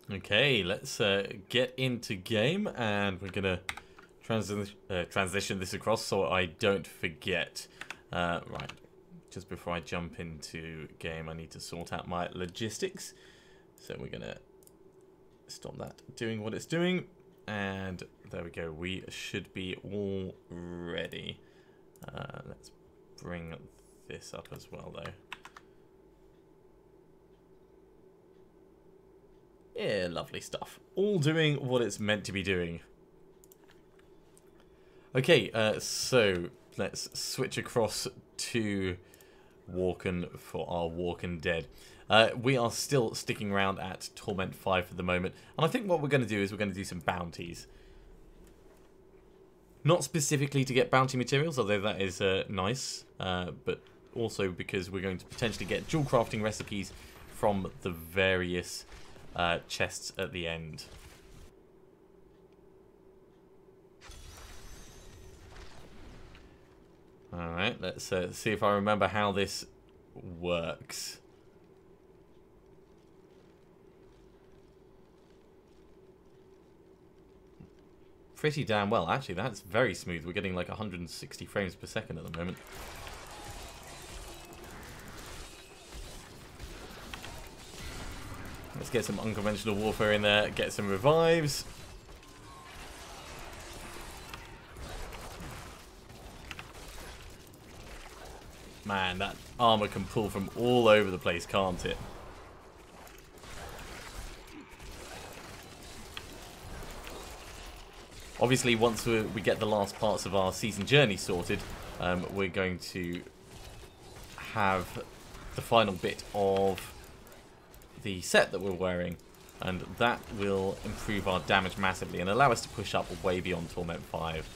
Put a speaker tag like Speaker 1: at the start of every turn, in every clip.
Speaker 1: Okay, let's get into game, and we're gonna transition this across so I don't forget. Right, just before I jump into game, I need to sort out my logistics. So we're gonna stop that doing what it's doing, and there we go. We should be all ready. Let's bring this up as well, though. Yeah, lovely stuff. All doing what it's meant to be doing. Okay, so let's switch across to Walken for our Walken Dead. We are still sticking around at Torment 5 for the moment, and I think what we're going to do is we're going to do some bounties. Not specifically to get bounty materials, although that is nice, but also because we're going to potentially get dual crafting recipes from the various chests at the end. Alright, let's see if I remember how this works. Pretty damn well. Actually, that's very smooth. We're getting like 160 frames per second at the moment. Let's get some unconventional warfare in there, get some revives. Man, that armor can pull from all over the place, can't it? Obviously, once we get the last parts of our season journey sorted, we're going to have the final bit of the set that we're wearing, and that will improve our damage massively and allow us to push up way beyond Torment 5.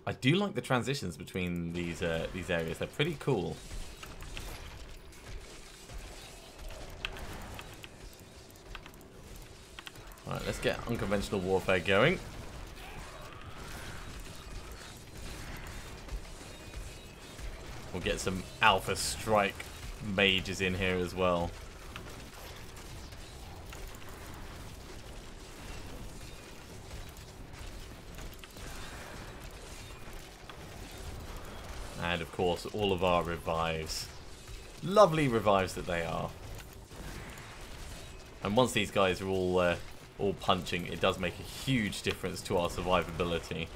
Speaker 1: I do like the transitions between these areas. They're pretty cool. Alright, let's get unconventional warfare going. We'll get some Alpha Strike mages in here as well. And of course, all of our revives. Lovely revives that they are. And once these guys are all punching, it does make a huge difference to our survivability.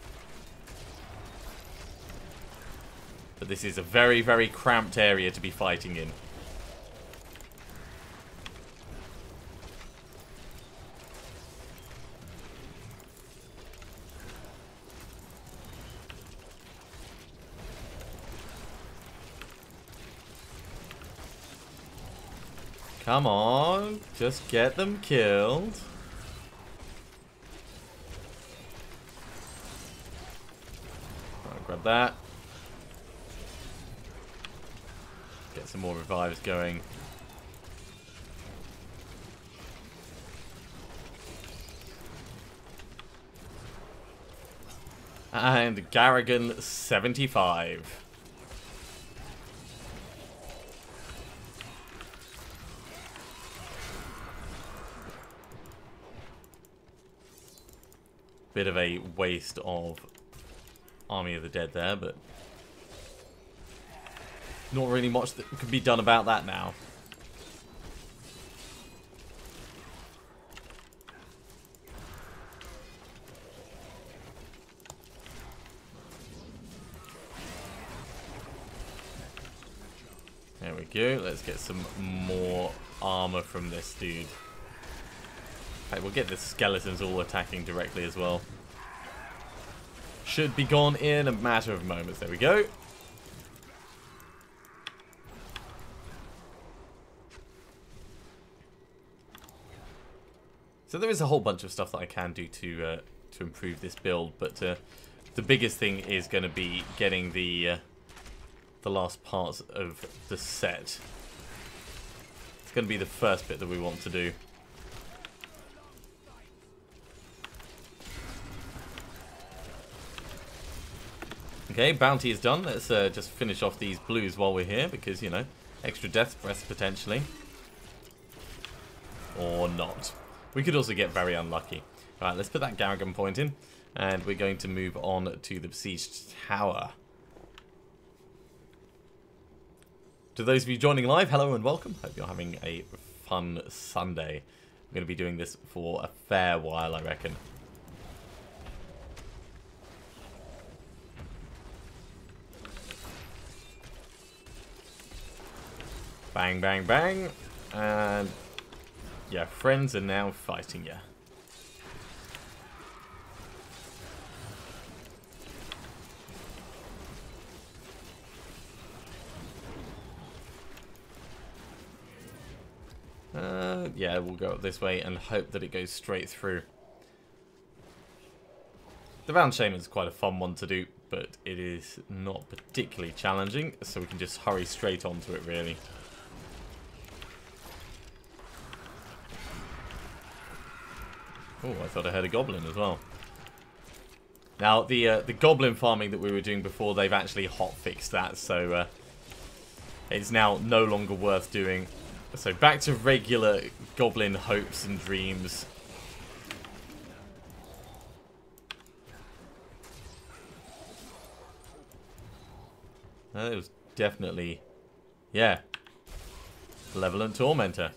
Speaker 1: But this is a very, very cramped area to be fighting in. Come on, just get them killed. Alright, grab that. Get some more revives going. And Garrigan 75. Bit of a waste of Army of the Dead there, but not really much that can be done about that now. There we go. Let's get some more armor from this dude. Okay, we'll get the skeletons all attacking directly as well. Should be gone in a matter of moments. There we go. So there is a whole bunch of stuff that I can do to improve this build, but the biggest thing is going to be getting the last parts of the set. It's going to be the first bit that we want to do. Okay, bounty is done. Let's just finish off these blues while we're here, because, you know, extra death breaths potentially. Or not. We could also get very unlucky. Right, let's put that Garrigan point in, and we're going to move on to the besieged tower. To those of you joining live, hello and welcome. Hope you're having a fun Sunday. I'm going to be doing this for a fair while, I reckon. Bang, bang, bang. And yeah, friends are now fighting you. Yeah, we'll go up this way and hope that it goes straight through. The Round Shaman's quite a fun one to do, but it is not particularly challenging, so we can just hurry straight onto it, really. Oh, I thought I heard a goblin as well. Now, the goblin farming that we were doing before, they've actually hotfixed that, so it's now no longer worth doing. So back to regular goblin hopes and dreams. It was definitely, yeah, Malevolent Tormentor.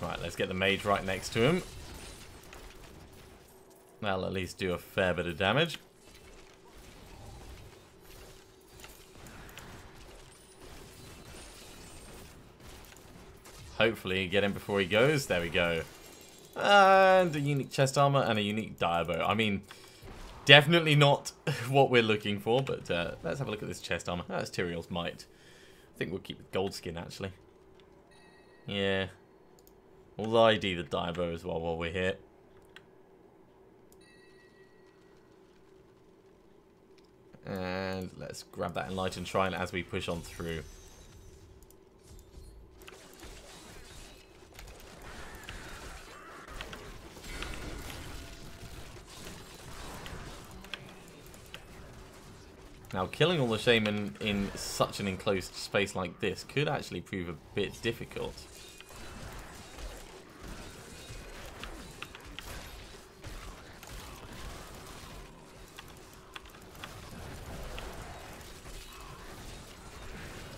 Speaker 1: Right, let's get the mage right next to him. That'll at least do a fair bit of damage. Hopefully get him before he goes. There we go. And a unique chest armor and a unique diabo. I mean, definitely not what we're looking for, but let's have a look at this chest armor. That's Tyrael's Might. I think we'll keep the gold skin, actually. Yeah. We'll ID the diabo as well while we're here. And let's grab that Enlightened Shrine as we push on through. Now, killing all the Shaman in such an enclosed space like this could actually prove a bit difficult.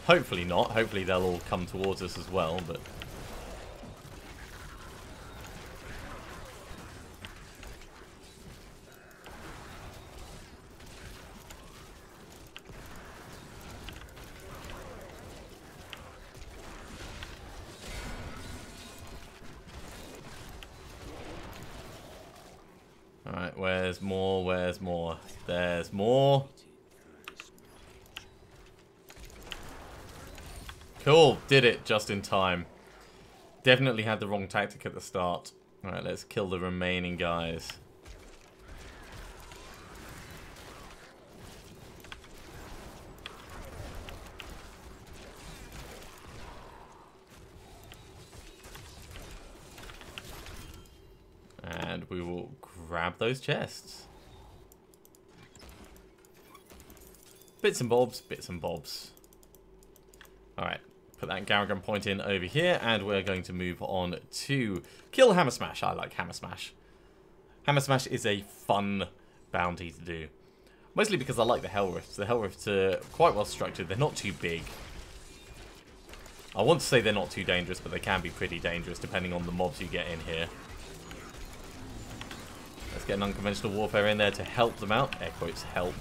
Speaker 1: Hopefully not. Hopefully they'll all come towards us as well, but... Alright, where's more? Where's more? There's more. Cool, did it just in time. Definitely had the wrong tactic at the start. Alright, let's kill the remaining guys. And we will grab those chests. Bits and bobs, bits and bobs. Alright. Put that Garrigan point in over here, and we're going to move on to kill Hammer Smash. I like Hammer Smash. Hammer Smash is a fun bounty to do. Mostly because I like the Hell Rifts. The Hell Rifts are quite well structured. They're not too big. I want to say they're not too dangerous, but they can be pretty dangerous depending on the mobs you get in here. Let's get an unconventional warfare in there to help them out. Air quotes, help.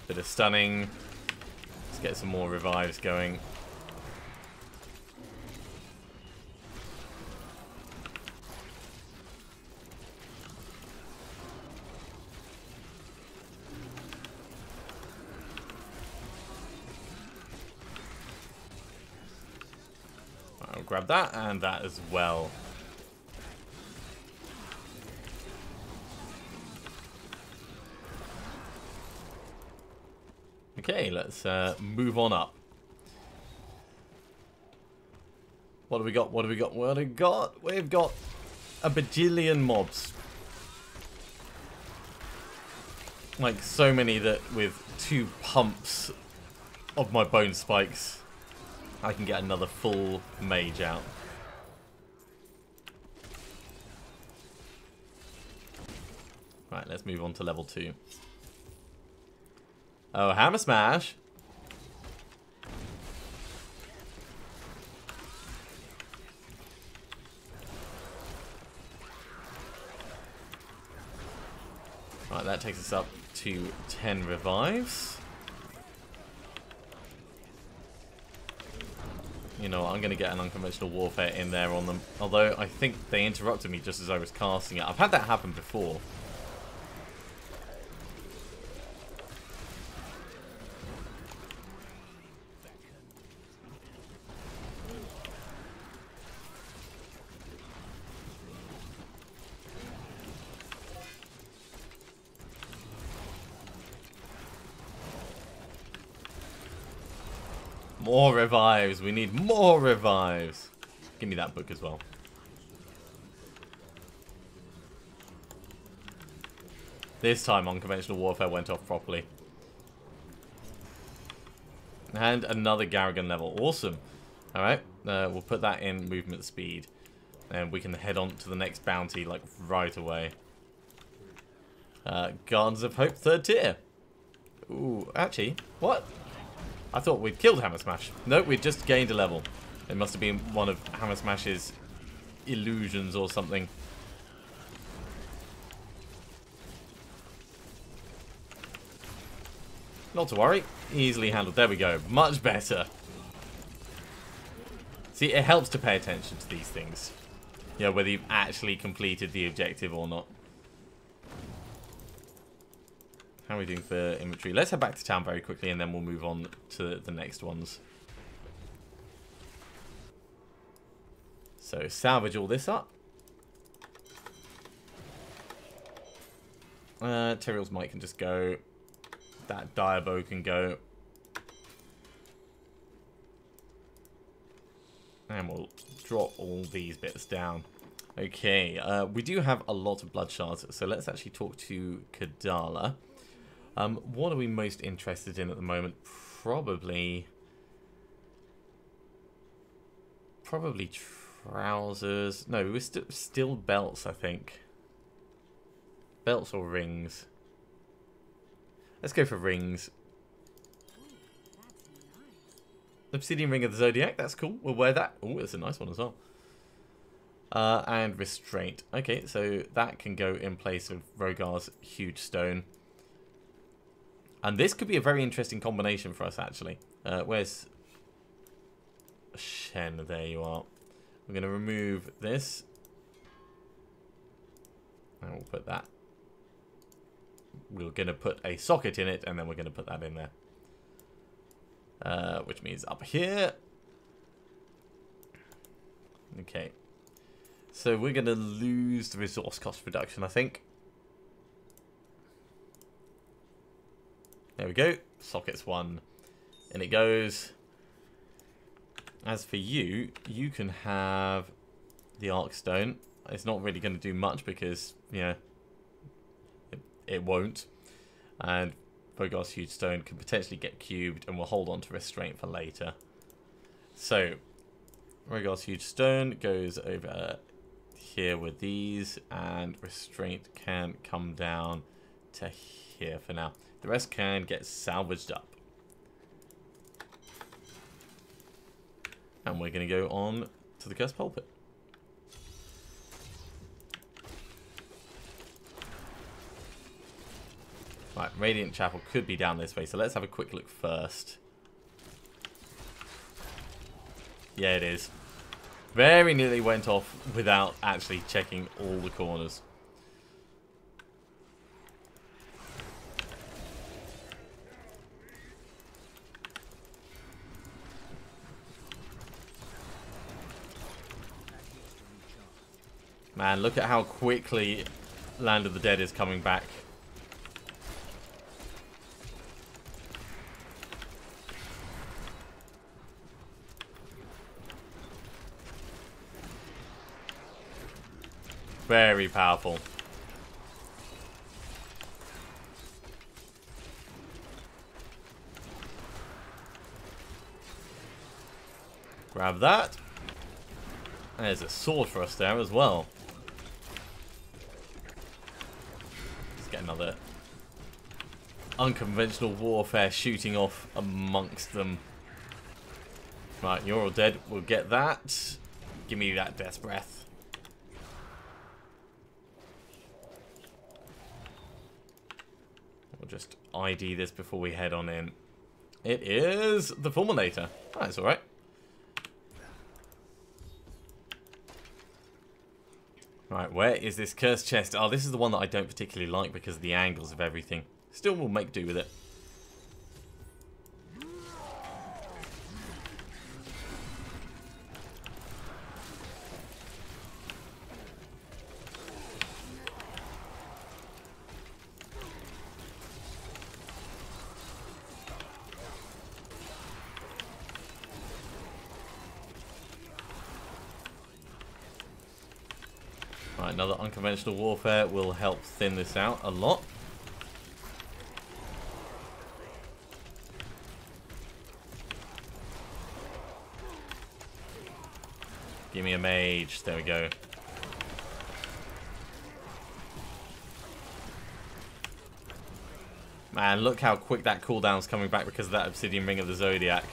Speaker 1: Bit of stunning. Let's get some more revives going. I'll grab that and that as well. Okay, let's move on up. What do we got? What do we got? What do we got? We've got a bajillion mobs. Like so many that with 2 pumps of my bone spikes, I can get another full mage out. Right, let's move on to level 2. Oh, hammer smash. Right, that takes us up to 10 revives. You know what, I'm going to get an unconventional warfare in there on them. Although, I think they interrupted me just as I was casting it. I've had that happen before. More revives. We need more revives. Give me that book as well. This time unconventional warfare went off properly. And another Garrigan level. Awesome. Alright. We'll put that in movement speed. And we can head on to the next bounty like right away. Gardens of Hope 3rd tier. Ooh, actually, what? I thought we'd killed Hammer Smash. Nope, we just gained a level. It must have been one of Hammer Smash's illusions or something. Not to worry. Easily handled. There we go. Much better. See, it helps to pay attention to these things. You know, whether you've actually completed the objective or not. How are we doing for inventory? Let's head back to town very quickly and then we'll move on to the next ones. So, salvage all this up. Tyrael's might can just go. That Diabo can go. And we'll drop all these bits down. Okay, we do have a lot of blood shards, so let's actually talk to Kadala. What are we most interested in at the moment? Probably trousers. No, we're still belts, I think. Belts or rings. Let's go for rings. Obsidian Ring of the Zodiac, that's cool. We'll wear that. Oh, it's a nice one as well. And Restraint. Okay, so that can go in place of Rogar's Huge Stone. And this could be a very interesting combination for us, actually. Where's Shen? There you are. We're going to remove this. And we'll put that. We're going to put a socket in it, and then we're going to put that in there. Which means up here. Okay. So we're going to lose the resource cost reduction, I think. There we go. Sockets 1. In it goes. As for you, you can have the Arc Stone. It's not really going to do much because, you know, it won't. And Rogar's Huge Stone can potentially get cubed, and we'll hold on to Restraint for later. So, Rogar's Huge Stone goes over here with these, and Restraint can come down to here for now. The rest can get salvaged up. And we're going to go on to the Cursed Pulpit. Right, Radiant Chapel could be down this way, so let's have a quick look first. Yeah, it is. Very nearly went off without actually checking all the corners. Man, look at how quickly Land of the Dead is coming back. Very powerful. Grab that. There's a sword for us there as well. Let's get another unconventional warfare shooting off amongst them. Right, you're all dead. We'll get that. Give me that death breath. We'll just ID this before we head on in. It is the Fulminator. Oh, that's alright. Right, where is this cursed chest? Oh, this is the one that I don't particularly like because of the angles of everything. Still, we'll make do with it. Right, another unconventional warfare will help thin this out a lot. Give me a mage. There we go. Man, look how quick that cooldown's coming back because of that Obsidian Ring of the Zodiac.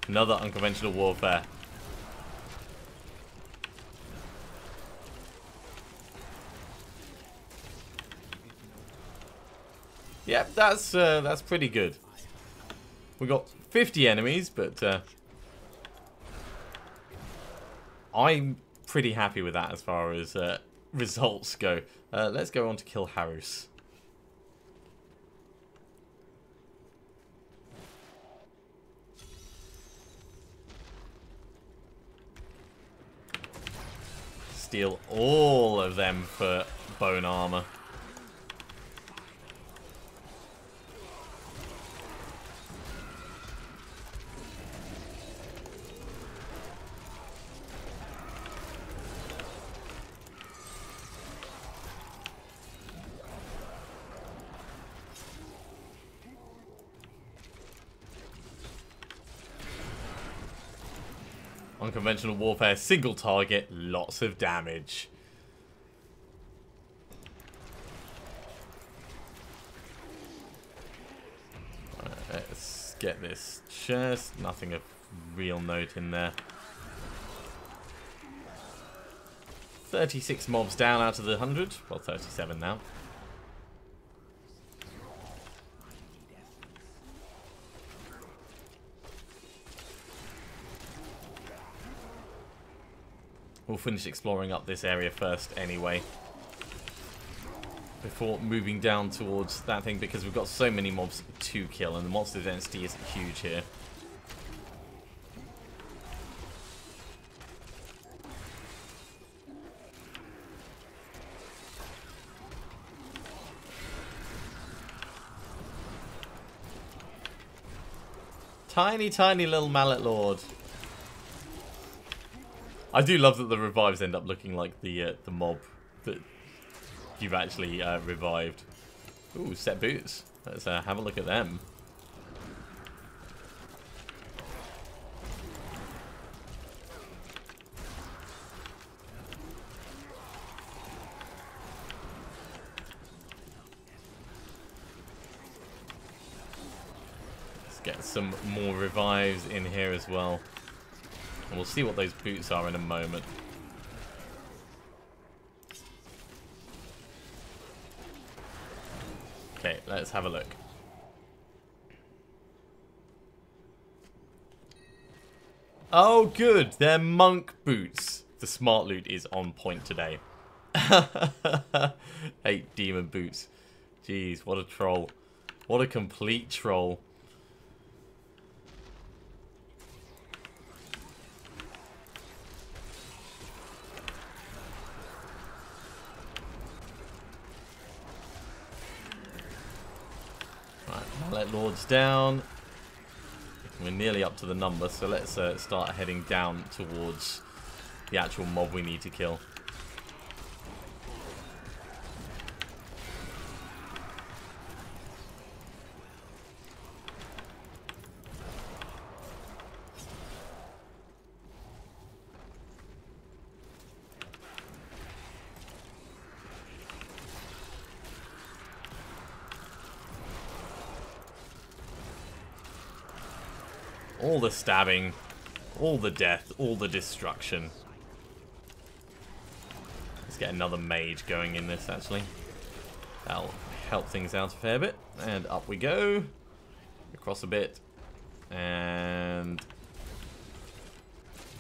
Speaker 1: Another unconventional warfare. Yep, that's pretty good. We got 50 enemies, but I'm pretty happy with that as far as results go. Let's go on to kill Harus. Steal all of them for bone armor. Unconventional warfare, single target, lots of damage. Right, let's get this chest. Nothing of real note in there. 36 mobs down out of the 100. Well, 37 now. We'll finish exploring up this area first anyway, before moving down towards that thing, because we've got so many mobs to kill and the monster density is huge here. Tiny, tiny little Mallet Lord. I do love that the revives end up looking like the mob that you've actually revived. Ooh, set boots. Let's have a look at them. Let's get some more revives in here as well. And we'll see what those boots are in a moment. Okay, let's have a look. Oh, good. They're monk boots. The smart loot is on point today. 8 demon boots. Jeez, what a troll. What a complete troll. Mallet Lords down. We're nearly up to the number, so let's start heading down towards the actual mob we need to kill. All the stabbing, all the death, all the destruction. Let's get another mage going in this, actually. That'll help things out a fair bit. And up we go. Across a bit. And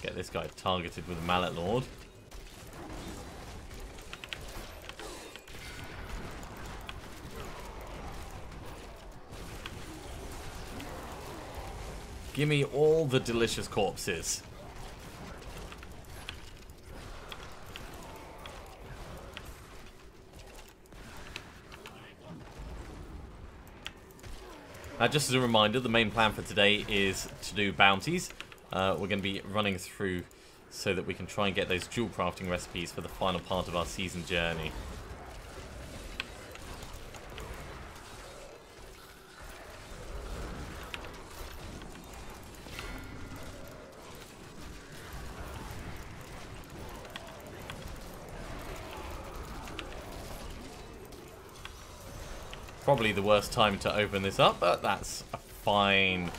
Speaker 1: get this guy targeted with a Mallet Lord. Give me all the delicious corpses. Just as a reminder, the main plan for today is to do bounties. We're going to be running through so that we can try and get those jewel crafting recipes for the final part of our season journey. Probably the worst time to open this up, but that's fine.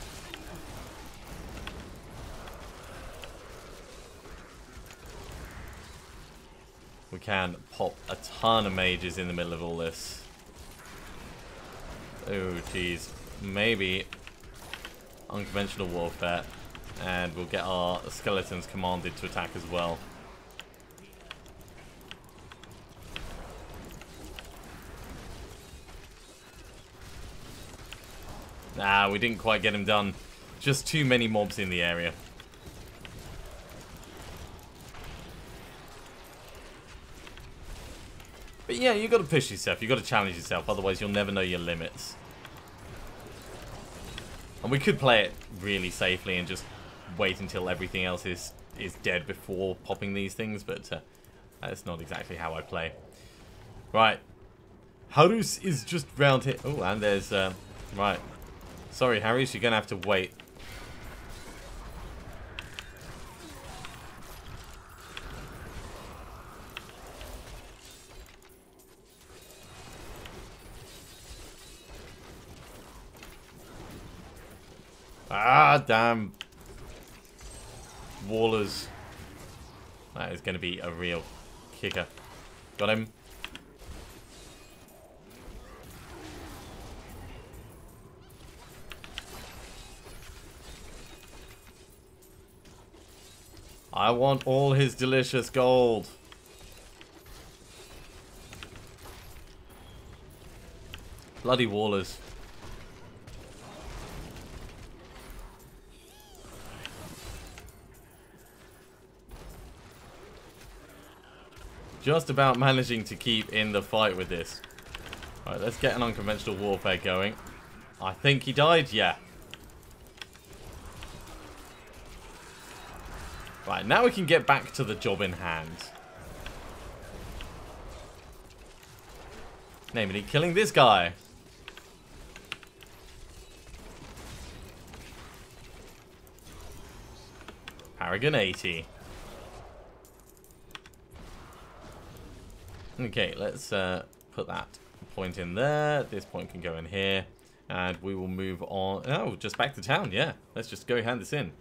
Speaker 1: We can pop a ton of mages in the middle of all this. Oh, geez. Maybe unconventional warfare. And we'll get our skeletons commanded to attack as well. Nah, we didn't quite get him done. Just too many mobs in the area. But yeah, you got to push yourself. You got to challenge yourself. Otherwise, you'll never know your limits. And we could play it really safely and just wait until everything else is dead before popping these things. But that's not exactly how I play. Right. Harus is just round here. Oh, and there's... right. Sorry, Harris, you're going to have to wait. Ah, damn. Wallers. That is going to be a real kicker. Got him. I want all his delicious gold. Bloody Wallers. Just about managing to keep in the fight with this. Alright, let's get an unconventional warfare going. I think he died, yeah. Right, now we can get back to the job in hand. Namely, killing this guy. Paragon 80. Okay, let's put that point in there. This point can go in here. And we will move on. Oh, just back to town, yeah. Let's just go hand this in.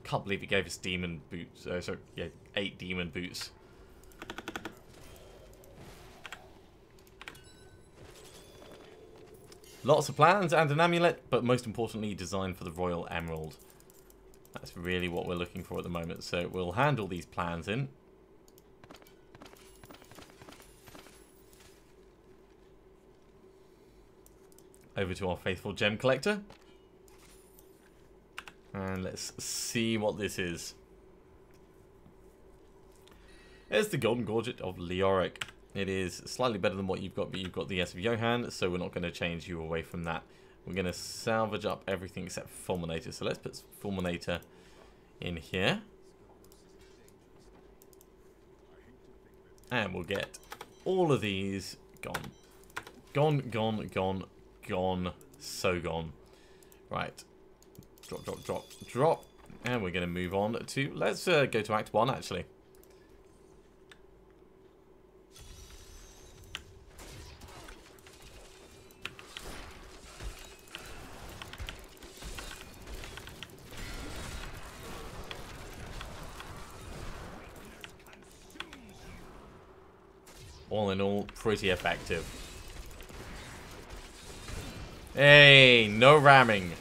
Speaker 1: Can't believe it gave us demon boots. Sorry, yeah, 8 demon boots. Lots of plans and an amulet, but most importantly, designed for the Royal Emerald. That's really what we're looking for at the moment. So we'll handle these plans in. Over to our faithful gem collector. And let's see what this is. It's the Golden Gorget of Leoric. It is slightly better than what you've got, but you've got the S of Johann, so we're not going to change you away from that We're going to salvage up everything except Fulminator. So let's put Fulminator in here. And we'll get all of these gone. Gone, gone, gone, gone. So gone. Right. Drop, drop, drop, drop. And we're going to move on to... Let's go to Act 1, actually. All in all, pretty effective. Hey, no ramming.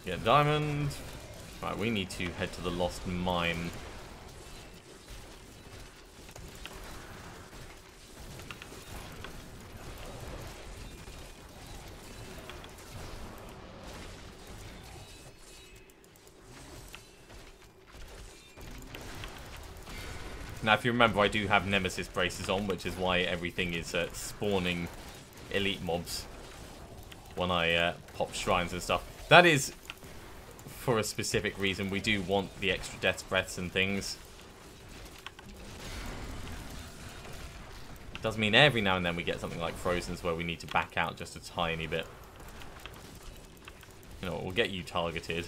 Speaker 1: Get diamond. Right, we need to head to the Lost Mine. Now, if you remember, I do have Nemesis braces on, which is why everything is spawning elite mobs when I pop shrines and stuff. That is for a specific reason. We do want the extra death breaths and things. Does mean every now and then we get something like Frozen's where we need to back out just a tiny bit. You know, we'll get you targeted.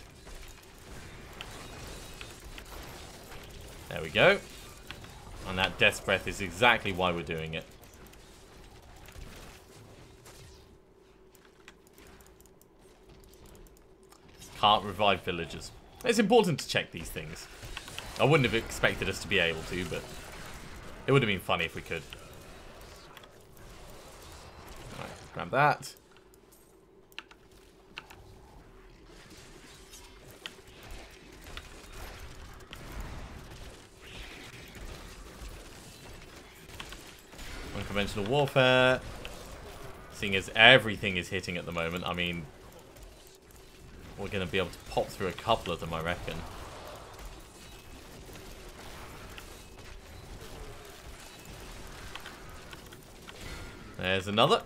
Speaker 1: There we go. And that death breath is exactly why we're doing it. Can't revive villagers. It's important to check these things. I wouldn't have expected us to be able to, but it would have been funny if we could. Alright, grab that. Unconventional warfare. Seeing as everything is hitting at the moment, I mean, we're going to be able to pop through a couple of them, I reckon. There's another.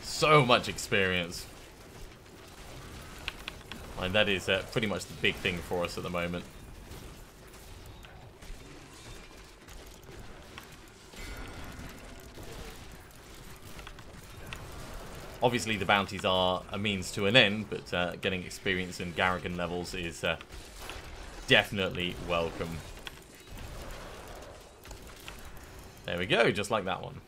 Speaker 1: So much experience. And that is pretty much the big thing for us at the moment. Obviously the bounties are a means to an end, but getting experience in Garrigan levels is definitely welcome. There we go, just like that one.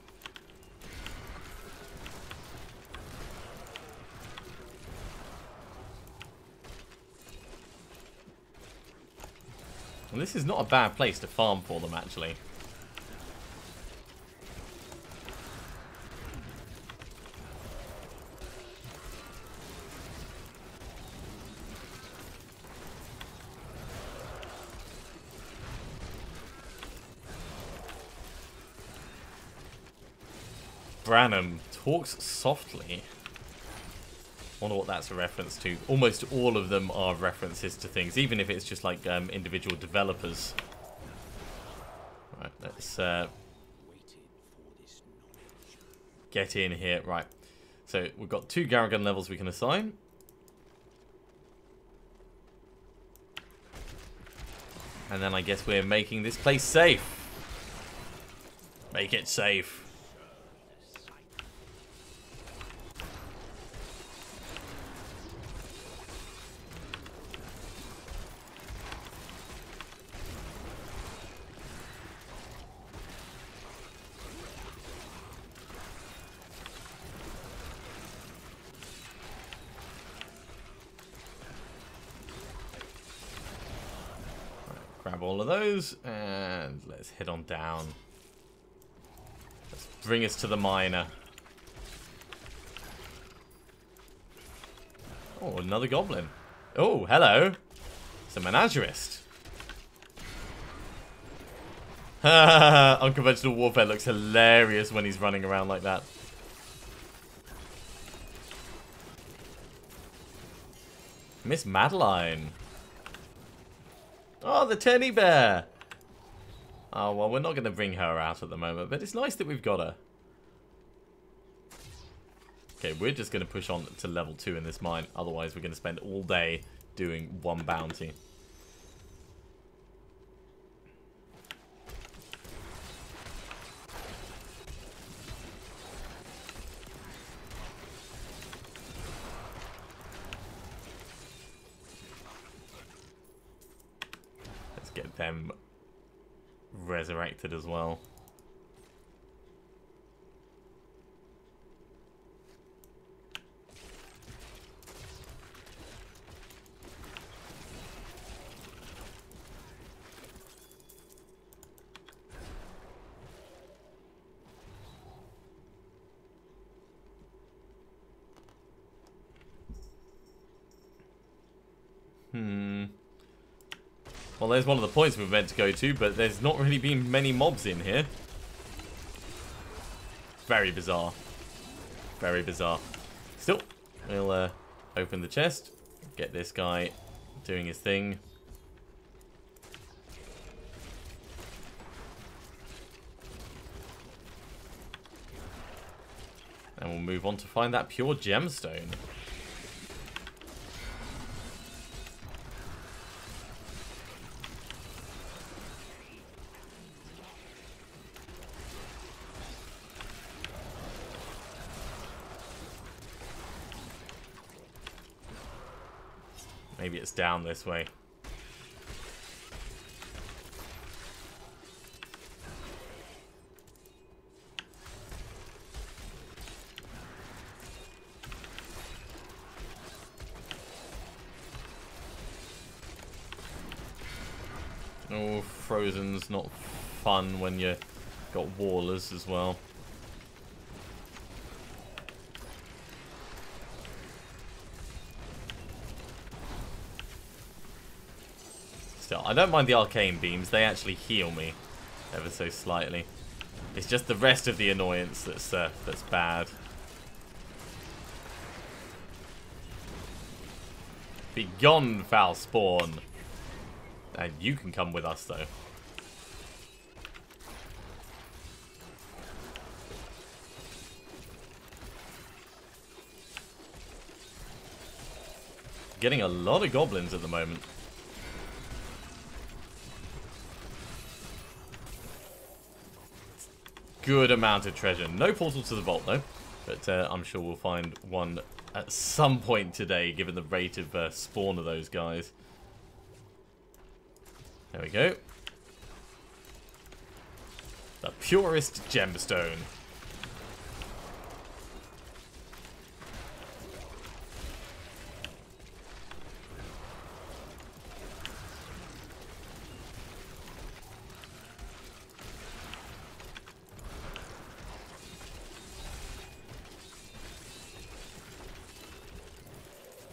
Speaker 1: And this is not a bad place to farm for them, actually. Branham talks softly. Wonder what that's a reference to. Almost all of them are references to things, even if it's just like individual developers. Right, let's get in here. Right, so we've got 2 Garrigan levels we can assign. And then I guess we're making this place safe. Make it safe. Grab all of those, and let's head on down. Let's bring us to the miner. Oh, another goblin. Oh, hello. It's a menagerist. Unconventional warfare looks hilarious when he's running around like that. Miss Madeline. Oh, the teddy bear. Oh, well, we're not going to bring her out at the moment, but it's nice that we've got her. Okay, we're just going to push on to level 2 in this mine. Otherwise, we're going to spend all day doing one bounty. Let's get them resurrected as well. Well, there's one of the points we're meant to go to, but there's not really been many mobs in here. Very bizarre. Very bizarre. Still, we'll open the chest, get this guy doing his thing. And we'll move on to find that pure gemstone. Maybe it's down this way. Oh, Frozen's not fun when you got Wallers as well. Still, I don't mind the arcane beams. They actually heal me ever so slightly. It's just the rest of the annoyance that's bad. Be gone, foul spawn. And you can come with us, though. Getting a lot of goblins at the moment. Good amount of treasure. No portal to the vault, though. But I'm sure we'll find one at some point today, given the rate of spawn of those guys. There we go. The purest gemstone.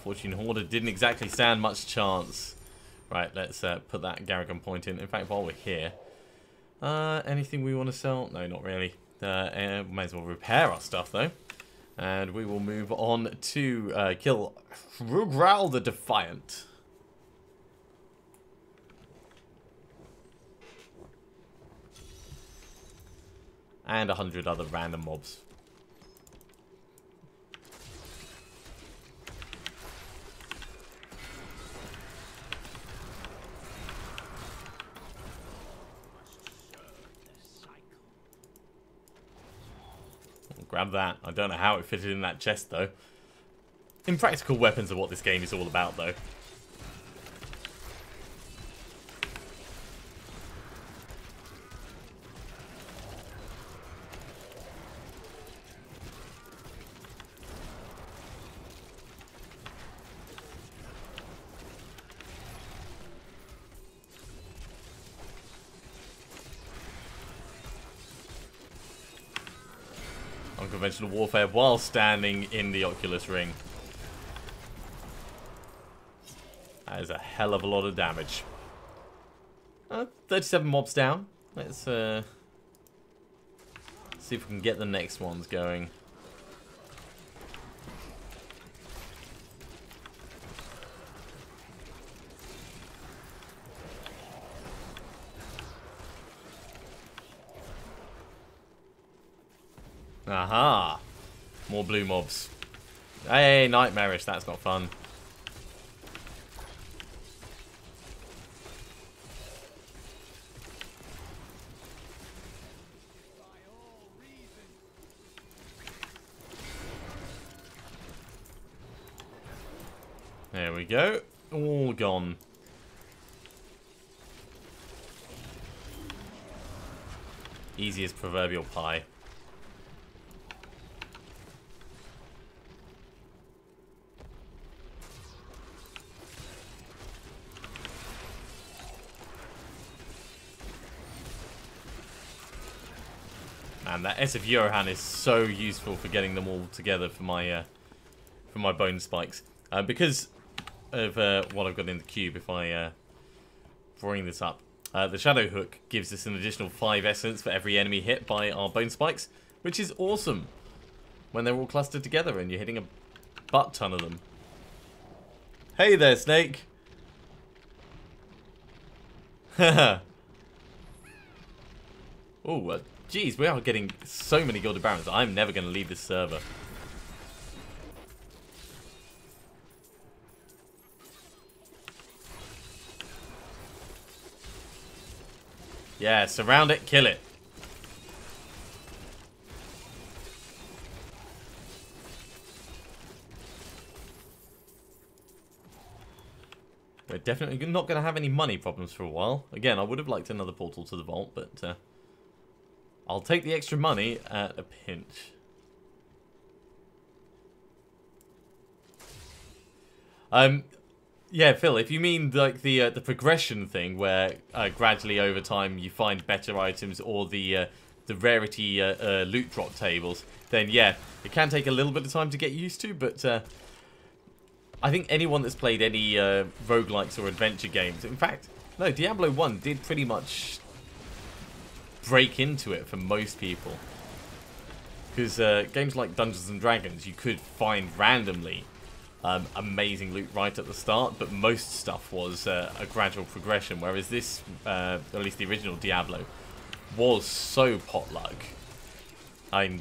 Speaker 1: Fortune Hoarder didn't exactly stand much chance. Right, let's put that Garrigan point in. In fact, while we're here, anything we want to sell? No, not really. Might as well repair our stuff, though. And we will move on to kill Rugrowl the Defiant. And 100 other random mobs. Grab that. I don't know how it fitted in that chest, though. Impractical weapons are what this game is all about, though. Unconventional warfare while standing in the Oculus Ring. That is a hell of a lot of damage. 37 mobs down. Let's see if we can get the next ones going. Aha! More blue mobs. Hey, nightmarish, that's not fun. There we go. All gone. Easy as proverbial pie. Man, that S of Eurohan is so useful for getting them all together for my bone spikes. Because of what I've got in the cube, if I bring this up, the Shadow Hook gives us an additional 5 essence for every enemy hit by our bone spikes, which is awesome when they're all clustered together and you're hitting a butt ton of them. Hey there, Snake! Haha. Oh, geez, we are getting so many Gilded Barons. I'm never going to leave this server. Yeah, surround it, kill it. We're definitely not going to have any money problems for a while. Again, I would have liked another portal to the vault, but I'll take the extra money at a pinch. Yeah, Phil, if you mean like the progression thing, where gradually over time you find better items, or the rarity loot drop tables, then yeah, it can take a little bit of time to get used to, but I think anyone that's played any roguelikes or adventure games, in fact, no, Diablo 1 did pretty much break into it for most people. Because games like Dungeons and Dragons, you could find randomly amazing loot right at the start, but most stuff was a gradual progression, whereas this, at least the original Diablo, was so potluck. I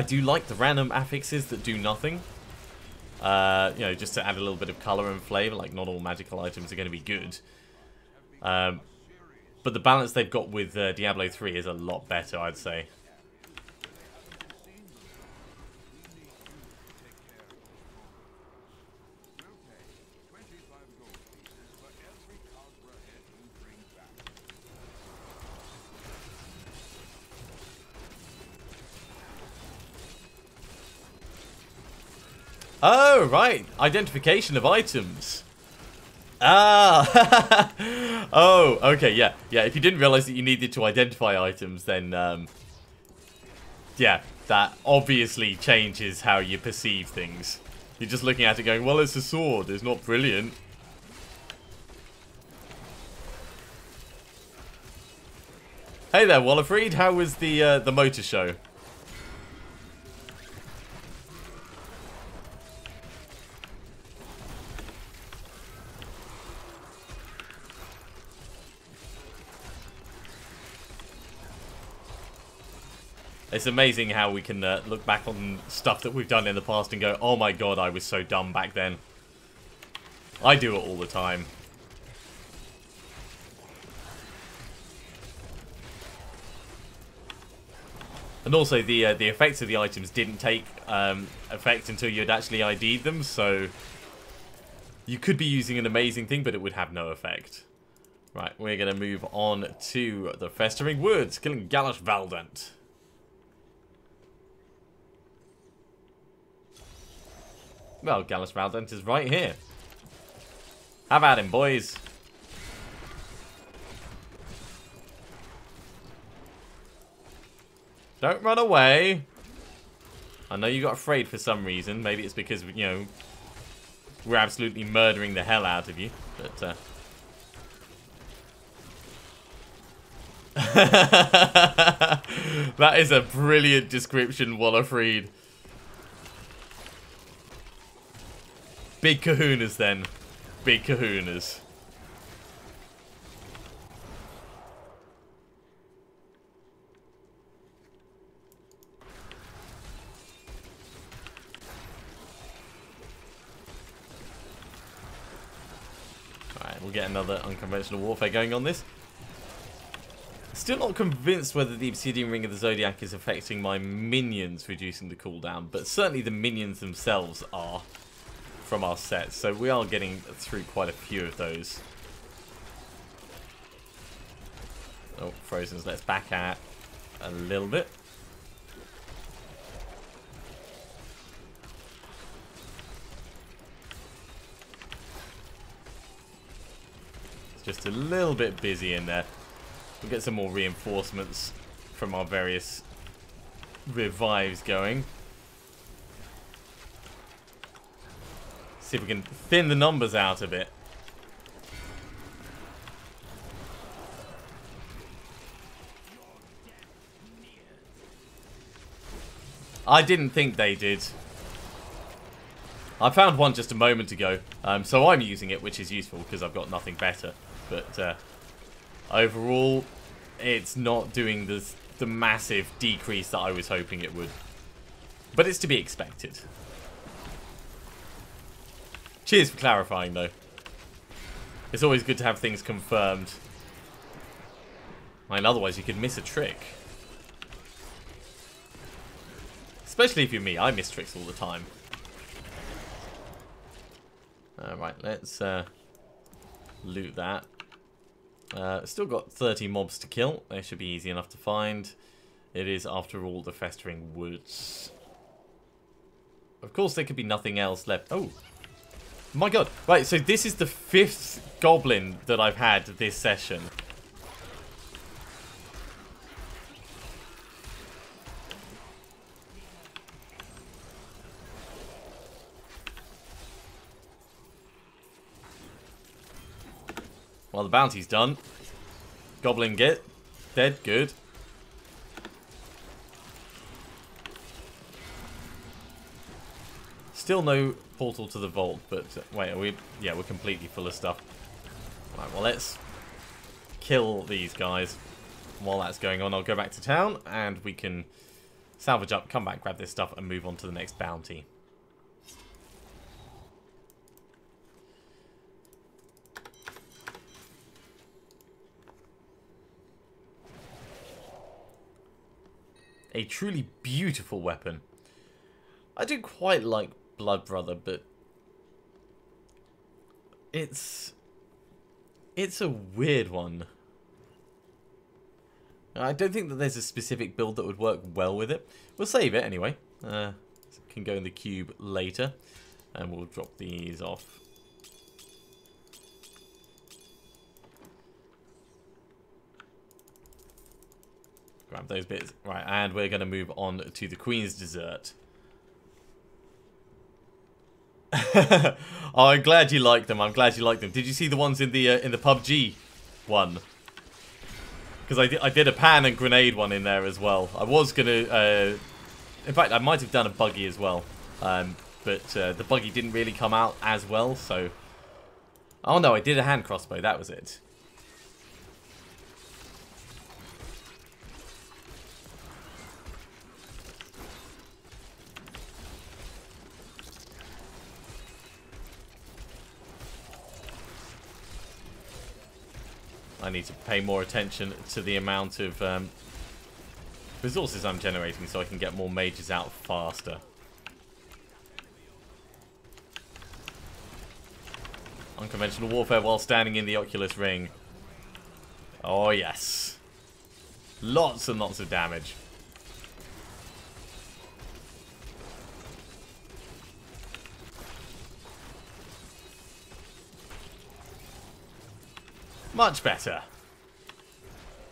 Speaker 1: do like the random affixes that do nothing. You know, just to add a little bit of colour and flavour, like not all magical items are going to be good. But the balance they've got with Diablo 3 is a lot better, I'd say. Oh, right. Identification of items. Ah. Oh, okay, yeah. Yeah, if you didn't realize that you needed to identify items, then, yeah, that obviously changes how you perceive things. You're just looking at it going, well, it's a sword. It's not brilliant. Hey there, Wallafried. How was the motor show? It's amazing how we can look back on stuff that we've done in the past and go, oh my god, I was so dumb back then. I do it all the time. And also, the effects of the items didn't take effect until you'd actually ID'd them, so you could be using an amazing thing, but it would have no effect. Right, we're going to move on to the Festering Woods, killing Galash Valdant. Well, Gallus Valdant is right here. Have at him, boys. Don't run away. I know you got afraid for some reason. Maybe it's because, you know, we're absolutely murdering the hell out of you. But, that is a brilliant description, Wallafried. Big kahunas, then. Big kahunas. we'll get another unconventional warfare going on this. Still not convinced whether the Obsidian Ring of the Zodiac is affecting my minions, reducing the cooldown, but certainly the minions themselves are from our set, so we are getting through quite a few of those. Oh, Frozen's let's back at a little bit. It's just a little bit busy in there. We'll get some more reinforcements from our various revives going. See if we can thin the numbers out a bit. I didn't think they did. I found one just a moment ago, so I'm using it, which is useful because I've got nothing better. But overall, it's not doing the massive decrease that I was hoping it would. But it's to be expected. Cheers for clarifying, though. It's always good to have things confirmed. I mean, otherwise you could miss a trick. Especially if you're me, I miss tricks all the time. Right, let's loot that. Still got 30 mobs to kill. They should be easy enough to find. It is, after all, the Festering Woods. Of course, there could be nothing else left. Oh, my god. Right, so this is the 5th goblin that I've had this session. Well, the bounty's done. Goblin get dead, good. Still no portal to the vault, but wait, are we? Yeah, we're completely full of stuff. Right, well, let's kill these guys. While that's going on, I'll go back to town and we can salvage up, come back, grab this stuff, and move on to the next bounty. A truly beautiful weapon. I do quite like Blood Brother, but it's a weird one. I don't think that there's a specific build that would work well with it. We'll save it anyway. Can go in the cube later, and we'll drop these off. Grab those bits. Right, and we're going to move on to the Queen's Dessert. Oh, I'm glad you like them. I'm glad you like them. Did you see the ones in the PUBG one? Because I did a pan and grenade one in there as well. I was going to... in fact, I might have done a buggy as well. But the buggy didn't really come out as well, so... Oh no, I did a hand crossbow. That was it. I need to pay more attention to the amount of resources I'm generating so I can get more mages out faster. Unconventional warfare while standing in the Oculus Ring. Oh yes. Lots and lots of damage. Much better.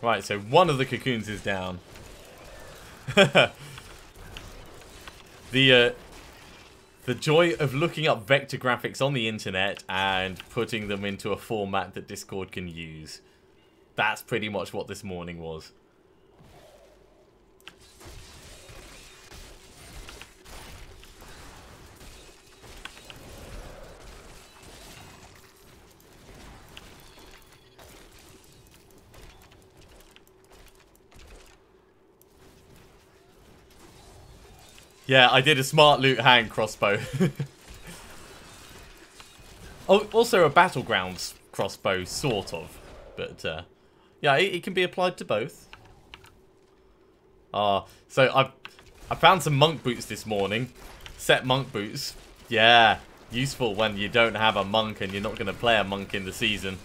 Speaker 1: Right, so one of the cocoons is down. The joy of looking up vector graphics on the internet and putting them into a format that Discord can use. That's pretty much what this morning was. Yeah, I did a smart loot hand crossbow. Oh, also a Battlegrounds crossbow, sort of. But, yeah, it can be applied to both. So I found some monk boots this morning. Set monk boots. Yeah, useful when you don't have a monk and you're not going to play a monk in the season.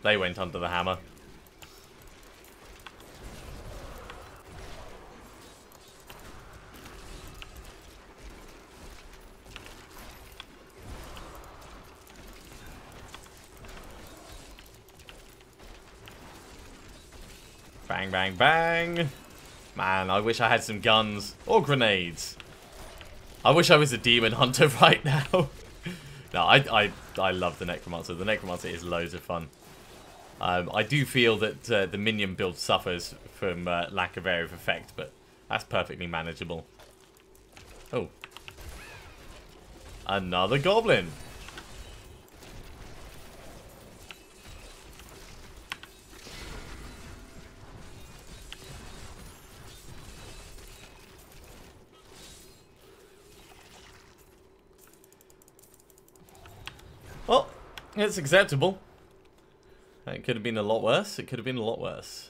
Speaker 1: They went under the hammer. Bang, bang, bang. Man, I wish I had some guns. Or grenades. I wish I was a demon hunter right now. No, I love the Necromancer. The Necromancer is loads of fun. I do feel that the minion build suffers from lack of area of effect, but that's perfectly manageable. Oh. Another goblin. Well, it's acceptable. It could have been a lot worse. It could have been a lot worse.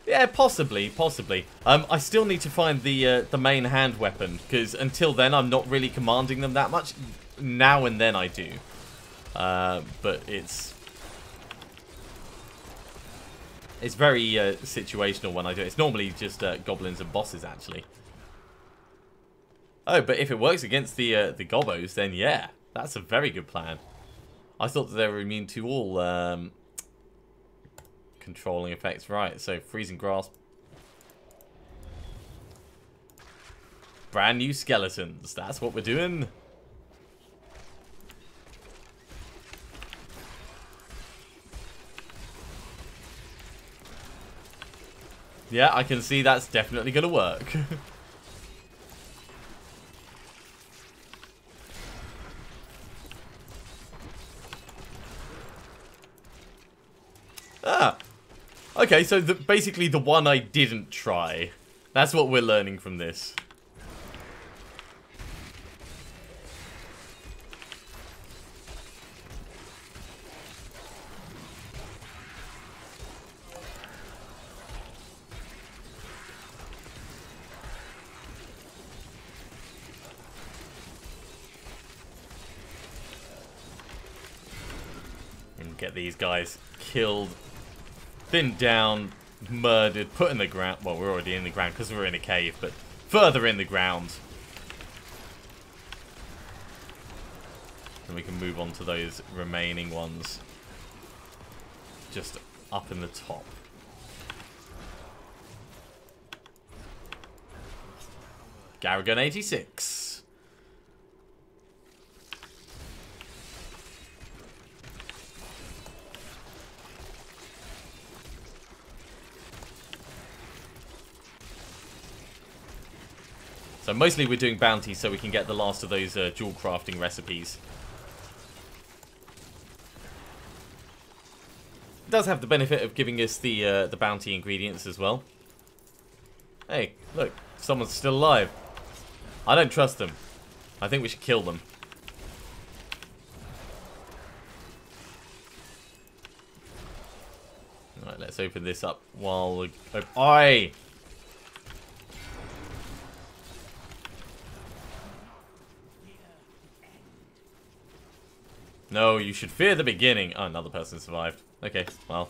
Speaker 1: Yeah, possibly. I still need to find the main hand weapon, because until then I'm not really commanding them that much. Now and then I do. But it's very situational when I do it. It's normally just goblins and bosses, actually. Oh, but if it works against the gobbos, then yeah, that's a very good plan. I thought that they were immune to all controlling effects. Right, so freezing grasp. Brand new skeletons. That's what we're doing. Yeah, I can see that's definitely going to work. Ah, okay, so basically the one I didn't try. That's what we're learning from this. And get these guys killed. Thinned down, murdered, put in the ground. Well, we're already in the ground because we're in a cave, but further in the ground. And we can move on to those remaining ones. Just up in the top. Garrigan 86. So mostly we're doing bounties so we can get the last of those dual crafting recipes. It does have the benefit of giving us the bounty ingredients as well. Hey, look, someone's still alive. I don't trust them. I think we should kill them. Alright, let's open this up while we... Oi! No, you should fear the beginning. Oh, another person survived. Okay, well.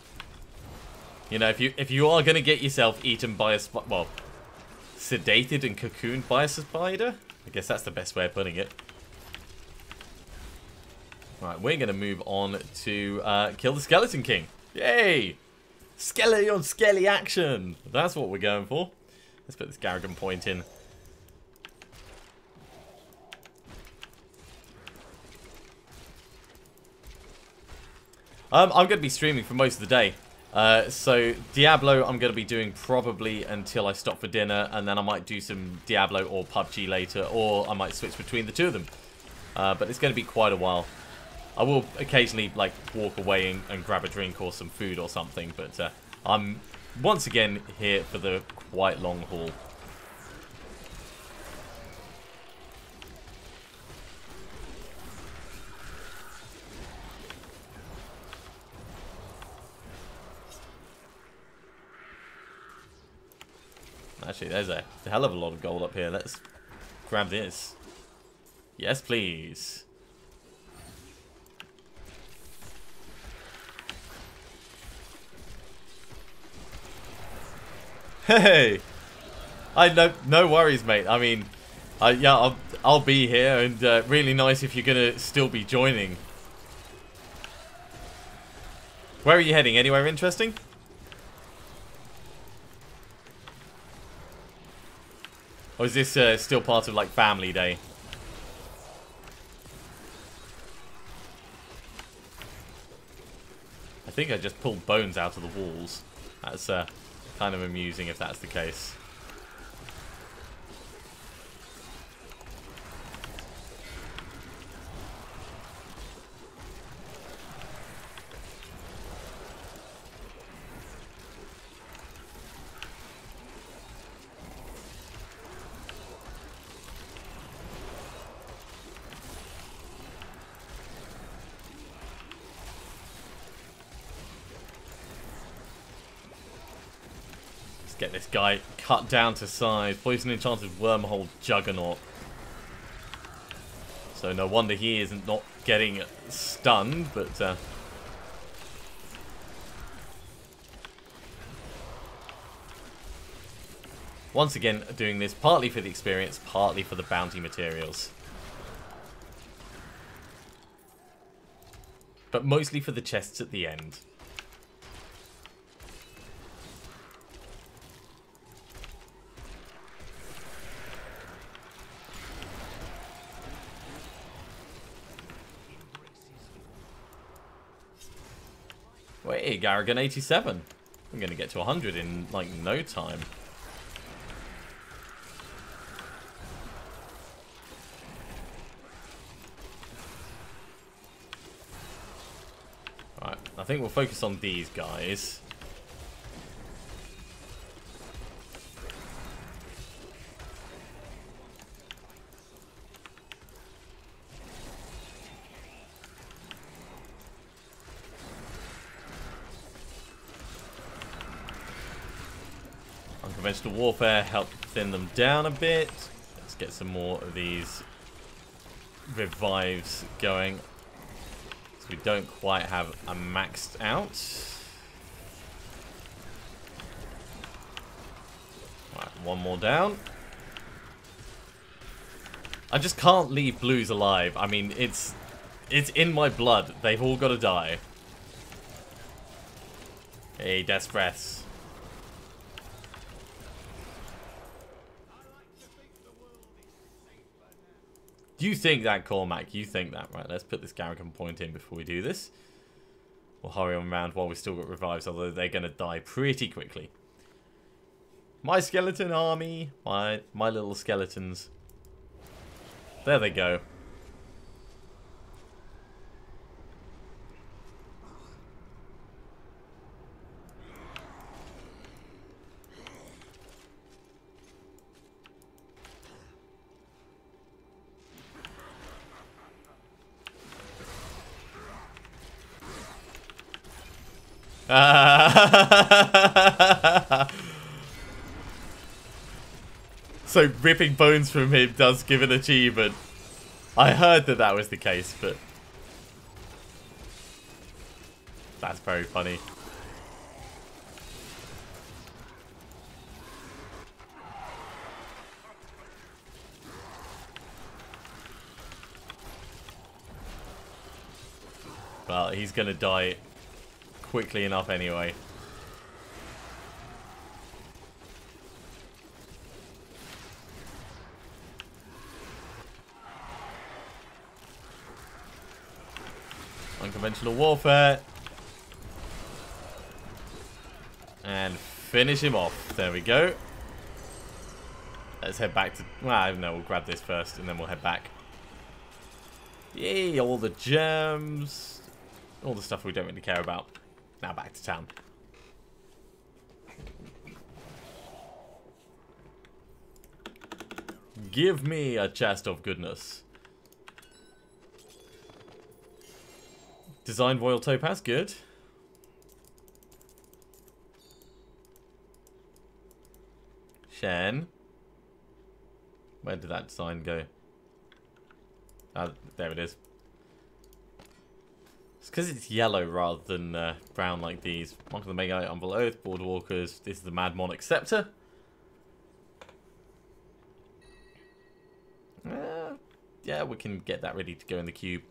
Speaker 1: You know, if you are going to get yourself eaten by a spider... Well, sedated and cocooned by a spider? I guess that's the best way of putting it. Right, we're going to move on to kill the Skeleton King. Yay! Skelly on skelly action! That's what we're going for. Let's put this Garrigan point in. I'm going to be streaming for most of the day. So Diablo I'm going to be doing probably until I stop for dinner, and then I might do some Diablo or PUBG later, or I might switch between the two of them. But it's going to be quite a while. I will occasionally like walk away and grab a drink or some food or something, but I'm once again here for the quite long haul. Actually, there's a hell of a lot of gold up here. Let's grab this. Yes, please. Hey! No worries, mate. I mean, yeah, I'll be here, and really nice if you're gonna still be joining. Where are you heading? Anywhere interesting? Or is this still part of like family day? I think I just pulled bones out of the walls. That's kind of amusing if that's the case. Get this guy cut down to size. Poison enchanted wormhole juggernaut. So no wonder he isn't not getting stunned, but once again doing this partly for the experience, partly for the bounty materials. But mostly for the chests at the end. Wait, Garrigan 87. I'm going to get to 100 in, like, no time. Alright, I think we'll focus on these guys. Unconventional warfare help thin them down a bit. Let's get some more of these revives going. So we don't quite have a maxed out. Right, one more down. I just can't leave blues alive. I mean, it's in my blood. They've all got to die. Hey, death breaths. You think that, Cormac. You think that. Right, let's put this Garrigan point in before we do this. We'll hurry on around while we've still got revives, although they're going to die pretty quickly. My skeleton army. My little skeletons. There they go. So ripping bones from him does give an achievement. I heard that that was the case, but that's very funny. Well, he's gonna die quickly enough anyway. Unconventional warfare. And finish him off. There we go. Let's head back to... Well, no, we'll grab this first and then we'll head back. Yay, all the gems. All the stuff we don't really care about. Now back to town. Give me a chest of goodness. Designed Royal Topaz, good. Chen. Where did that sign go? There it is. It's because it's yellow rather than brown like these. Mark of the Mega Humble Oath, Boardwalkers. This is the Mad Monarch Scepter. Yeah, we can get that ready to go in the cube.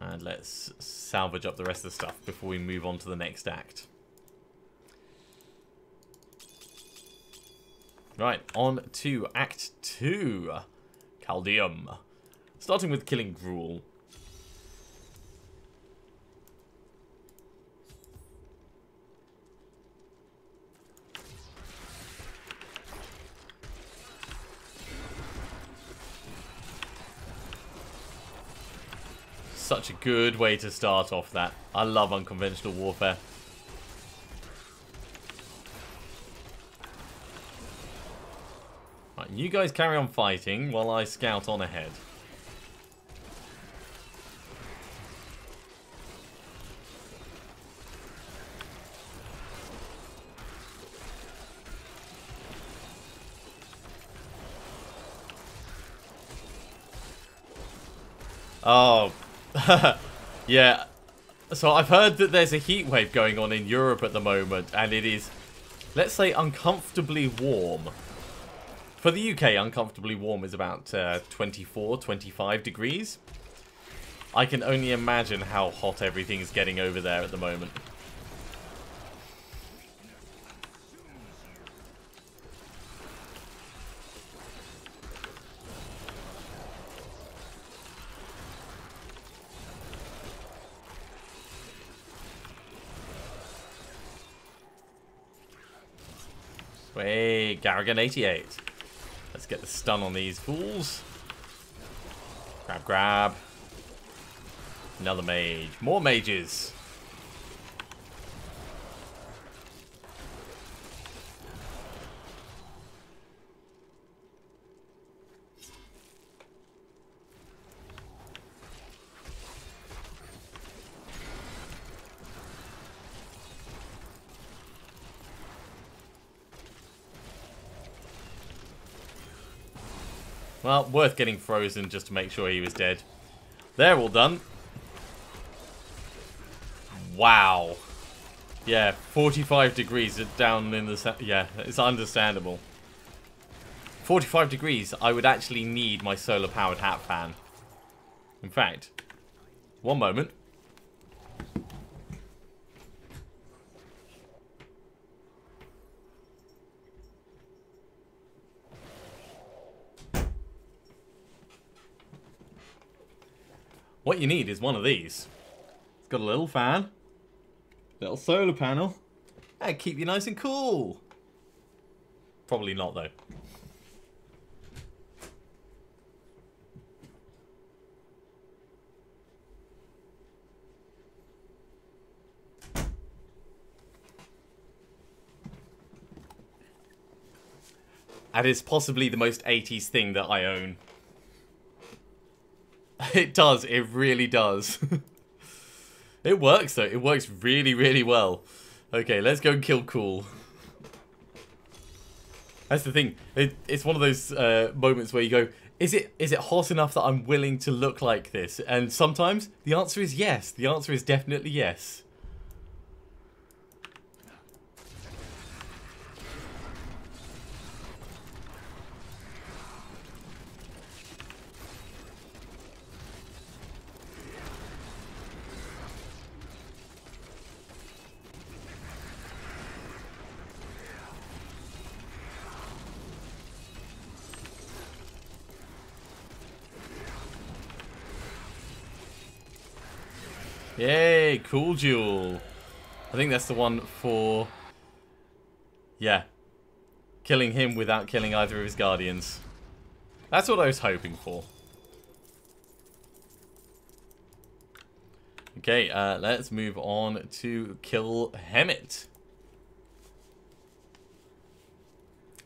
Speaker 1: And let's salvage up the rest of the stuff before we move on to the next act. Right, on to Act 2. Caldeum. Starting with killing Gruul. Such a good way to start off that. I love unconventional warfare. Right, you guys carry on fighting while I scout on ahead. Oh, yeah. So I've heard that there's a heat wave going on in Europe at the moment, and it is, let's say, uncomfortably warm. For the UK, uncomfortably warm is about 24, 25 degrees. I can only imagine how hot everything's getting over there at the moment. Hey, Garrigan 88. Let's get the stun on these fools. Grab, grab. Another mage. More mages. Well, worth getting frozen just to make sure he was dead. They're all done. Wow. Yeah, 45 degrees down in the... Yeah, it's understandable. 45 degrees, I would actually need my solar-powered hat fan. In fact, one moment. What you need is one of these. It's got a little fan, little solar panel, and keep you nice and cool. Probably not, though. And it's possibly the most 80s thing that I own. It does, it really does. It works though, it works really, really well. Okay, let's go and kill Cool. That's the thing, it's one of those moments where you go, is it hot enough that I'm willing to look like this? And sometimes the answer is yes, the answer is definitely yes. Yay, cool jewel. I think that's the one for... Yeah. Killing him without killing either of his guardians. That's what I was hoping for. Okay, let's move on to kill Hemet.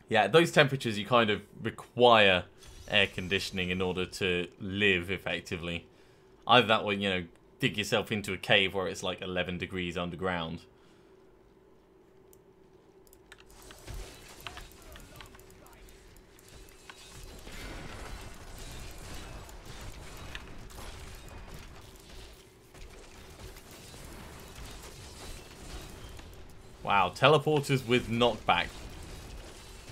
Speaker 1: Yeah, at those temperatures you kind of require air conditioning in order to live effectively. Either that or, you know, dig yourself into a cave where it's like 11 degrees underground. Wow, teleporters with knockback.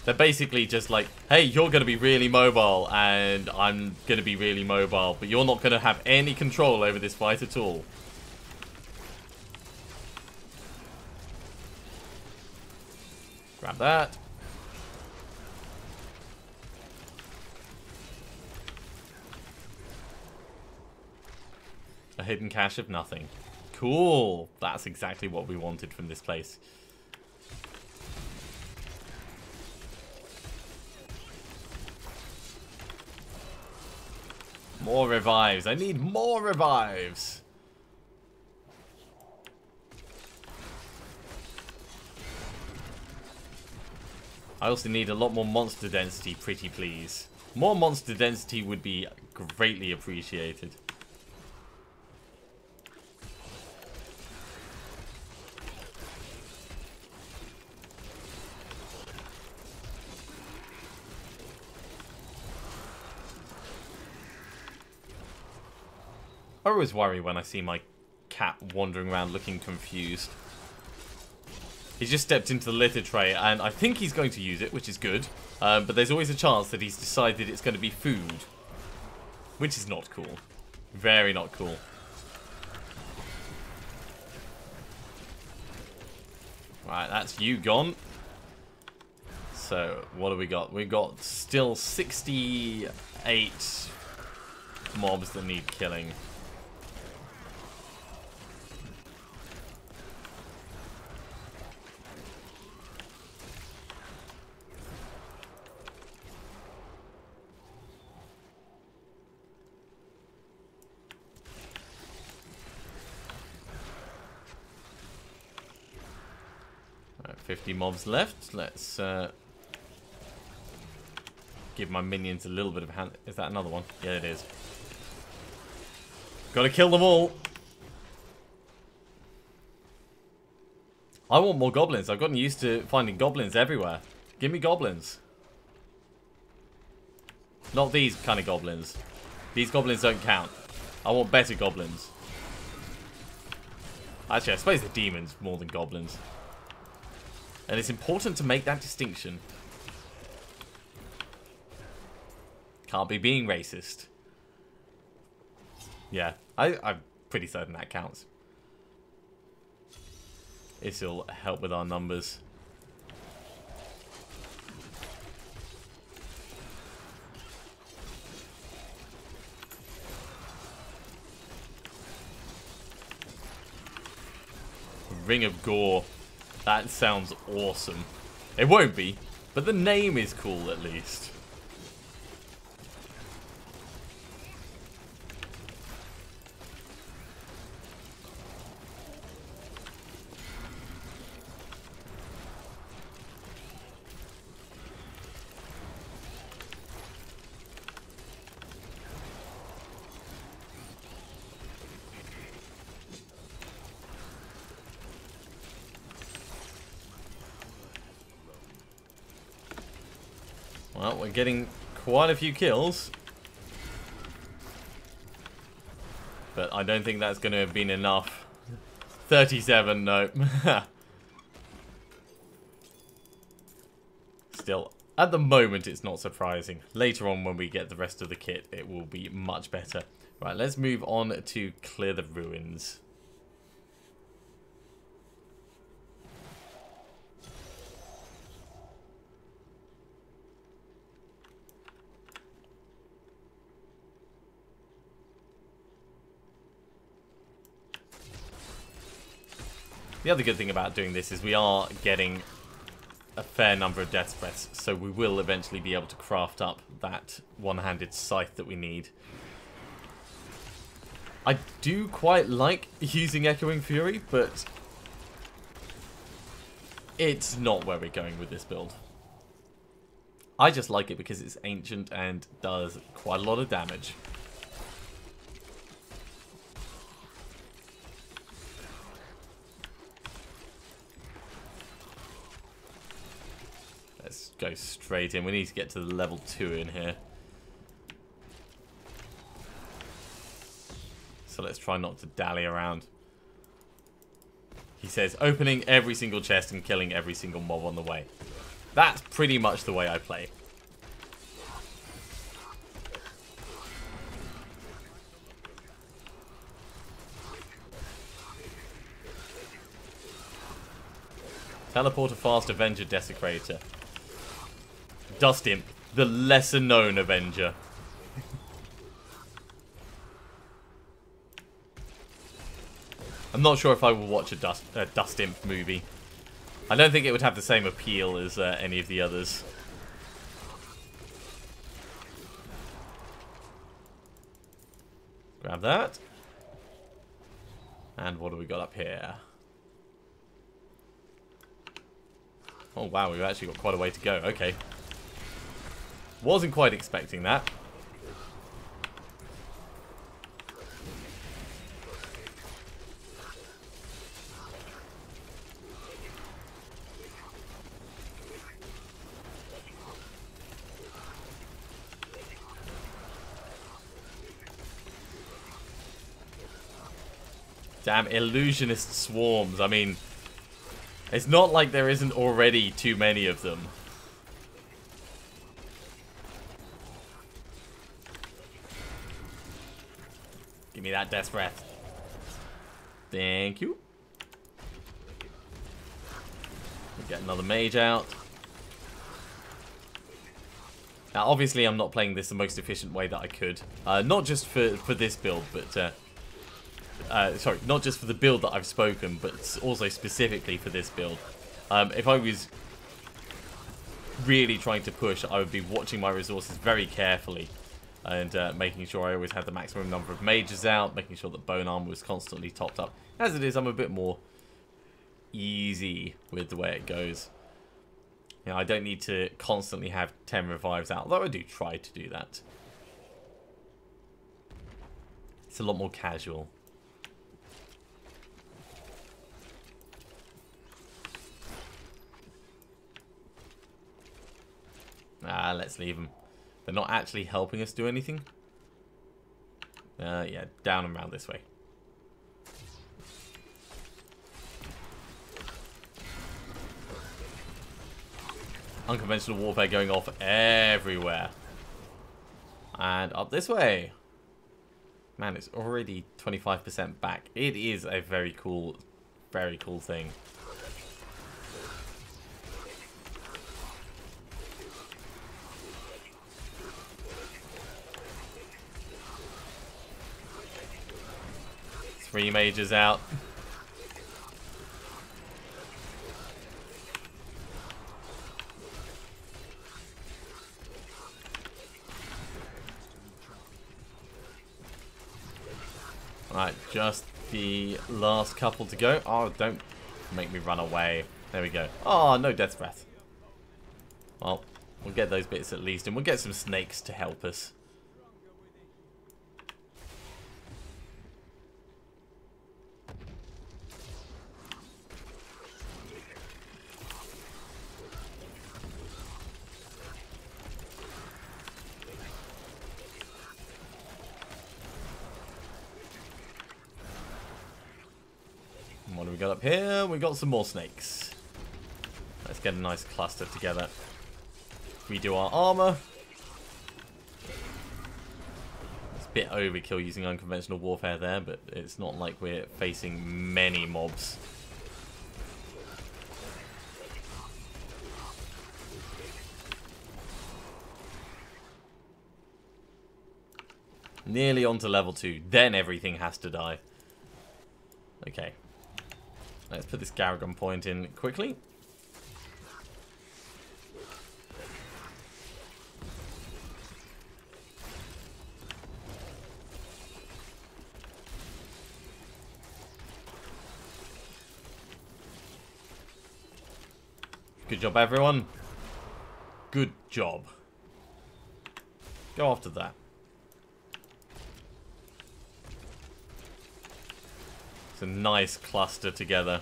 Speaker 1: They're basically just like, hey, you're going to be really mobile, and I'm going to be really mobile, but you're not going to have any control over this fight at all. Grab that. A hidden cache of nothing. Cool. That's exactly what we wanted from this place. More revives. I need more revives. I also need a lot more monster density, pretty please. More monster density would be greatly appreciated. I always worry when I see my cat wandering around looking confused. He's just stepped into the litter tray, and I think he's going to use it, which is good. But there's always a chance that he's decided it's going to be food. Which is not cool. Very not cool. Right, that's you gone. So, what do we got? We've got still 68 mobs that need killing. Right, 50 mobs left. Let's give my minions a little bit of a hand. Is that another one? Yeah, it is. Gotta kill them all. I want more goblins. I've gotten used to finding goblins everywhere. Give me goblins. Not these kind of goblins. These goblins don't count. I want better goblins. Actually, I suppose the demons more than goblins. And it's important to make that distinction. Can't be being racist. Yeah, I'm pretty certain that counts. This'll help with our numbers. Ring of Gore. That sounds awesome. It won't be, but the name is cool at least. Well, we're getting quite a few kills. But I don't think that's going to have been enough. 37, no. Still, at the moment it's not surprising. Later on when we get the rest of the kit, it will be much better. Right, let's move on to clear the ruins. The other good thing about doing this is we are getting a fair number of death breaths, so we will eventually be able to craft up that one-handed scythe that we need. I do quite like using Echoing Fury, but it's not where we're going with this build. I just like it because it's ancient and does quite a lot of damage. Let's go straight in. We need to get to the level 2 in here. So let's try not to dally around. He's says, opening every single chest and killing every single mob on the way. That's pretty much the way I play. Teleporter, Fast, Avenger, Desecrator. Dust Imp, the lesser known Avenger. I'm not sure if I will watch a Dust Imp movie. I don't think it would have the same appeal as any of the others. Grab that. And what do we got up here? Oh wow, we've actually got quite a way to go. Okay. Wasn't quite expecting that. Damn, illusionist swarms. I mean, it's not like there isn't already too many of them. Give me that death breath. Thank you. We'll get another mage out. Now, obviously, I'm not playing this the most efficient way that I could. Not just for this build, but... sorry, not just for the build that I've spoken, but also specifically for this build. If I was really trying to push, I would be watching my resources very carefully and making sure I always had the maximum number of mages out, making sure that bone armor was constantly topped up. As it is, I'm a bit more easy with the way it goes. You know, I don't need to constantly have 10 revives out, although I do try to do that. It's a lot more casual. Ah, let's leave them. They're not actually helping us do anything. Yeah, down and round this way. Unconventional warfare going off everywhere. And up this way. Man, it's already 25% back. It is a very cool thing. Three mages out. Right, just the last couple to go. Oh, don't make me run away. There we go. Oh, no death breath. Well, we'll get those bits at least, and we'll get some snakes to help us. What do we got up here? We got some more snakes. Let's get a nice cluster together. We do our armor. It's a bit overkill using unconventional warfare there, but it's not like we're facing many mobs. Nearly on to level 2. Then everything has to die. Okay. Let's put this Garrigon point in quickly. Good job, everyone. Good job. Go after that. A nice cluster together.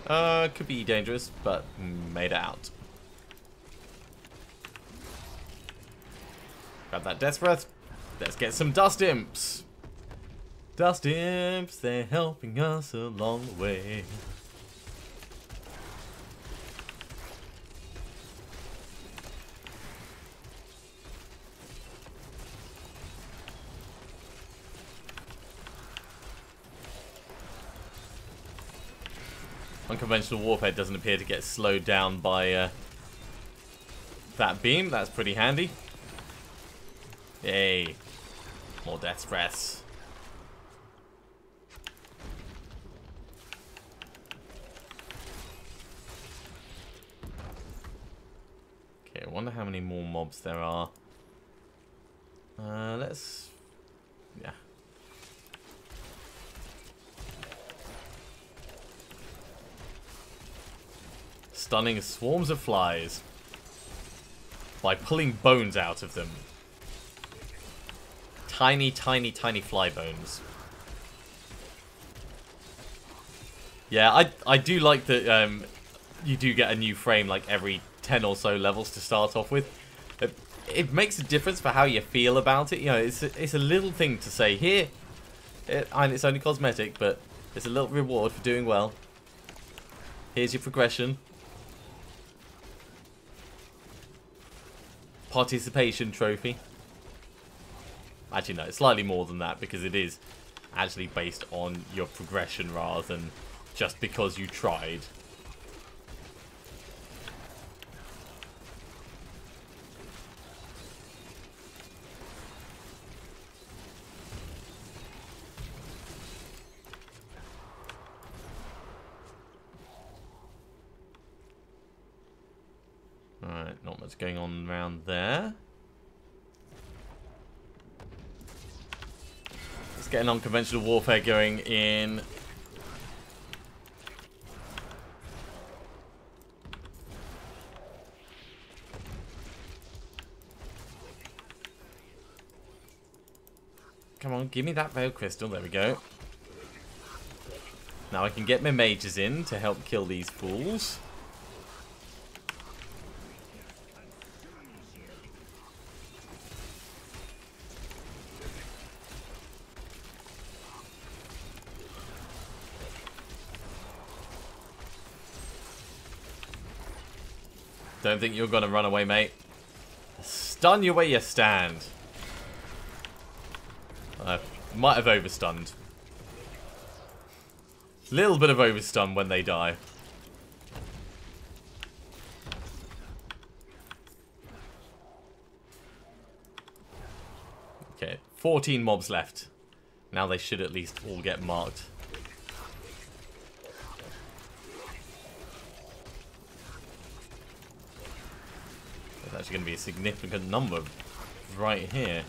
Speaker 1: Could be dangerous, but made it out. Grab that Death Breath. Let's get some Dust Imps. Dust Imps, they're helping us along the way. Unconventional warfare doesn't appear to get slowed down by that beam. That's pretty handy. Yay. More Death Breaths. Okay, I wonder how many more mobs there are. Let's... yeah. Stunning swarms of flies by pulling bones out of them. Tiny, tiny, tiny fly bones. Yeah, I do like that you do get a new frame like every 10 or so levels to start off with. It makes a difference for how you feel about it. You know, it's a little thing to say here, and it's only cosmetic, but it's a little reward for doing well. Here's your progression. Participation trophy. Actually, no, it's slightly more than that because it is actually based on your progression rather than just because you tried. Alright, not much going on around there. Let's get an unconventional warfare going in. Come on, give me that Veil Crystal. There we go. Now I can get my mages in to help kill these fools. Don't think you're gonna run away, mate. Stun you where you stand. Might have overstunned. Little bit of overstun when they die. Okay, 14 mobs left. Now they should at least all get marked. There's actually going to be a significant number right here,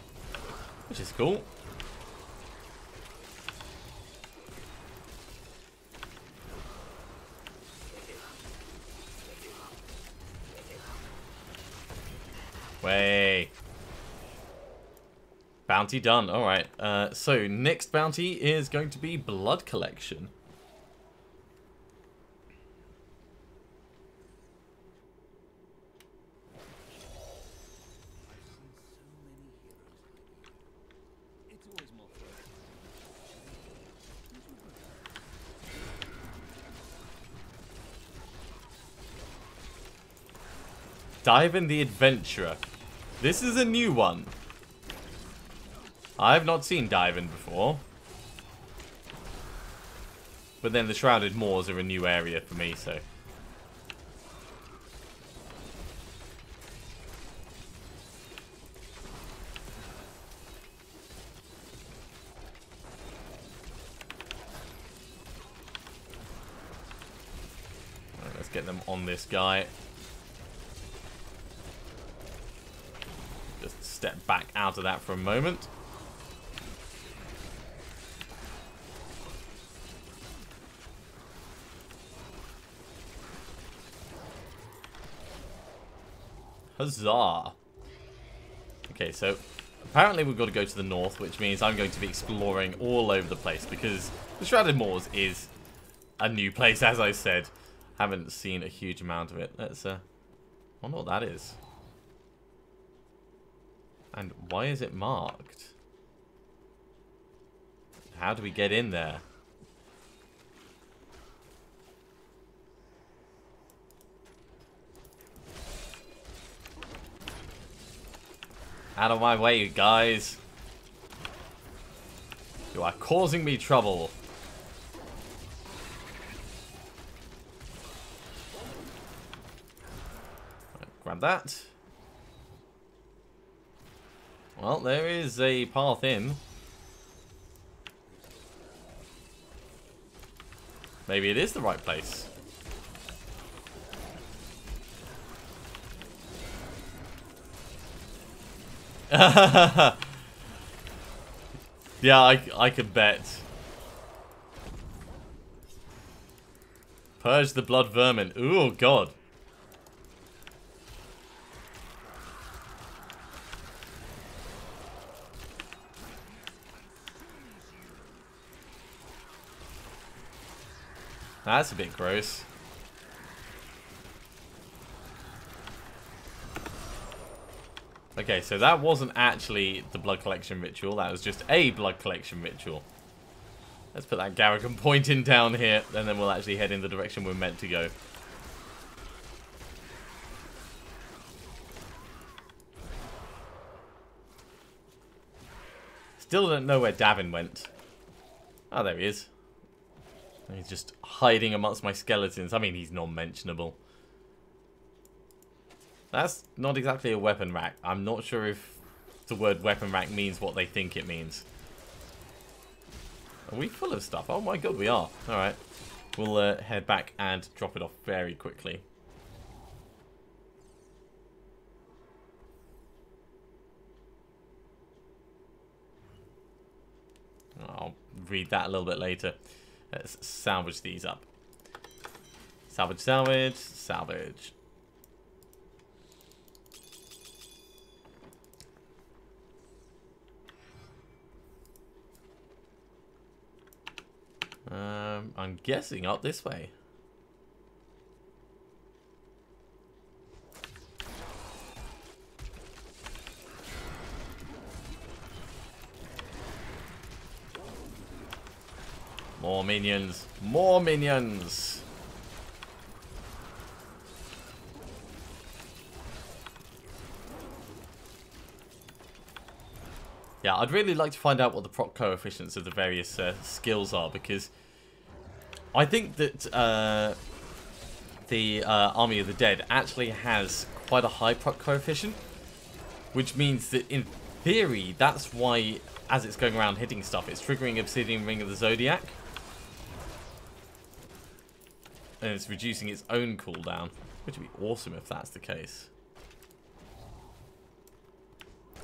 Speaker 1: which is cool. Way. Bounty done. Alright. So, next bounty is going to be blood collection. Diven the Adventurer. This is a new one. I've not seen Diven before. But then the Shrouded Moors are a new area for me, so... Alright, let's get them on this guy. Just step back out of that for a moment. Huzzah! Okay, so apparently we've got to go to the north, which means I'm going to be exploring all over the place because the Shrouded Moors is a new place, as I said. Haven't seen a huge amount of it. Let's I wonder what that is. And why is it marked? How do we get in there? Out of my way, you guys. You are causing me trouble. Right, grab that. Well, there is a path in. Maybe it is the right place. Yeah, I could bet. Purge the blood vermin. Ooh, God. That's a bit gross. Okay, so that wasn't actually the blood collection ritual. That was just a blood collection ritual. Let's put that Garrigan point in down here, and then we'll actually head in the direction we're meant to go. Still don't know where Davin went. Oh, there he is. He's just hiding amongst my skeletons. I mean, he's non-mentionable. That's not exactly a weapon rack. I'm not sure if the word weapon rack means what they think it means. Are we full of stuff? Oh my god, we are. Alright. We'll head back and drop it off very quickly. I'll read that a little bit later. Let's salvage these up. Salvage, salvage, salvage. I'm guessing up this way. More minions. More minions. Yeah, I'd really like to find out what the proc coefficients of the various skills are, because I think that the Army of the Dead actually has quite a high proc coefficient, which means that in theory, that's why, as it's going around hitting stuff, it's triggering Obsidian Ring of the Zodiac. And it's reducing its own cooldown, which would be awesome if that's the case.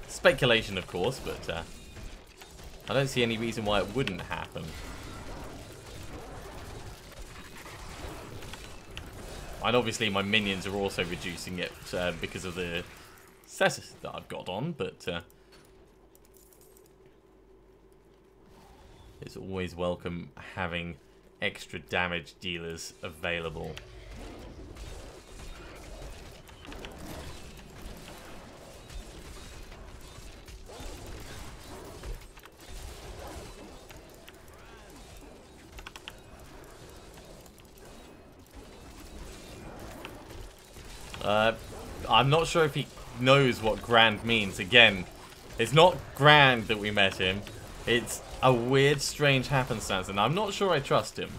Speaker 1: Speculation, of course, but I don't see any reason why it wouldn't happen. And obviously my minions are also reducing it because of the set that I've got on, but it's always welcome having extra damage dealers available. I'm not sure if he knows what grand means. Again, it's not grand that we met him. It's a weird, strange happenstance, and I'm not sure I trust him.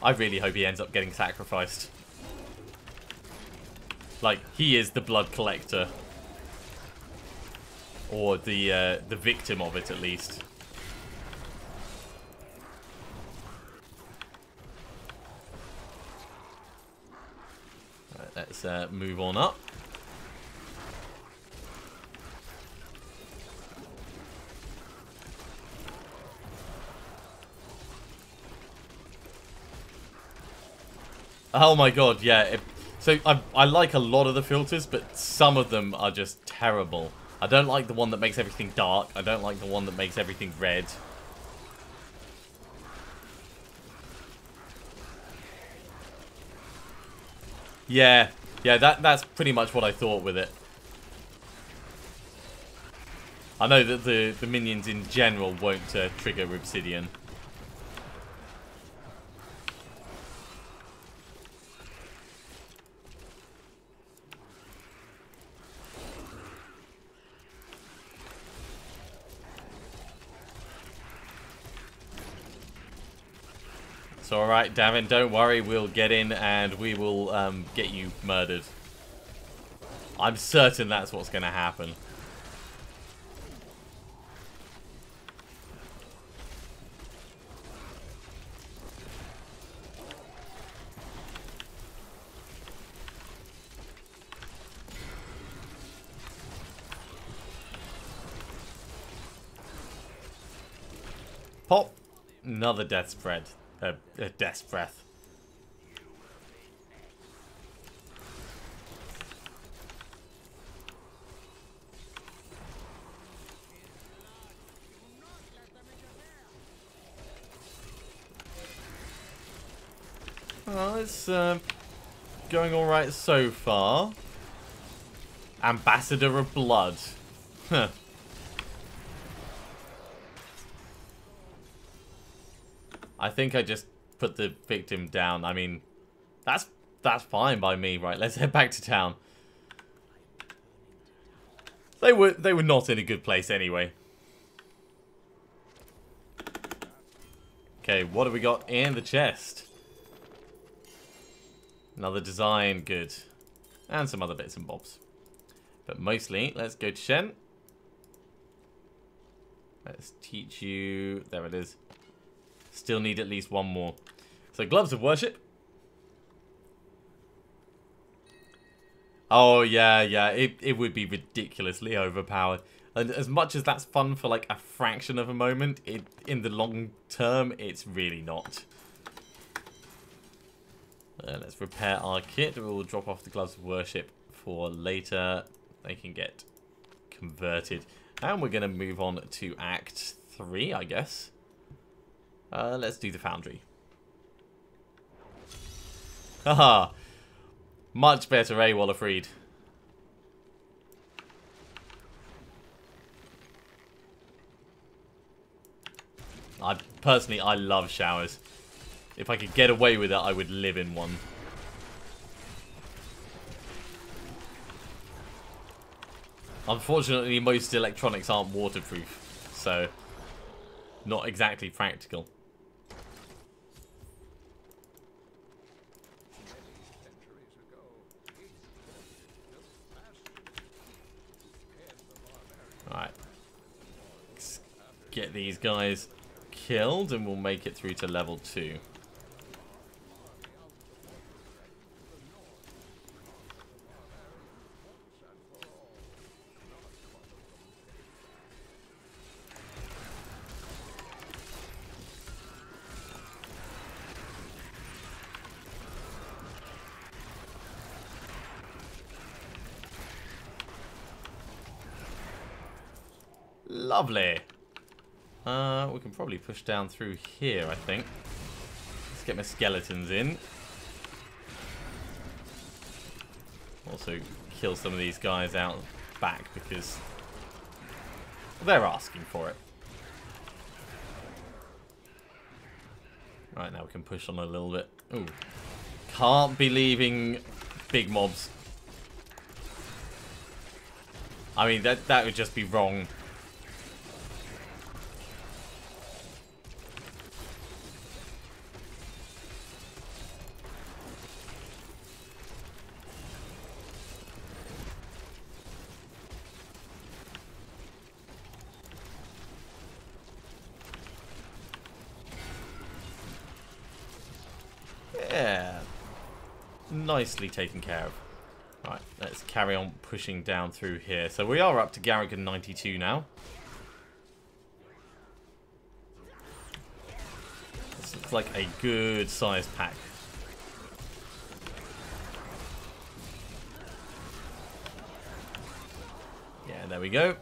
Speaker 1: I really hope he ends up getting sacrificed. Like, he is the blood collector. Or the victim of it, at least. Let's move on up. Oh my god, yeah. So I like a lot of the filters, but some of them are just terrible. I don't like the one that makes everything dark. I don't like the one that makes everything red. Yeah, that's pretty much what I thought with it. I know that the minions in general won't trigger obsidian. It's alright, Davin, don't worry, we'll get in and we will get you murdered. I'm certain that's what's going to happen. Pop! Another death spread. Death's breath. Well, it's going alright so far. Ambassador of Blood. Huh. I think I just put the victim down. I mean, that's fine by me, right? Let's head back to town. They were not in a good place anyway. Okay, what have we got in the chest? Another design, good. And some other bits and bobs. But mostly, let's go to Shen. Let's teach you... There it is. Still need at least one more. So, Gloves of Worship. Oh, yeah. It would be ridiculously overpowered. And as much as that's fun for, like, a fraction of a moment, in the long term, it's really not. Let's repair our kit. We'll drop off the Gloves of Worship for later. They can get converted. And we're going to move on to Act 3, I guess. Let's do the Foundry. Haha. Much better, eh, Wallerfried? Personally, I love showers. If I could get away with it, I would live in one. Unfortunately, most electronics aren't waterproof, so not exactly practical. Alright. Let's get these guys killed and we'll make it through to level 2. Lovely. We can probably push down through here, I think. Let's get my skeletons in. Also kill some of these guys out back because they're asking for it. Right, now we can push on a little bit. Ooh. Can't be leaving big mobs. I mean, that would just be wrong. Yeah. Nicely taken care of. Right, let's carry on pushing down through here. So we are up to Garrigan 92 now. This looks like a good sized pack. Yeah, there we go.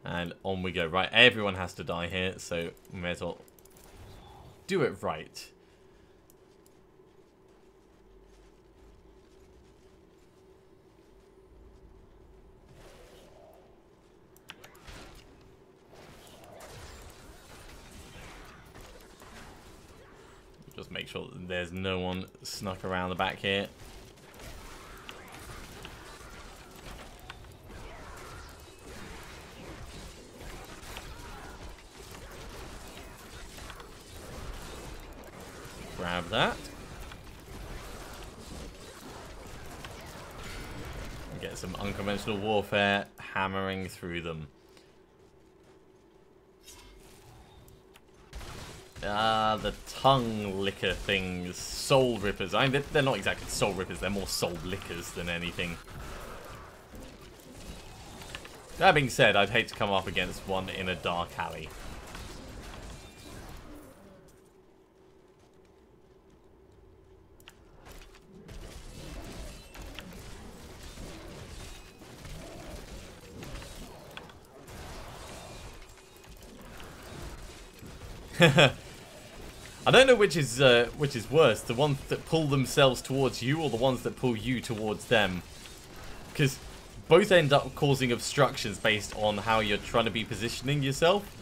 Speaker 1: And on we go. Right, everyone has to die here, so we may as well do it right. Just make sure that there's no one snuck around the back here. Grab that. Get some unconventional warfare hammering through them. The tongue licker things. Soul rippers. I mean, they're not exactly soul rippers, they're more soul lickers than anything. That being said, I'd hate to come up against one in a dark alley. I don't know which is worse, the ones that pull themselves towards you or the ones that pull you towards them. Because both end up causing obstructions based on how you're trying to be positioning yourself.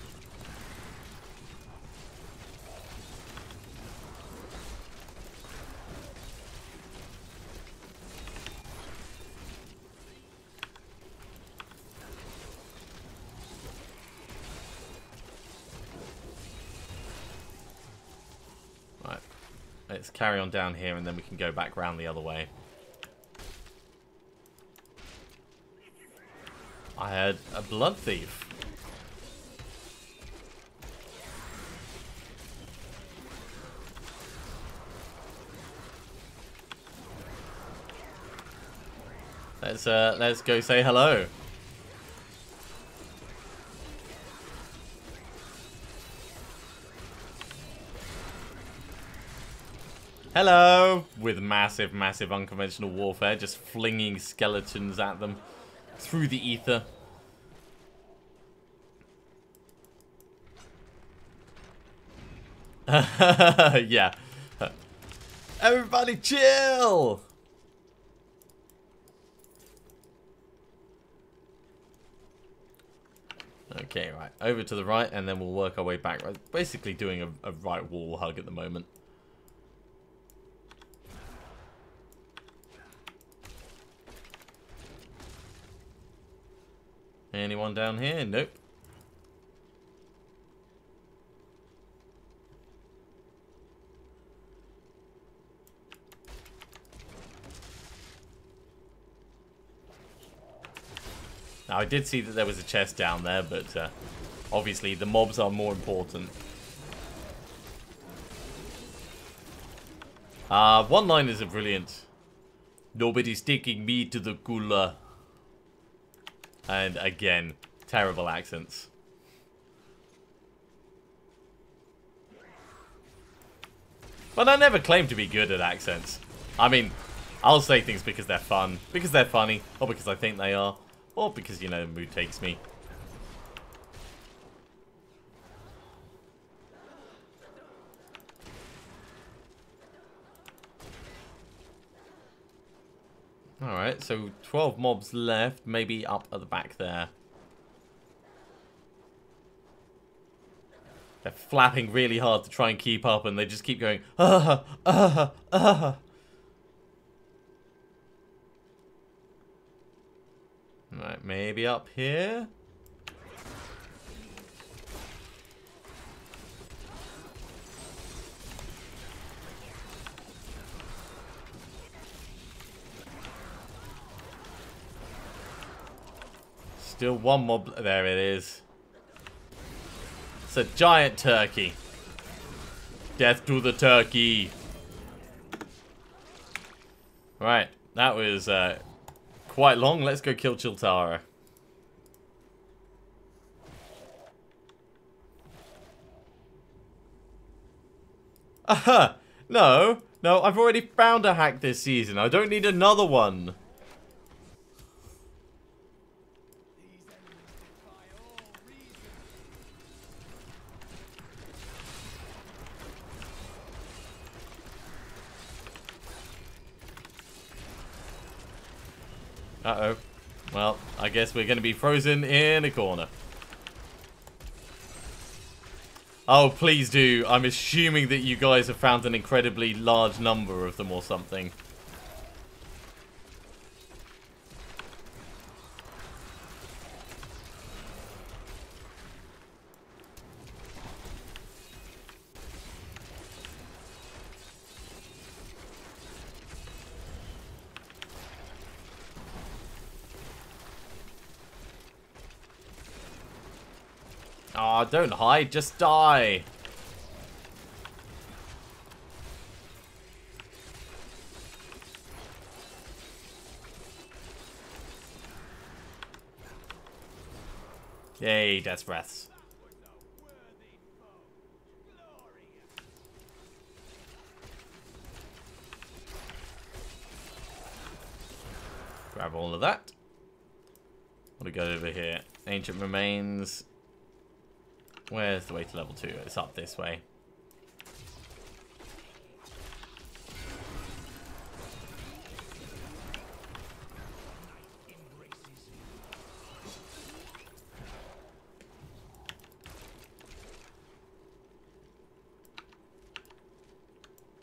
Speaker 1: Let's carry on down here and then we can go back round the other way. I had a blood thief. Let's go say hello. Hello! With massive, massive unconventional warfare, just flinging skeletons at them through the ether. Yeah. Everybody chill! Okay, right. Over to the right, and then we'll work our way back. We're basically doing a right wall hug at the moment. Anyone down here? Nope. Now, I did see that there was a chest down there, but obviously the mobs are more important. One-liners are brilliant. Nobody's taking me to the cooler. And again, terrible accents. But I never claim to be good at accents. I mean, I'll say things because they're fun, because they're funny, or because I think they are, or because, you know, the mood takes me. Alright, so 12 mobs left, maybe up at the back there. They're flapping really hard to try and keep up, and they just keep going, Right, maybe up here? Still one mob. There it is. It's a giant turkey. Death to the turkey. Right. That was quite long. Let's go kill Chiltara. Aha! No. No, I've already found a hack this season. I don't need another one. Uh-oh. Well, I guess we're going to be frozen in a corner. Oh, please do. I'm assuming that you guys have found an incredibly large number of them or something. Aw, don't hide, just die. Yay, death's breaths. Grab all of that. Want to go over here? Ancient remains. Where's the way to level 2? It's up this way.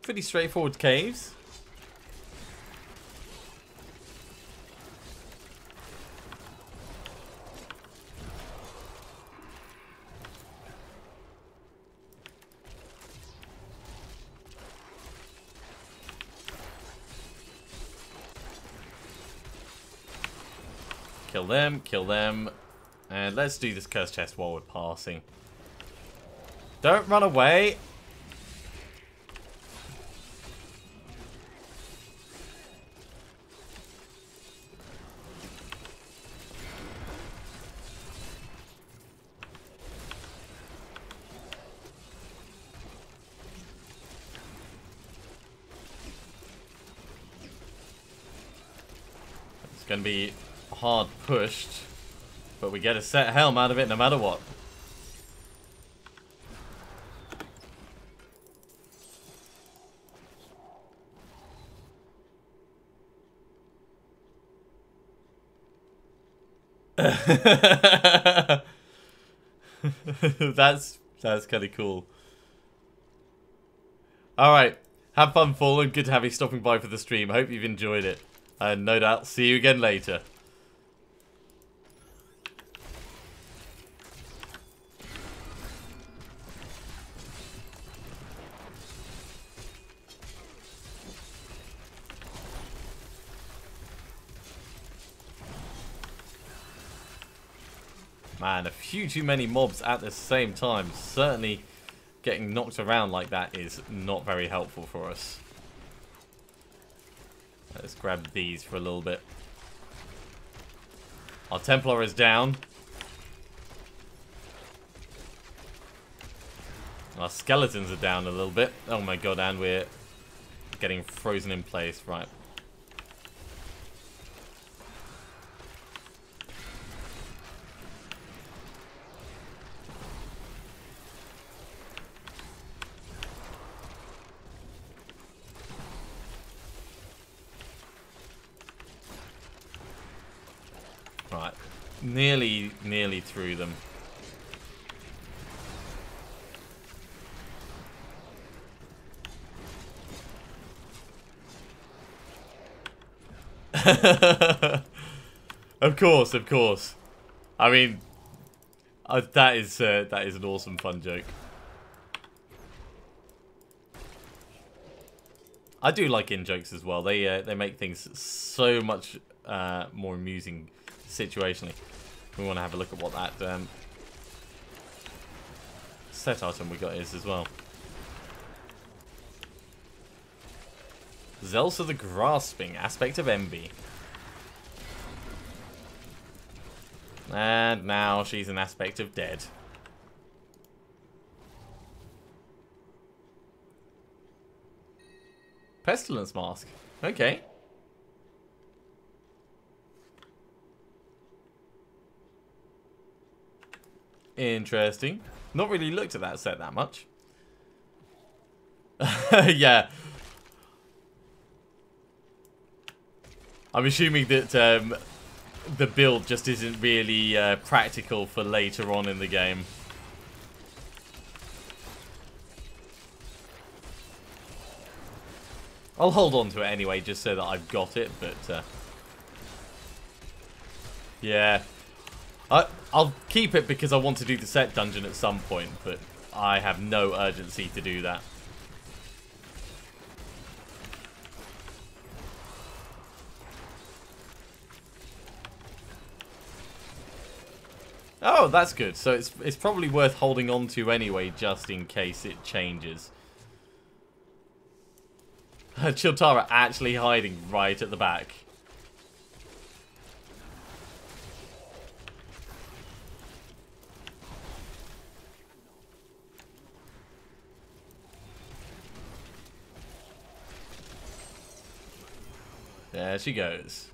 Speaker 1: Pretty straightforward caves. Kill them, and let's do this cursed chest while we're passing. Don't run away! It's gonna be hard pushed, but we get a set helm out of it no matter what. that's kind of cool. Alright, have fun, Fallen. Good to have you stopping by for the stream. I hope you've enjoyed it, and no doubt see you again later. Man, a few too many mobs at the same time. Certainly getting knocked around like that is not very helpful for us. Let's grab these for a little bit. Our Templar is down. Our skeletons are down a little bit. Oh my god, and we're getting frozen in place. Right. Right, nearly through them. Of course, of course. I mean, that is an awesome fun joke. I do like in jokes as well. They make things so much more amusing situationally. We want to have a look at what that set item we got is as well. Zelsa the Grasping, aspect of envy. And now she's an aspect of dead. Pestilence mask. Okay. Interesting. Not really looked at that set that much. Yeah. I'm assuming that the build just isn't really practical for later on in the game. I'll hold on to it anyway, just so that I've got it, but yeah. I'll keep it because I want to do the set dungeon at some point, but I have no urgency to do that. Oh, that's good. So it's probably worth holding on to anyway, just in case it changes. Chiltara actually hiding right at the back. There she goes.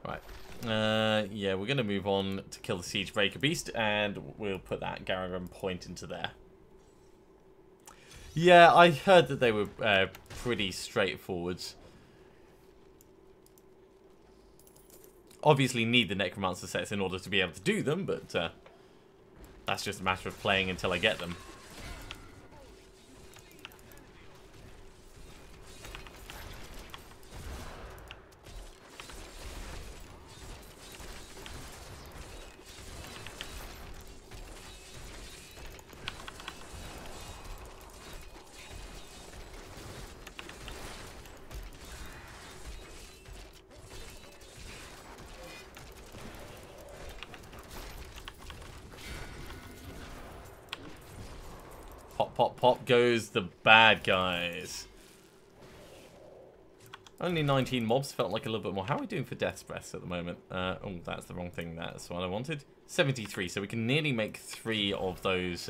Speaker 1: Right. Yeah, we're going to move on to kill the Siegebreaker Beast, and we'll put that Garavan point into there. Yeah, I heard that they were pretty straightforward. Obviously need the Necromancer sets in order to be able to do them, but that's just a matter of playing until I get them. Pop, pop, pop goes the bad guys. Only 19 mobs, felt like a little bit more. How are we doing for Death's Breath at the moment? Oh, that's the wrong thing. That's what I wanted. 73, so we can nearly make 3 of those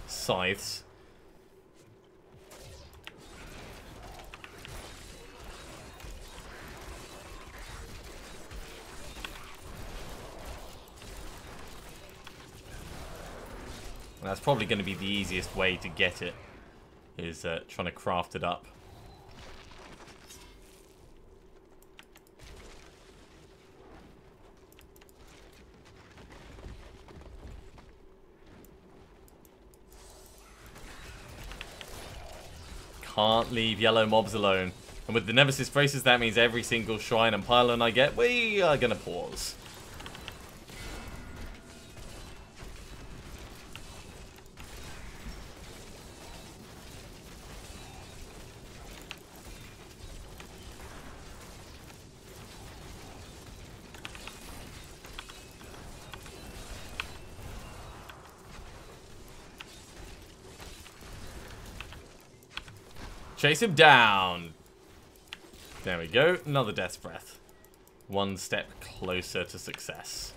Speaker 1: scythes. That's probably going to be the easiest way to get it, is trying to craft it up. Can't leave yellow mobs alone. And with the Nemesis braces, that means every single shrine and pylon I get, we are going to pause. Chase him down. There we go. Another Death's Breath. One step closer to success.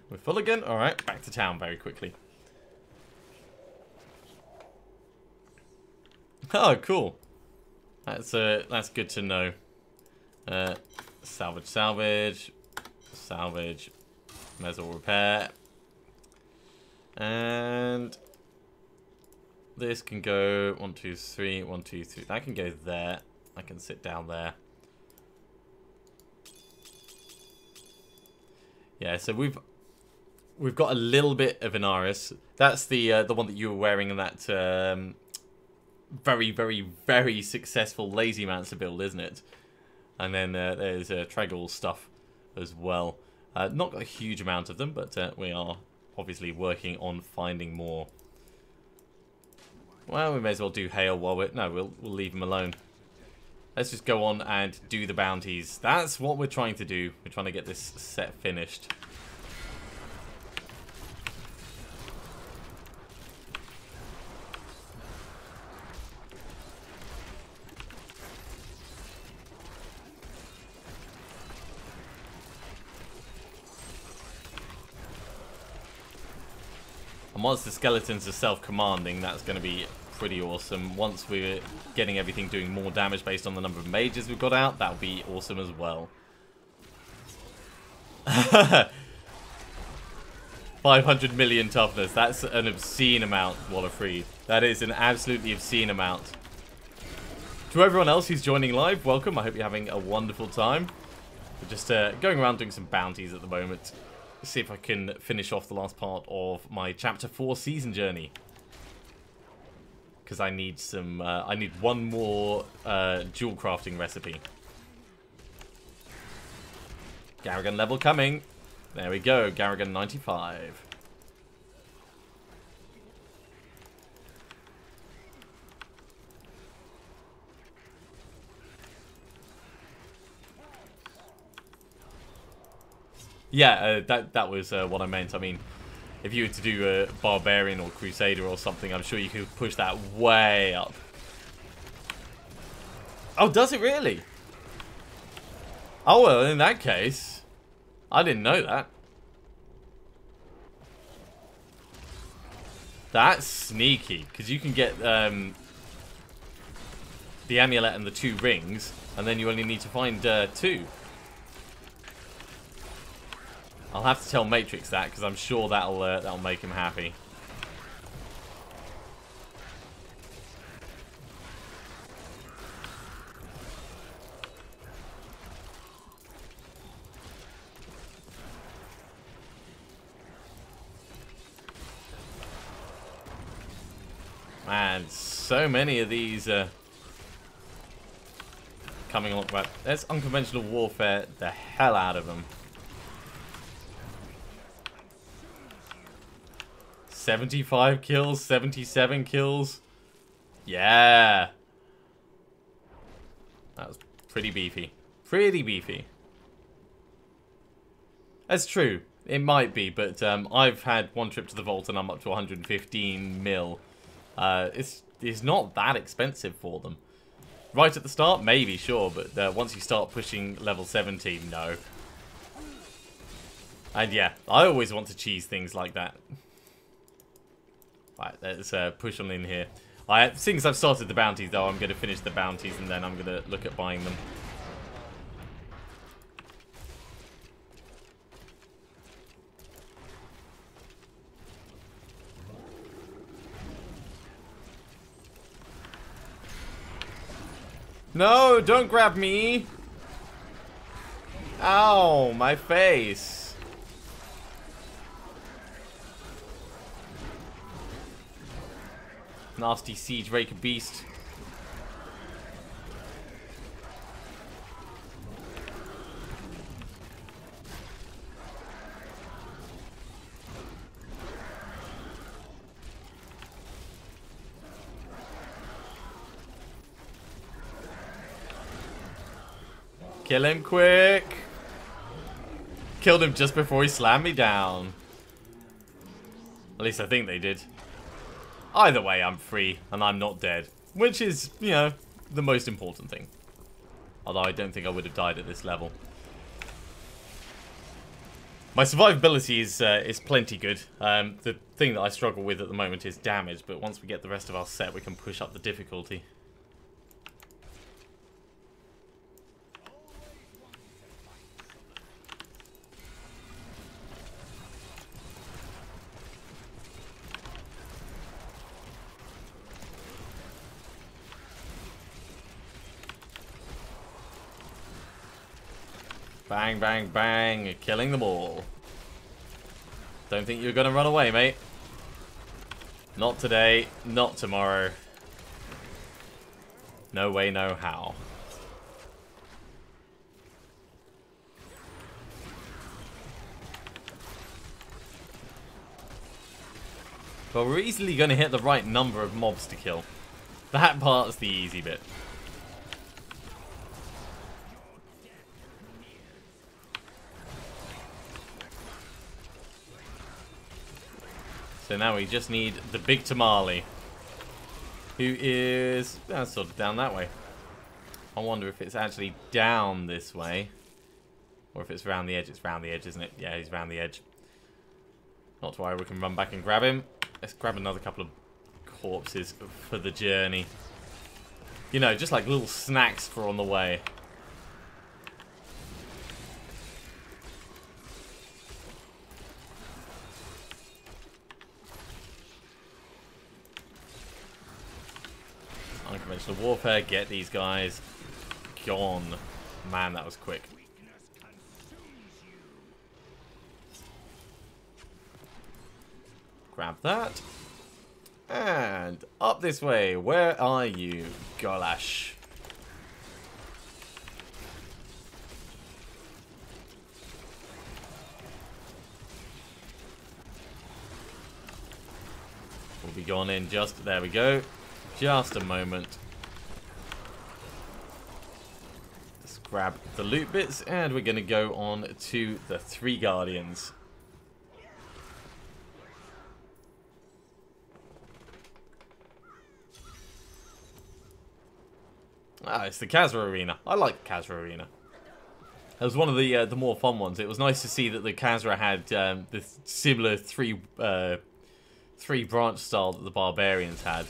Speaker 1: We're full again? Alright, back to town very quickly. Oh, cool. That's good to know. Salvage, salvage. Salvage. May as well repair. And this can go 1, 2, 3, 1, 2, 3. That can go there. I can sit down there. Yeah, so we've got a little bit of an Aris. That's the one that you were wearing in that very, very, very successful Lazy Mancer build, isn't it? And then there's Tregall stuff as well. Not got a huge amount of them, but we are obviously working on finding more. Well, we may as well do Hail while we're... No, we'll leave him alone. Let's just go on and do the bounties. That's what we're trying to do. We're trying to get this set finished. And once the skeletons are self-commanding, that's going to be pretty awesome. Once we're getting everything doing more damage based on the number of mages we've got out, that'll be awesome as well. 500 million toughness. That's an obscene amount, Wallerfried. That is an absolutely obscene amount. To everyone else who's joining live, welcome. I hope you're having a wonderful time. We're just going around doing some bounties at the moment. See if I can finish off the last part of my Chapter 4 season journey. Because I need some, I need one more dual crafting recipe. Garrigan level coming. There we go, Garrigan 95. Yeah, that was what I meant. I mean, if you were to do a Barbarian or Crusader or something, I'm sure you could push that way up. Oh, does it really? Oh, well, in that case, I didn't know that. That's sneaky, because you can get the amulet and the 2 rings, and then you only need to find 2. I'll have to tell Matrix that, because I'm sure that'll make him happy. Man, so many of these coming along. But let's unconventional warfare the hell out of them. 75 kills, 77 kills. Yeah. That was pretty beefy. Pretty beefy. That's true. It might be, but I've had one trip to the vault and I'm up to 115 mil. It's not that expensive for them. Right at the start, maybe, sure, but once you start pushing level 17, no. And yeah, I always want to cheese things like that. Right, let's push on in here. Since I've started the bounties, though, I'm going to finish the bounties and then I'm going to look at buying them. No, don't grab me! Ow, my face. Nasty Siege Raker Beast. Kill him quick. Killed him just before he slammed me down. At least I think they did. Either way, I'm free, and I'm not dead. Which is, you know, the most important thing. Although I don't think I would have died at this level. My survivability is plenty good. The thing that I struggle with at the moment is damage, but once we get the rest of our set, we can push up the difficulty. Bang, bang, bang. Killing them all. Don't think you're gonna run away, mate. Not today. Not tomorrow. No way, no how. But we're easily gonna hit the right number of mobs to kill. That part's the easy bit. So now we just need the big tamale, who is sort of down that way. I wonder if it's actually down this way, or if it's round the edge. It's round the edge, isn't it? Yeah, he's round the edge. Not to worry, we can run back and grab him. Let's grab another couple of corpses for the journey. You know, just like little snacks for on the way. I'm Unconventional warfare. Get these guys gone. Man, that was quick. Grab that. And up this way. Where are you, Golash? We'll be gone in just... There we go. Just a moment. Let's grab the loot bits. And we're going to go on to the 3 Guardians. Ah, it's the Khazra Arena. I like the Khazra Arena. It was one of the more fun ones. It was nice to see that the Khazra had the similar three branch style that the Barbarians had.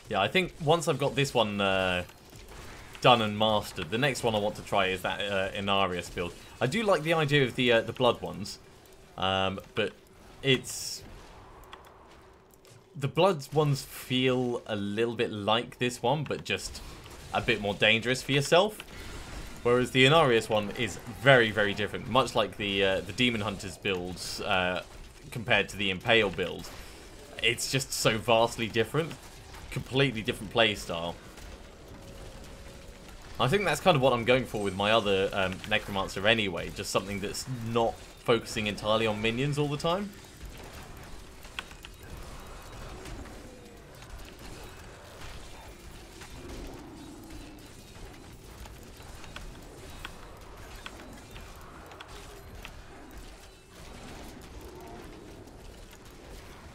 Speaker 1: Yeah, I think once I've got this one done and mastered, the next one I want to try is that Inarius build. I do like the idea of the blood ones, but it's... The blood ones feel a little bit like this one, but just a bit more dangerous for yourself. Whereas the Inarius one is very, very different, much like the Demon Hunters builds compared to the Impale build. It's just so vastly different. Completely different playstyle. I think that's kind of what I'm going for with my other Necromancer anyway. Just something that's not focusing entirely on minions all the time.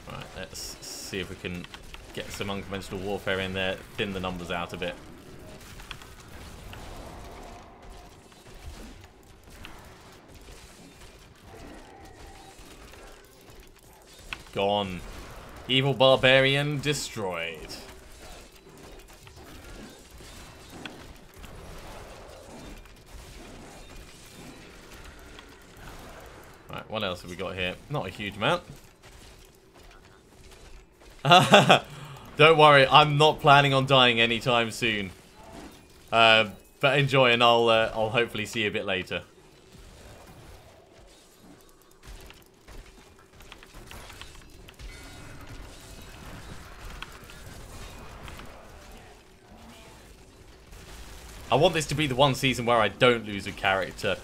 Speaker 1: Right, let's see if we can get some unconventional warfare in there, thin the numbers out a bit. Gone. Evil Barbarian destroyed. Right, what else have we got here? Not a huge amount. Don't worry, I'm not planning on dying anytime soon. But enjoy, and I'll hopefully see you a bit later. I want this to be the one season where I don't lose a character.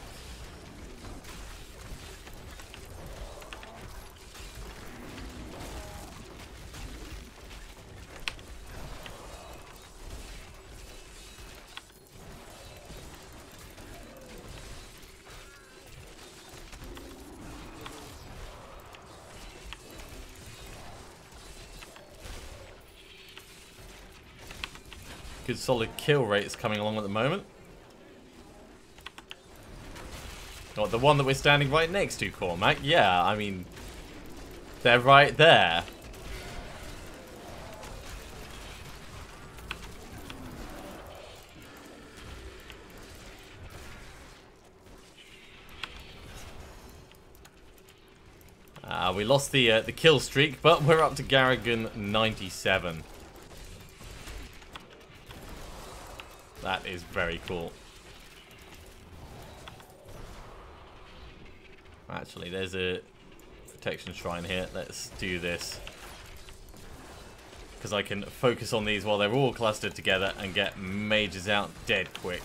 Speaker 1: Good solid kill rates coming along at the moment. Oh, the one that we're standing right next to, Cormac. Yeah, I mean, they're right there. We lost the kill streak, but we're up to Garrigan 97. That is very cool. Actually, there's a protection shrine here. Let's do this. Because I can focus on these while they're all clustered together and get mages out dead quick.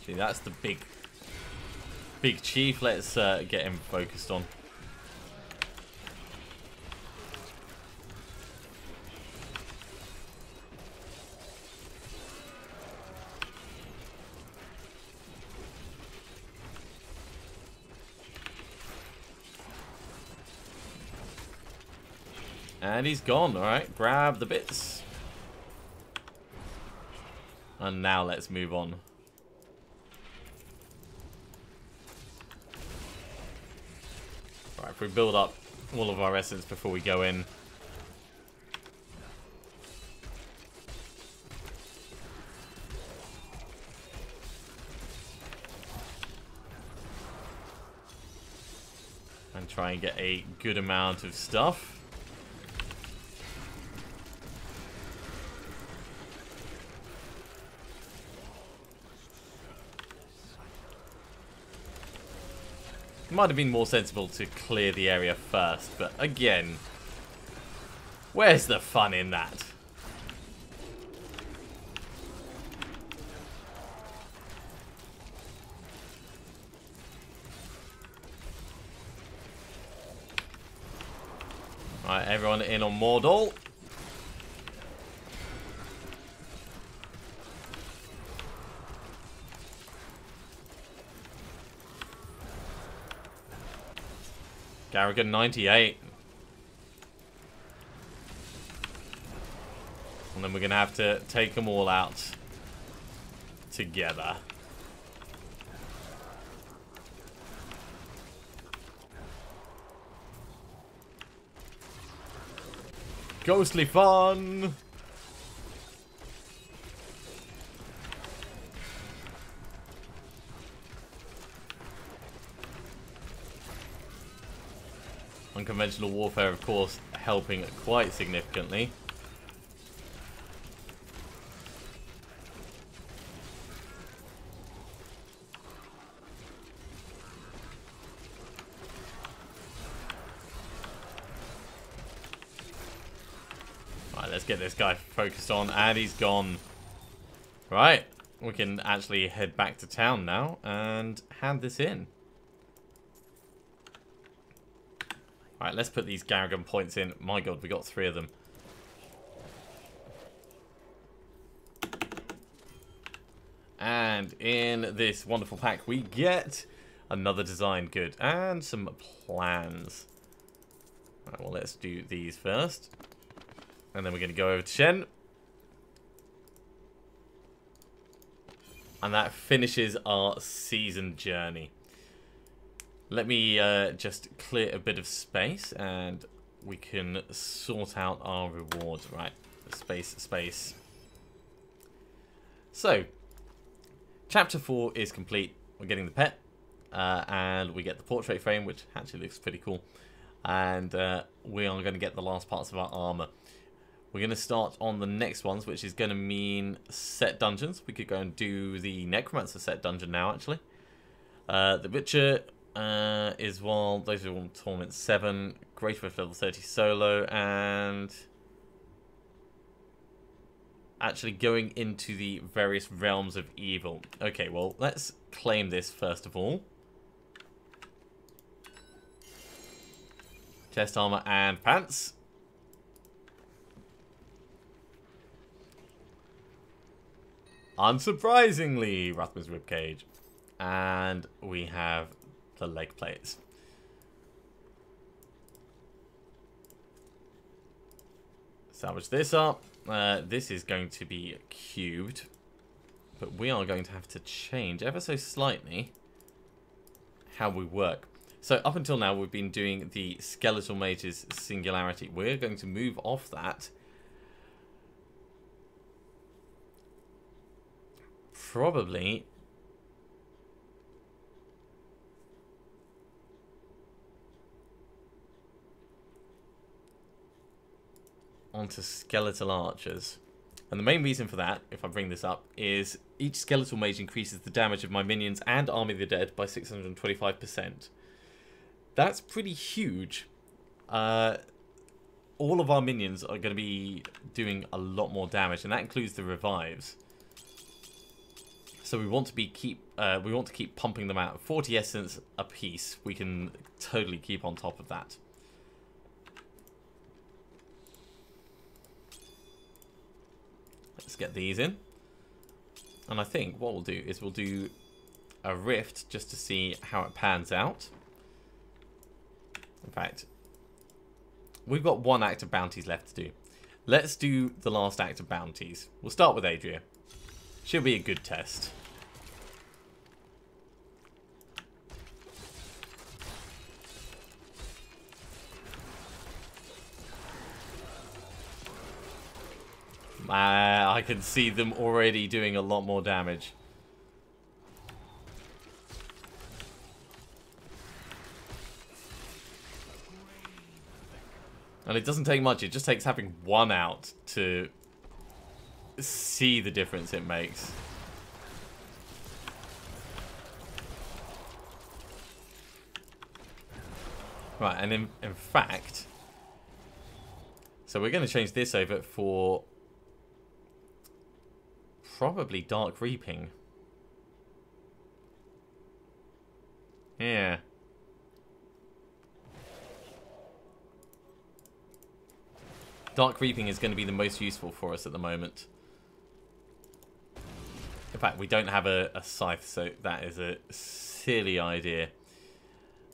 Speaker 1: Actually, that's the big chief. Let's get him focused on. And he's gone. Alright, grab the bits. And now let's move on. Right, if we build up all of our essence before we go in. And try and get a good amount of stuff. It might have been more sensible to clear the area first, but again, where's the fun in that? Right, everyone in on Mordor. Garrigan 98. And then we're going to have to take them all out together. Ghostly fun! Unconventional warfare, of course, helping quite significantly. Right, let's get this guy focused on, and he's gone. Right, we can actually head back to town now and hand this in. Alright, let's put these Garrigan points in. My god, we got 3 of them. And in this wonderful pack, we get another design. Good. And some plans. Alright, well, let's do these first. And then we're going to go over to Shen. And that finishes our season journey. Let me just clear a bit of space and we can sort out our rewards. Right, space. So, chapter 4 is complete. We're getting the pet and we get the portrait frame, which actually looks pretty cool. And we are going to get the last parts of our armor. We're going to start on the next ones, which is going to mean set dungeons. We could go and do the Necromancer set dungeon now, actually. The Witcher... is well, those are all Torment 7, Great Rift level 30 solo, and actually going into the various realms of evil. Okay, well, let's claim this first of all. Chest armor and pants. Unsurprisingly, Rathman's ribcage. And we have the leg plates. Salvage this up. This is going to be cubed, but we are going to have to change ever so slightly how we work. So up until now we've been doing the Skeletal Mage's Singularity. We're going to move off that. Probably onto skeletal archers. And the main reason for that, if I bring this up, is each skeletal mage increases the damage of my minions and Army of the Dead by 625%. That's pretty huge. All of our minions are going to be doing a lot more damage, and that includes the revives. So we want to keep pumping them out. 40 essence a piece. We can totally keep on top of that. Let's get these in. And I think what we'll do is we'll do a rift just to see how it pans out. In fact, we've got one act of bounties left to do. Let's do the last act of bounties. We'll start with Adria. She'll be a good test. I can see them already doing a lot more damage. And it doesn't take much, it just takes having one out to see the difference it makes. Right, and in fact, so we're going to change this over for probably Dark Reaping. Yeah. Dark Reaping is going to be the most useful for us at the moment. In fact, we don't have a scythe, so that is a silly idea.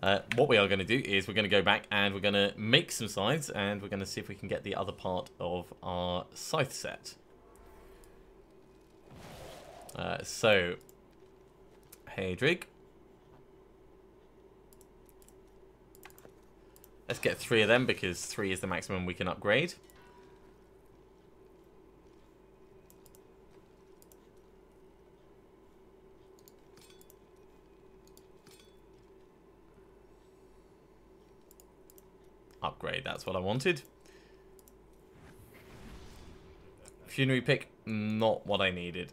Speaker 1: What we are going to do is we're going to go back and we're going to make some scythes, and we're going to see if we can get the other part of our scythe set. So, Hadrig. Let's get 3 of them because 3 is the maximum we can upgrade. Upgrade, that's what I wanted. Funerary pick, not what I needed.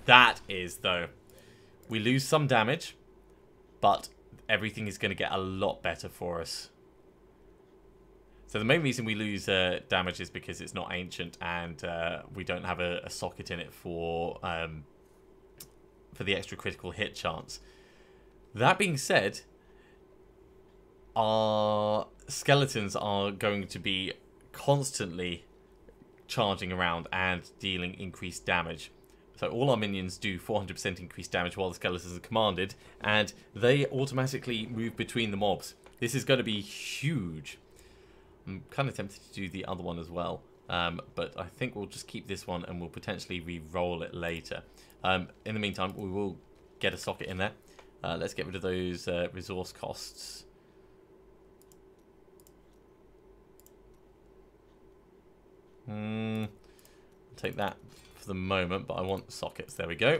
Speaker 1: That is, though. We lose some damage, but everything is going to get a lot better for us. So the main reason we lose damage is because it's not ancient, and we don't have a socket in it for the extra critical hit chance. That being said, our skeletons are going to be constantly charging around and dealing increased damage. So all our minions do 400% increased damage while the skeletons are commanded, and they automatically move between the mobs. This is going to be huge. I'm kind of tempted to do the other one as well, but I think we'll just keep this one and we'll potentially re-roll it later. In the meantime, we will get a socket in there. Let's get rid of those resource costs. Take that for the moment, but I want sockets. There we go.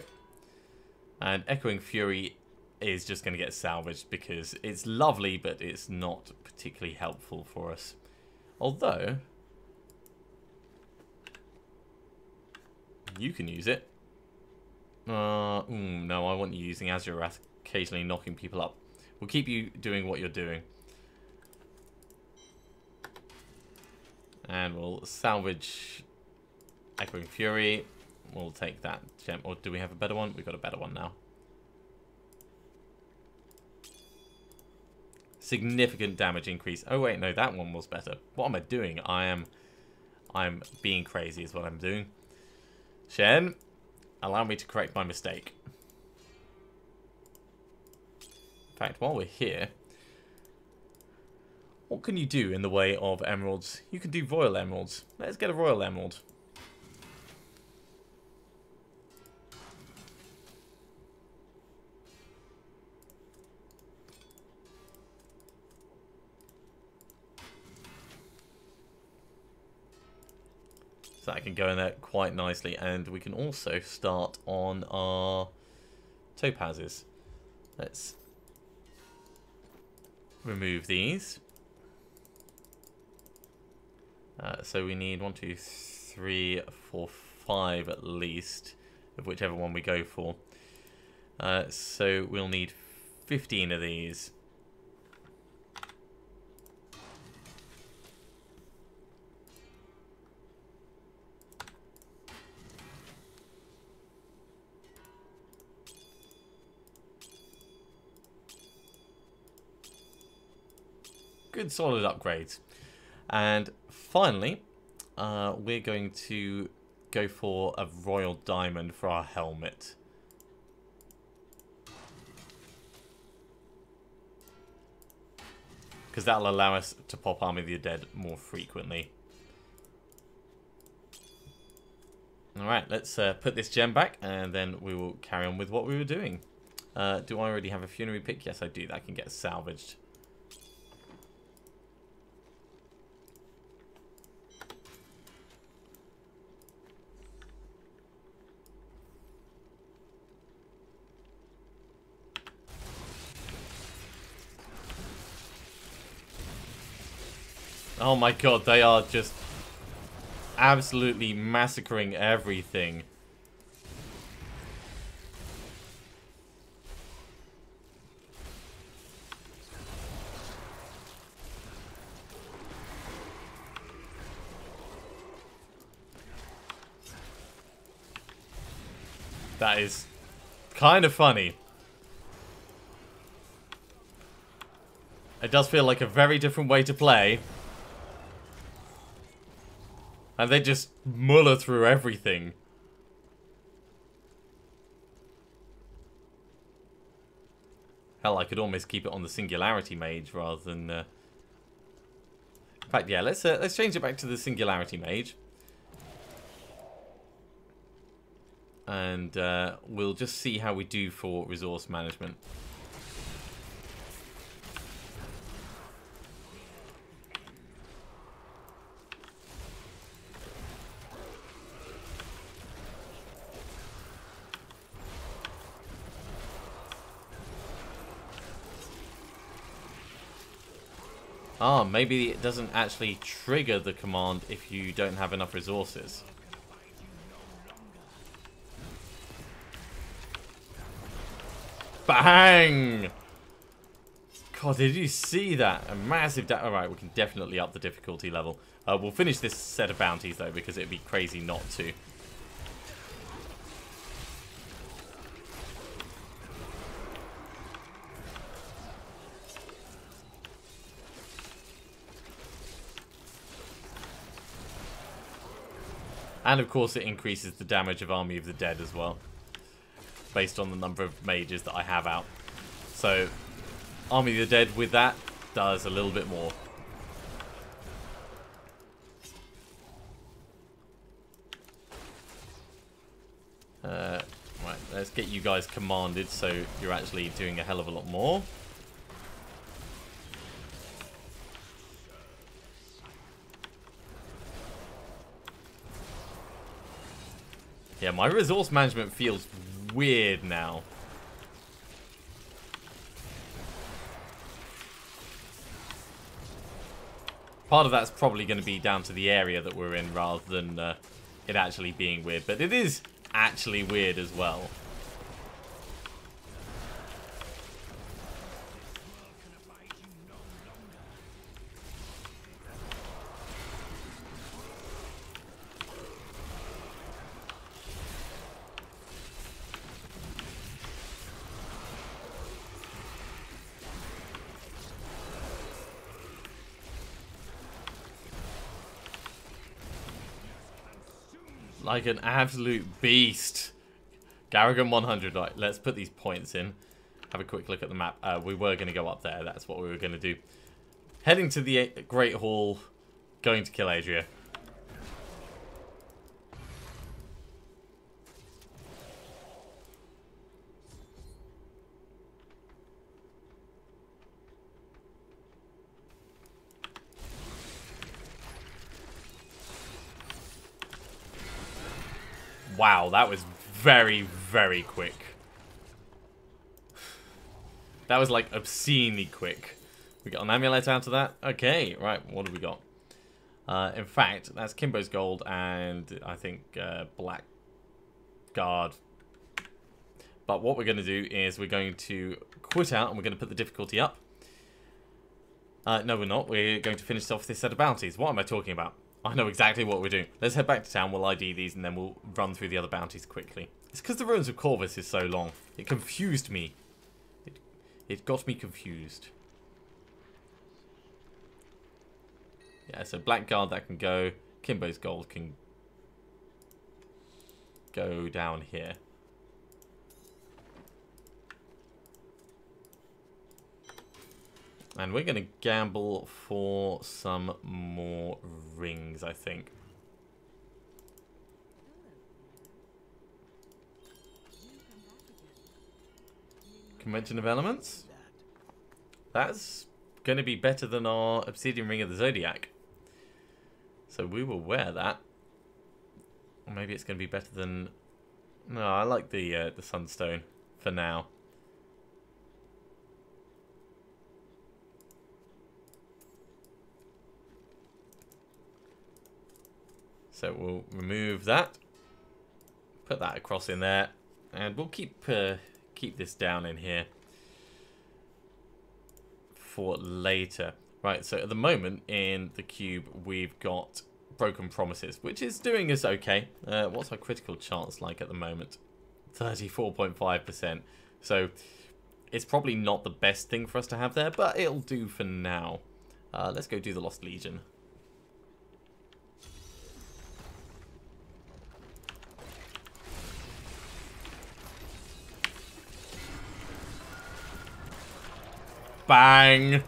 Speaker 1: And Echoing Fury is just going to get salvaged because it's lovely, but it's not particularly helpful for us. Although, you can use it. No, I want you using Azure, occasionally knocking people up. We'll keep you doing what you're doing. And we'll salvage Echoing Fury. We'll take that gem. Or do we have a better one? We've got a better one now. Significant damage increase. Oh wait, no, that one was better. What am I doing? I'm being crazy is what I'm doing. Shen, allow me to correct my mistake. In fact, while we're here, what can you do in the way of emeralds? You can do royal emeralds. Let's get a royal emerald. So that can go in there quite nicely, and we can also start on our topazes. Let's remove these. So we need 1, 2, 3, 4, 5 at least, of whichever one we go for. So we'll need 15 of these. Good solid upgrades. And finally, we're going to go for a royal diamond for our helmet. because that'll allow us to pop Army of the Dead more frequently. Alright, let's put this gem back, and then we will carry on with what we were doing. Do I already have a funerary pick? Yes, I do. That can get salvaged. Oh my god, they are just absolutely massacring everything. That is kind of funny. It does feel like a very different way to play. And they just muller through everything. Hell, I could almost keep it on the Singularity Mage rather than... In fact, yeah, let's change it back to the Singularity Mage. And we'll just see how we do for resource management. Ah, maybe it doesn't actually trigger the command if you don't have enough resources. Bang! God, did you see that? A massive Alright, we can definitely up the difficulty level. We'll finish this set of bounties, though, because it'd be crazy not to. And, of course, it increases the damage of Army of the Dead as well, based on the number of mages that I have out. So, Army of the Dead with that does a little bit more. Right, let's get you guys commanded so you're actually doing a hell of a lot more. Yeah, my resource management feels weird now. Part of that's probably going to be down to the area that we're in rather than it actually being weird. But it is actually weird as well. Like an absolute beast. Garrigan 100. Right, let's put these points in. Have a quick look at the map. We were going to go up there. That's what we were going to do. Heading to the Great Hall. Going to kill Adria. Wow, that was very, very quick. That was like obscenely quick. We got an amulet out of that. Okay, right, what have we got? In fact, that's Kimbo's gold and I think black guard. But what we're going to do is we're going to quit out and we're going to put the difficulty up. No, we're not. We're going to finish off this set of bounties. What am I talking about? I know exactly what we're doing. Let's head back to town, we'll ID these, and then we'll run through the other bounties quickly. It's because the Ruins of Corvus is so long. It confused me. It got me confused. Yeah, so Blackguard, that can go. Kimbo's gold can go down here. And we're going to gamble for some more rings, I think. Convention of Elements. That's going to be better than our Obsidian Ring of the Zodiac. So we will wear that. Or maybe it's going to be better than... No, I like the Sunstone for now. So we'll remove that, put that across in there, and we'll keep this down in here for later. Right, so at the moment in the cube we've got Broken Promises, which is doing us okay. What's our critical chance like at the moment? 34.5%. So it's probably not the best thing for us to have there, but it'll do for now. Let's go do the Lost Legion. Bang!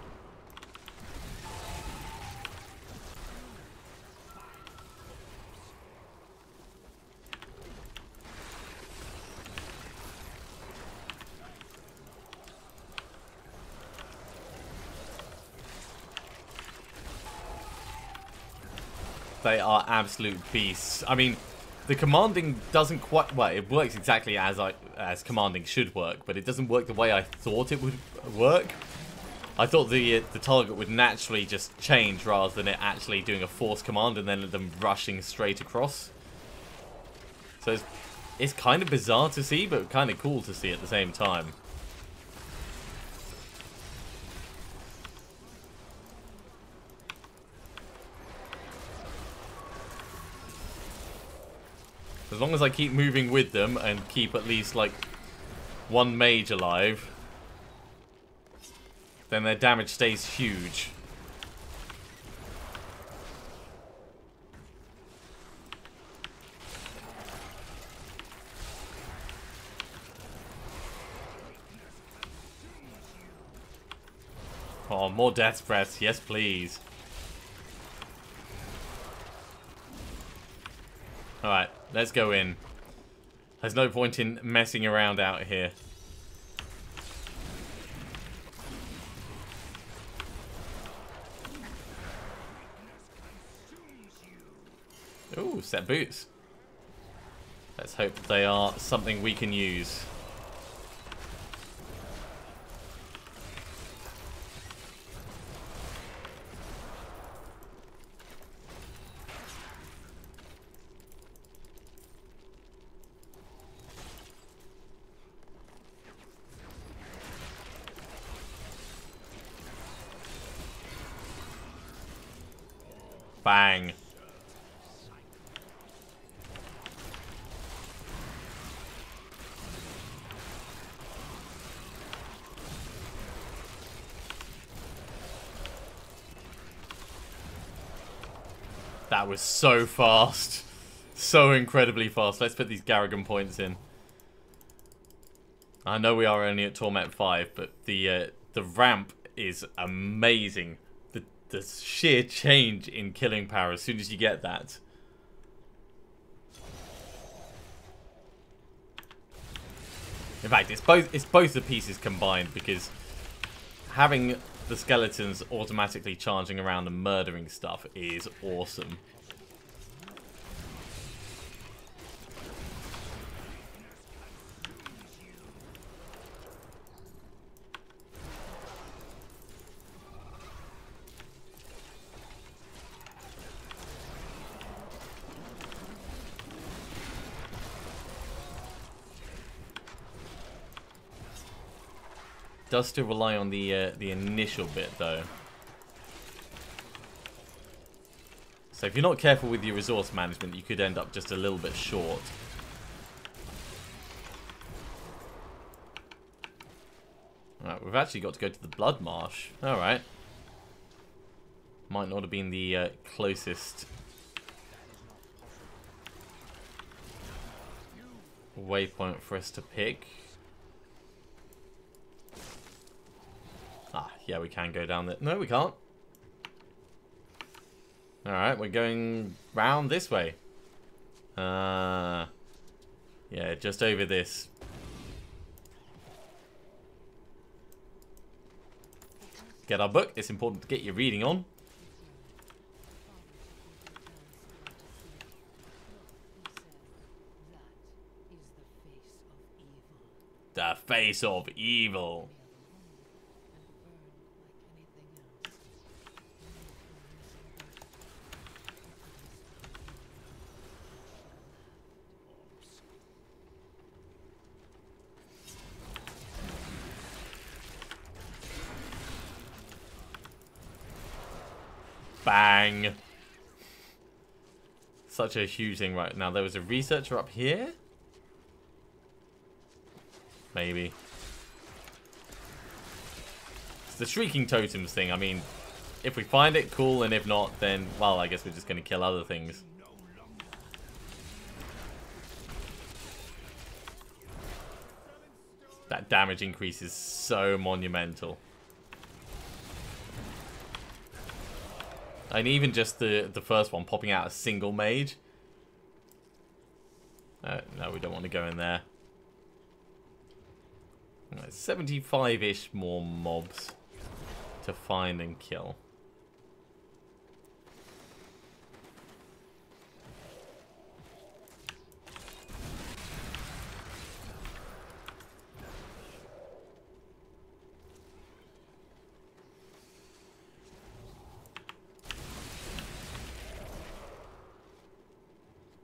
Speaker 1: They are absolute beasts. I mean, the commanding doesn't quite... Well, it works exactly as commanding should work, but it doesn't work the way I thought it would work. I thought the target would naturally just change rather than it actually doing a force command and then them rushing straight across. So it's kind of bizarre to see, but kind of cool to see at the same time. As long as I keep moving with them and keep at least like one mage alive, then their damage stays huge. Oh, more death breaths. Yes, please. Alright, let's go in. There's no point in messing around out here. Ooh, set boots. Let's hope that they are something we can use. Bang. That was so fast. So incredibly fast. Let's put these Garrigan points in. I know we are only at Torment 5, but the ramp is amazing. The sheer change in killing power as soon as you get that. In fact, it's both the pieces combined, because having the skeletons automatically charging around and murdering stuff is awesome. Does still rely on the initial bit though. So if you're not careful with your resource management, you could end up just a little bit short. Alright, we've actually got to go to the Blood Marsh. Alright. Might not have been the closest waypoint for us to pick. Yeah, we can go down there. No, we can't. Alright, we're going round this way. Yeah, just over this. Get our book. It's important to get your reading on. The face of evil. Bang. Such a huge thing right now. There was a researcher up here. Maybe. It's the shrieking totems thing. I mean, if we find it, cool, and if not, then, well, I guess we're just going to kill other things. That damage increase is so monumental. And even just the first one popping out a single mage. No, we don't want to go in there. 75-ish more mobs to find and kill.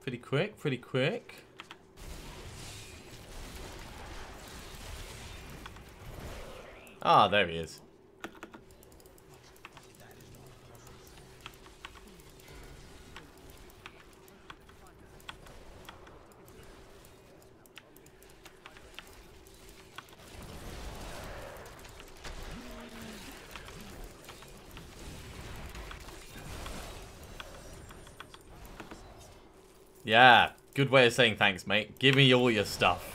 Speaker 1: Pretty quick, pretty quick. Ah, there he is. Yeah, good way of saying thanks, mate. Give me all your stuff.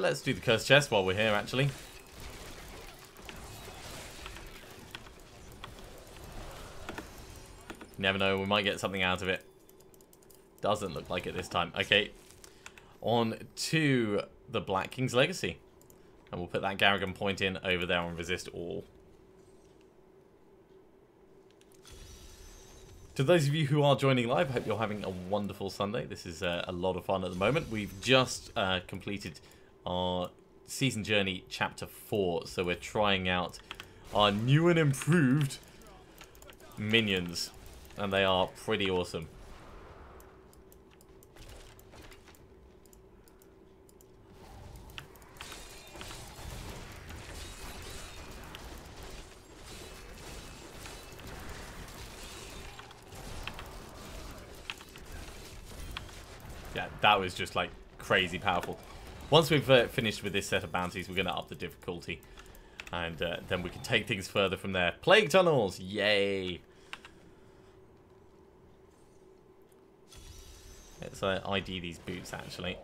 Speaker 1: Let's do the cursed chest while we're here, actually. Never know, we might get something out of it. Doesn't look like it this time. Okay, on to the Black King's Legacy. And we'll put that Garrigan point in over there and resist all. To those of you who are joining live, I hope you're having a wonderful Sunday. This is a lot of fun at the moment. We've just completed our Season Journey Chapter 4, so we're trying out our new and improved minions, and they are pretty awesome. Yeah, that was just like crazy powerful. Once we've finished with this set of bounties, we're going to up the difficulty. And then we can take things further from there. Plague tunnels! Yay! Let's ID these boots, actually.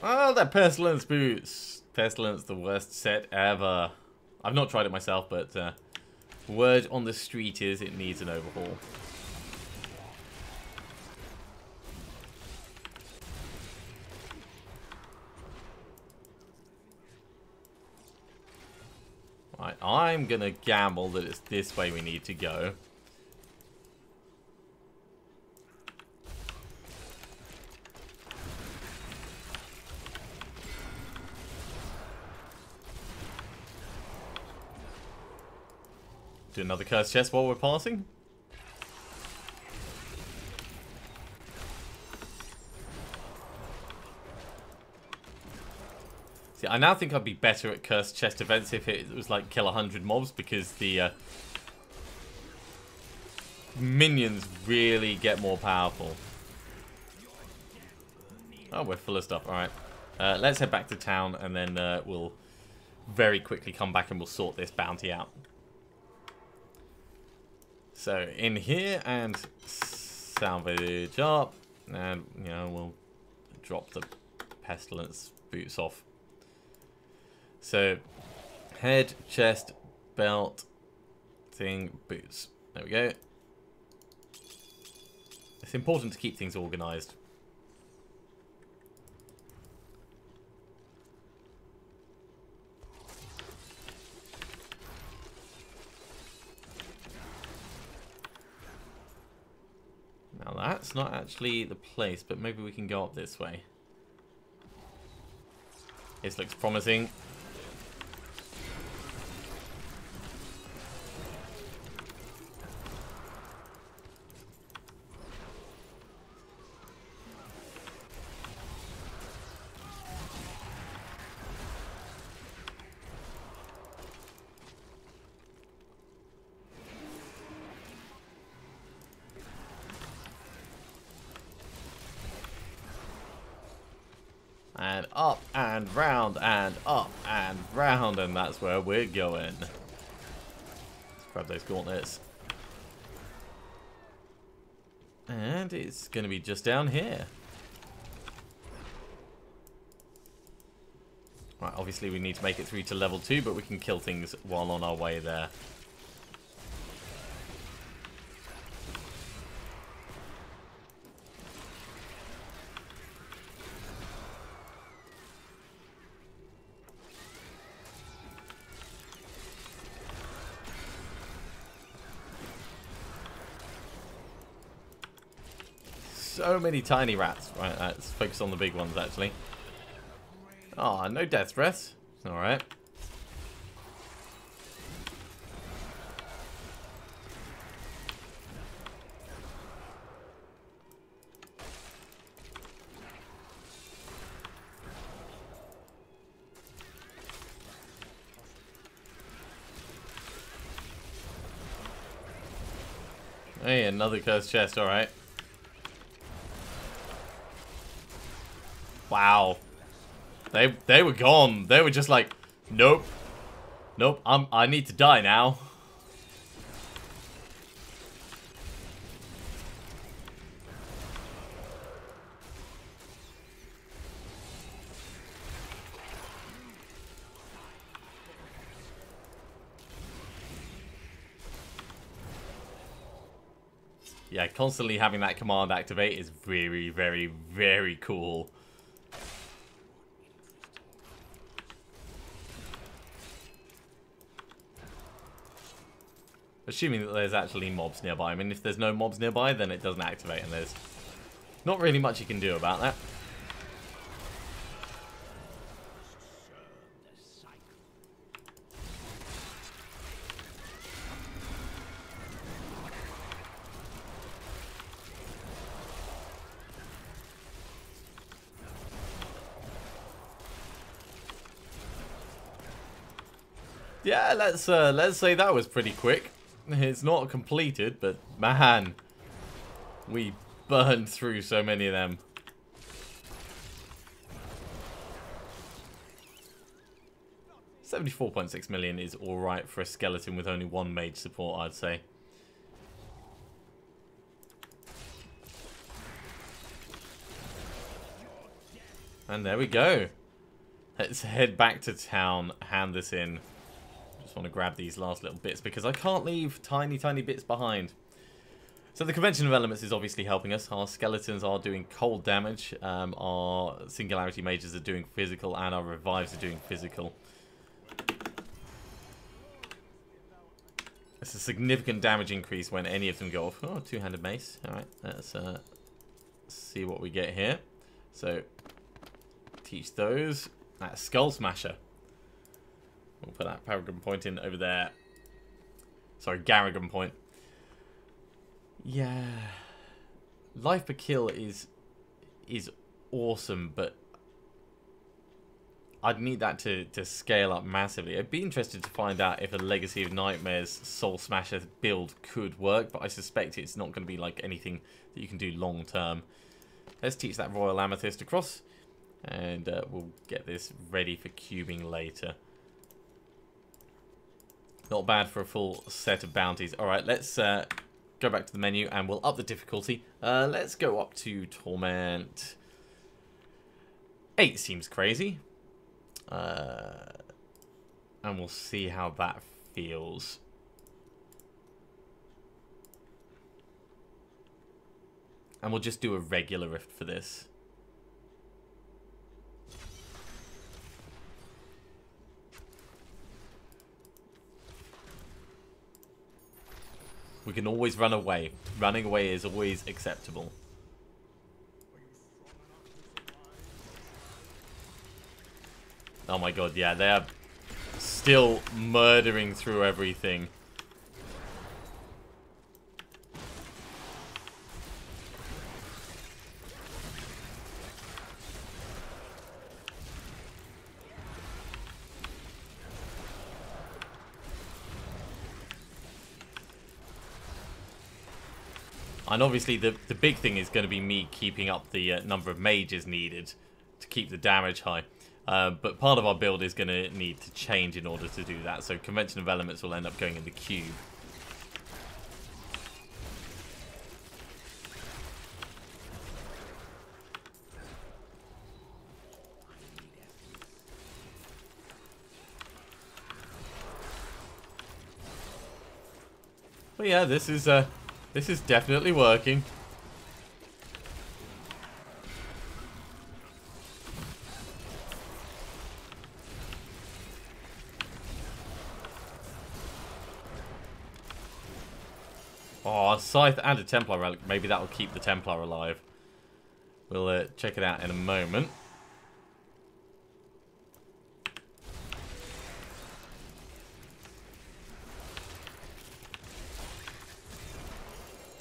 Speaker 1: Oh, they're Pestilence boots! Pestilence, the worst set ever. I've not tried it myself, but word on the street is it needs an overhaul. Right, I'm going to gamble that it's this way we need to go. Do another cursed chest while we're passing. See, I now think I'd be better at cursed chest events if it was like kill 100 mobs, because the minions really get more powerful. Oh, we're full of stuff. Alright. Let's head back to town, and then we'll very quickly come back and we'll sort this bounty out. So, in here and salvage up. And, you know, we'll drop the pestilence boots off. So, head, chest, belt, thing, boots. There we go. It's important to keep things organised. Now that's not actually the place, but maybe we can go up this way. This looks promising. And up and round and up and round, and that's where we're going. Let's grab those gauntlets. And it's going to be just down here. Right, obviously we need to make it through to level 2, but we can kill things while on our way there. So many tiny rats. Right, let's focus on the big ones, actually. Oh, no death threats. Alright. Hey, another cursed chest, alright. Wow. They were gone. They were just like, nope. Nope, I need to die now. Yeah, constantly having that command activate is very, very, very cool. Assuming that there's actually mobs nearby. I mean, if there's no mobs nearby, then it doesn't activate, and there's not really much you can do about that. Yeah, let's say that was pretty quick. It's not completed, but man, we burned through so many of them. $74.6 million is alright for a skeleton with only one mage support, I'd say. And there we go. Let's head back to town, hand this in. Just want to grab these last little bits because I can't leave tiny bits behind. So the convention of elements is obviously helping us. Our skeletons are doing cold damage, our singularity mages are doing physical, and our revives are doing physical. It's a significant damage increase when any of them go off. Oh, two-handed mace. Alright, let's see what we get here. So, teach those. That's Skull Smasher. We'll put that Paragon point in over there. Sorry, Garrigan point. Yeah. Life per kill is awesome, but I'd need that to scale up massively. I'd be interested to find out if a Legacy of Nightmares Soul Smasher build could work, but I suspect it's not going to be like anything that you can do long term. Let's teach that Royal Amethyst across, and we'll get this ready for cubing later. Not bad for a full set of bounties. Alright, let's go back to the menu and we'll up the difficulty. Let's go up to Torment. 8 seems crazy. And we'll see how that feels. And we'll just do a regular rift for this. We can always run away. Running away is always acceptable. Oh my god, yeah, they are still murdering through everything. And obviously the big thing is going to be me keeping up the number of mages needed to keep the damage high. But part of our build is going to need to change in order to do that. So Convention of Elements will end up going in the cube. But yeah, this is definitely working. Oh, a Scythe and a Templar Relic. Maybe that will keep the Templar alive. We'll check it out in a moment.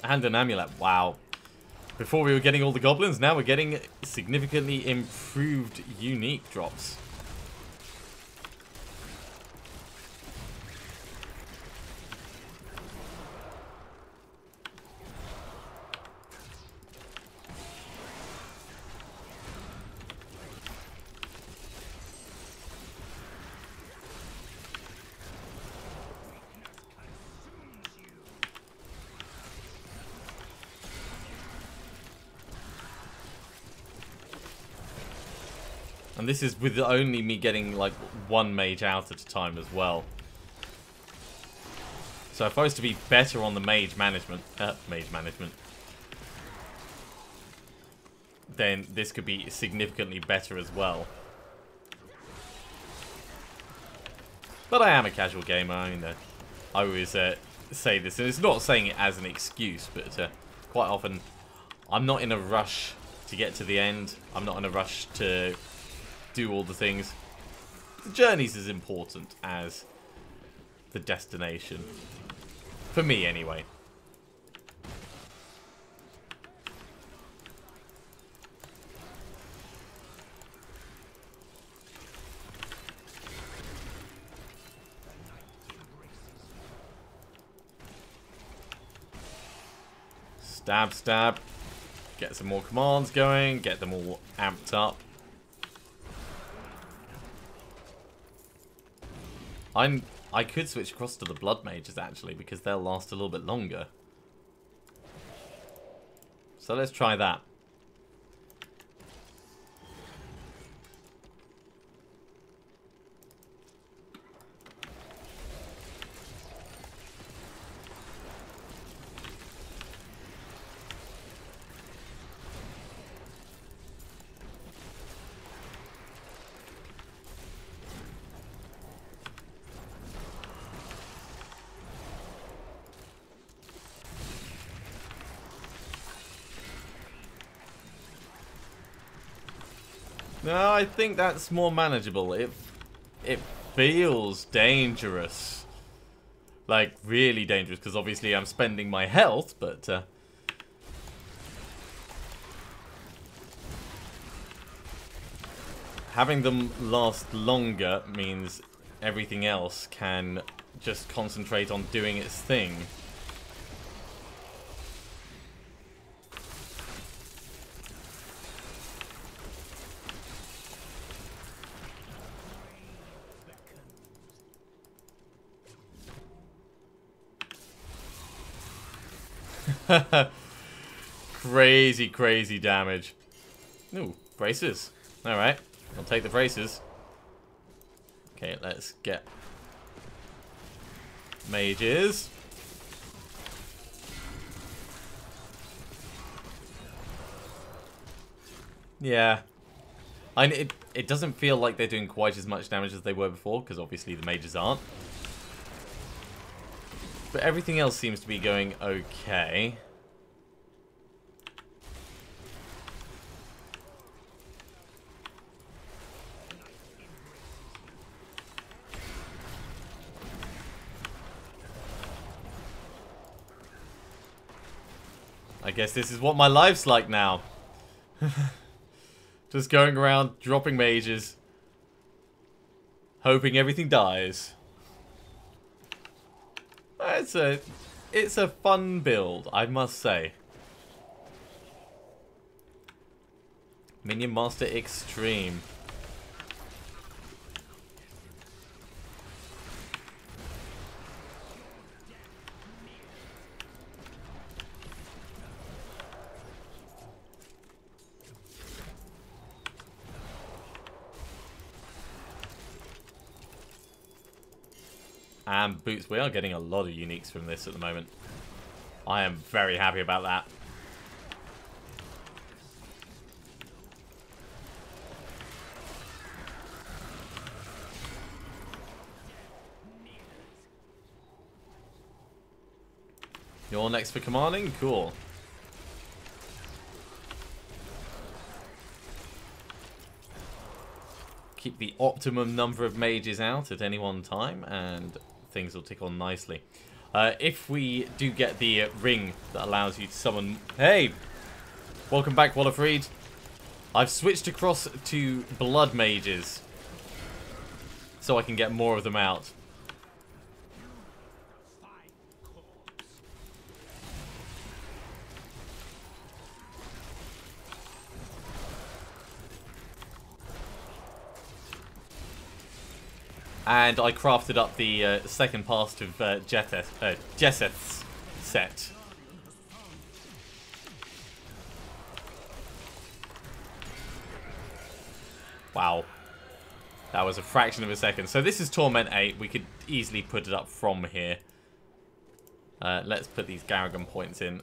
Speaker 1: And an amulet. Wow. Before we were getting all the goblins, now we're getting significantly improved unique drops. And this is with only me getting like one mage out at a time as well. So if I was to be better on the mage management, then this could be significantly better as well. But I am a casual gamer. I mean, I always say this, and it's not saying it as an excuse, but quite often I'm not in a rush to get to the end. I'm not in a rush to do all the things. The journey's as important as the destination. For me, anyway. Stab, stab. Get some more commands going. Get them all amped up. I could switch across to the Blood Mages, actually, because they'll last a little bit longer. So let's try that. No, I think that's more manageable. It feels dangerous. Like, really dangerous, because obviously I'm spending my health, but having them last longer means everything else can just concentrate on doing its thing. Crazy, crazy damage. Ooh, braces. Alright, I'll take the braces. Okay, let's get mages. Yeah. It doesn't feel like they're doing quite as much damage as they were before, because obviously the mages aren't. But everything else seems to be going okay. I guess this is what my life's like now. Just going around dropping mages, hoping everything dies. It's a fun build, I must say. Minion Master Extreme. And boots, we are getting a lot of uniques from this at the moment. I am very happy about that. You're next for commanding? Cool. Keep the optimum number of mages out at any one time, and things will tick on nicely. If we do get the ring that allows you to summon... Hey! Welcome back, Wallafried. I've switched across to blood mages, so I can get more of them out. And I crafted up the second pass of Jesseth's set. Wow. That was a fraction of a second. So this is Torment 8. We could easily put it up from here. Let's put these Garrigan points in.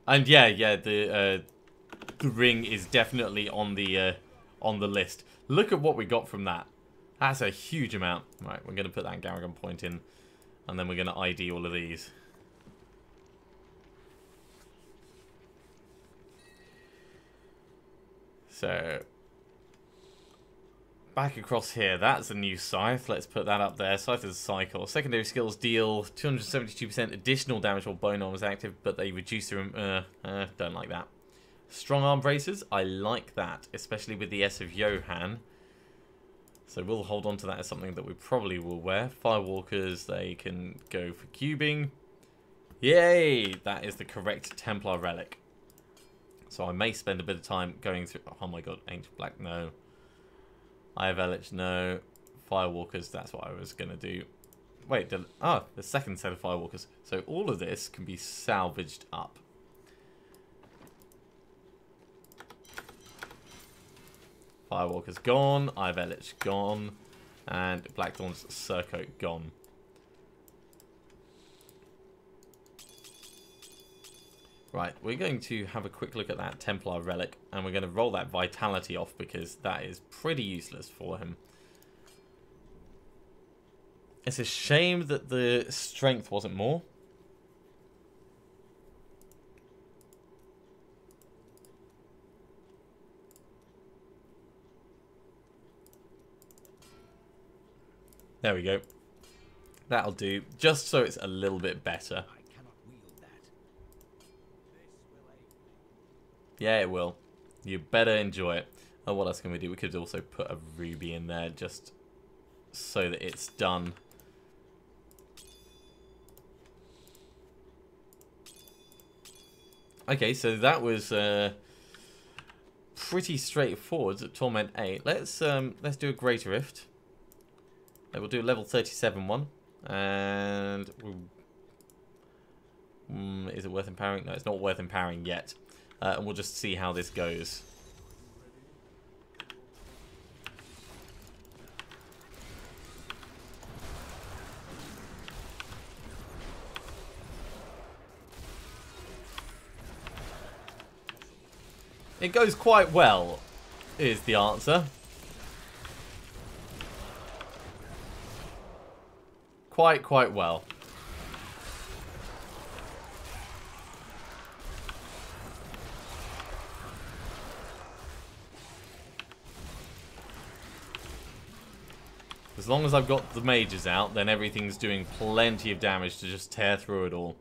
Speaker 1: And yeah, the ring is definitely on the list. Look at what we got from that. That's a huge amount. Right, we're going to put that Garrigan point in, and then we're going to ID all of these. So, back across here, that's a new scythe. Let's put that up there. Scythe is a cycle. Secondary skills deal 272% additional damage while bone armor is active, but they reduce their... don't like that. Strong arm braces, I like that, especially with the S of Johan. So we'll hold on to that as something that we probably will wear. Firewalkers, they can go for cubing. Yay! That is the correct Templar relic. So I may spend a bit of time going through... Oh my god, Ancient Black, no. Eye of Elich, no. Firewalkers, that's what I was going to do. Wait, the second set of Firewalkers. So all of this can be salvaged up. Firewalker's gone, Eye of Elich gone, and Blackthorn's Surcoat gone. Right, we're going to have a quick look at that Templar relic, and we're going to roll that Vitality off because that is pretty useless for him. It's a shame that the Strength wasn't more. There we go. That'll do, just so it's a little bit better. Yeah, it will. You better enjoy it. Oh, what else can we do? We could also put a ruby in there just so that it's done. Okay, so that was pretty straightforward at Torment 8. Let's do a Greater Rift. We'll do a level 37 one. And is it worth empowering? No, it's not worth empowering yet. And we'll just see how this goes. It goes quite well, is the answer. Quite well. As long as I've got the mages out, then everything's doing plenty of damage to just tear through it all.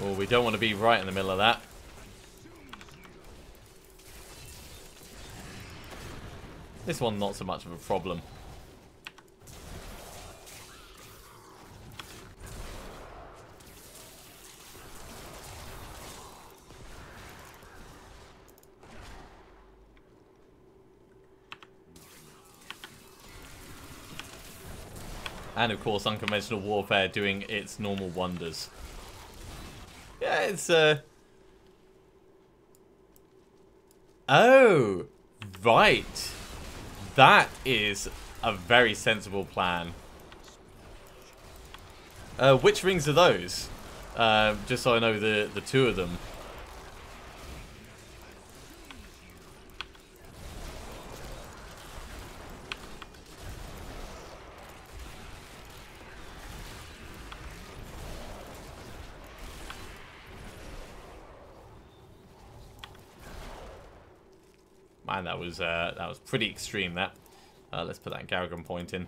Speaker 1: Oh, we don't want to be right in the middle of that. This one, not so much of a problem. And of course, unconventional warfare doing its normal wonders. Yeah, it's oh, right. That is a very sensible plan. Which rings are those? Just so I know the two of them. Man, that was pretty extreme. That. Let's put that Garrigan point in.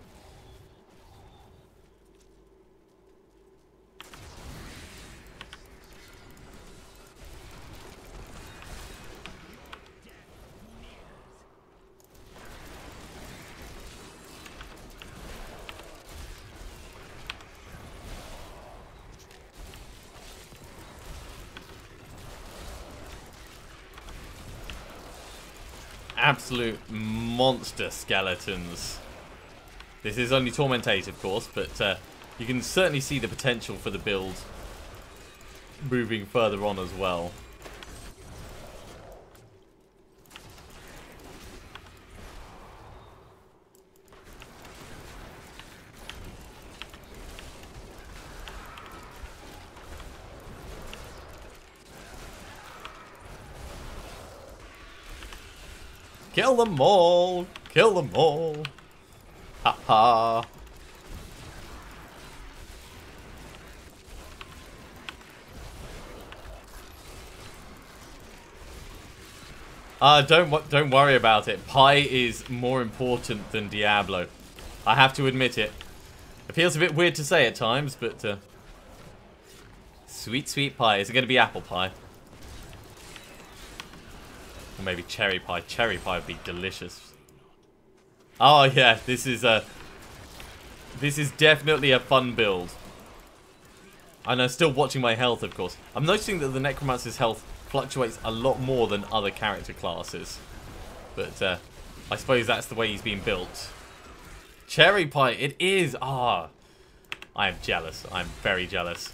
Speaker 1: Absolute monster skeletons. This is only Torment 8, of course, but you can certainly see the potential for the build moving further on as well. Kill them all! Kill them all! Ha ha! Don't worry about it. Pi is more important than Diablo. I have to admit it. It feels a bit weird to say at times, but sweet, sweet pie. Is it going to be apple pie? Or maybe cherry pie. Cherry pie would be delicious. Oh yeah, this is definitely a fun build. And I'm still watching my health, of course. I'm noticing that the Necromancer's health fluctuates a lot more than other character classes. But I suppose that's the way he's been built. Cherry pie, it is! Ah, I am jealous. I'm very jealous.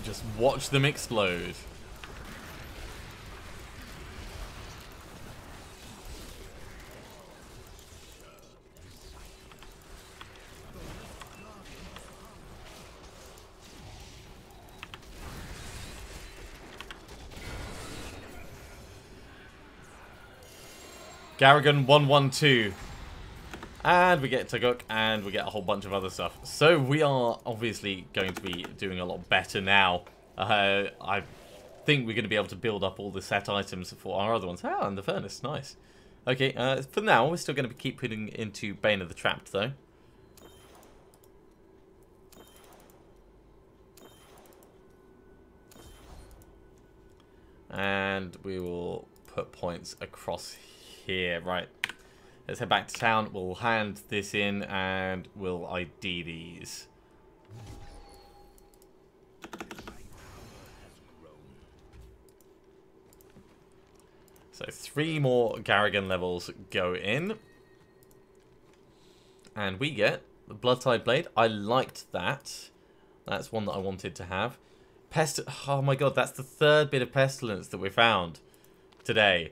Speaker 1: Just watch them explode. Garrigan 112. And we get Taguk, and we get a whole bunch of other stuff. So we are obviously going to be doing a lot better now. think we're going to be able to build up all the set items for our other ones. Ah, and the furnace, nice. Okay, for now, we're still going to keep putting into Bane of the Trapped, though. And we will put points across here. Right. Let's head back to town. We'll hand this in and we'll ID these. So 3 more Garrigan levels go in. And we get the Bloodtide Blade. I liked that. That's one that I wanted to have. Oh my god, that's the 3rd bit of Pestilence that we found today.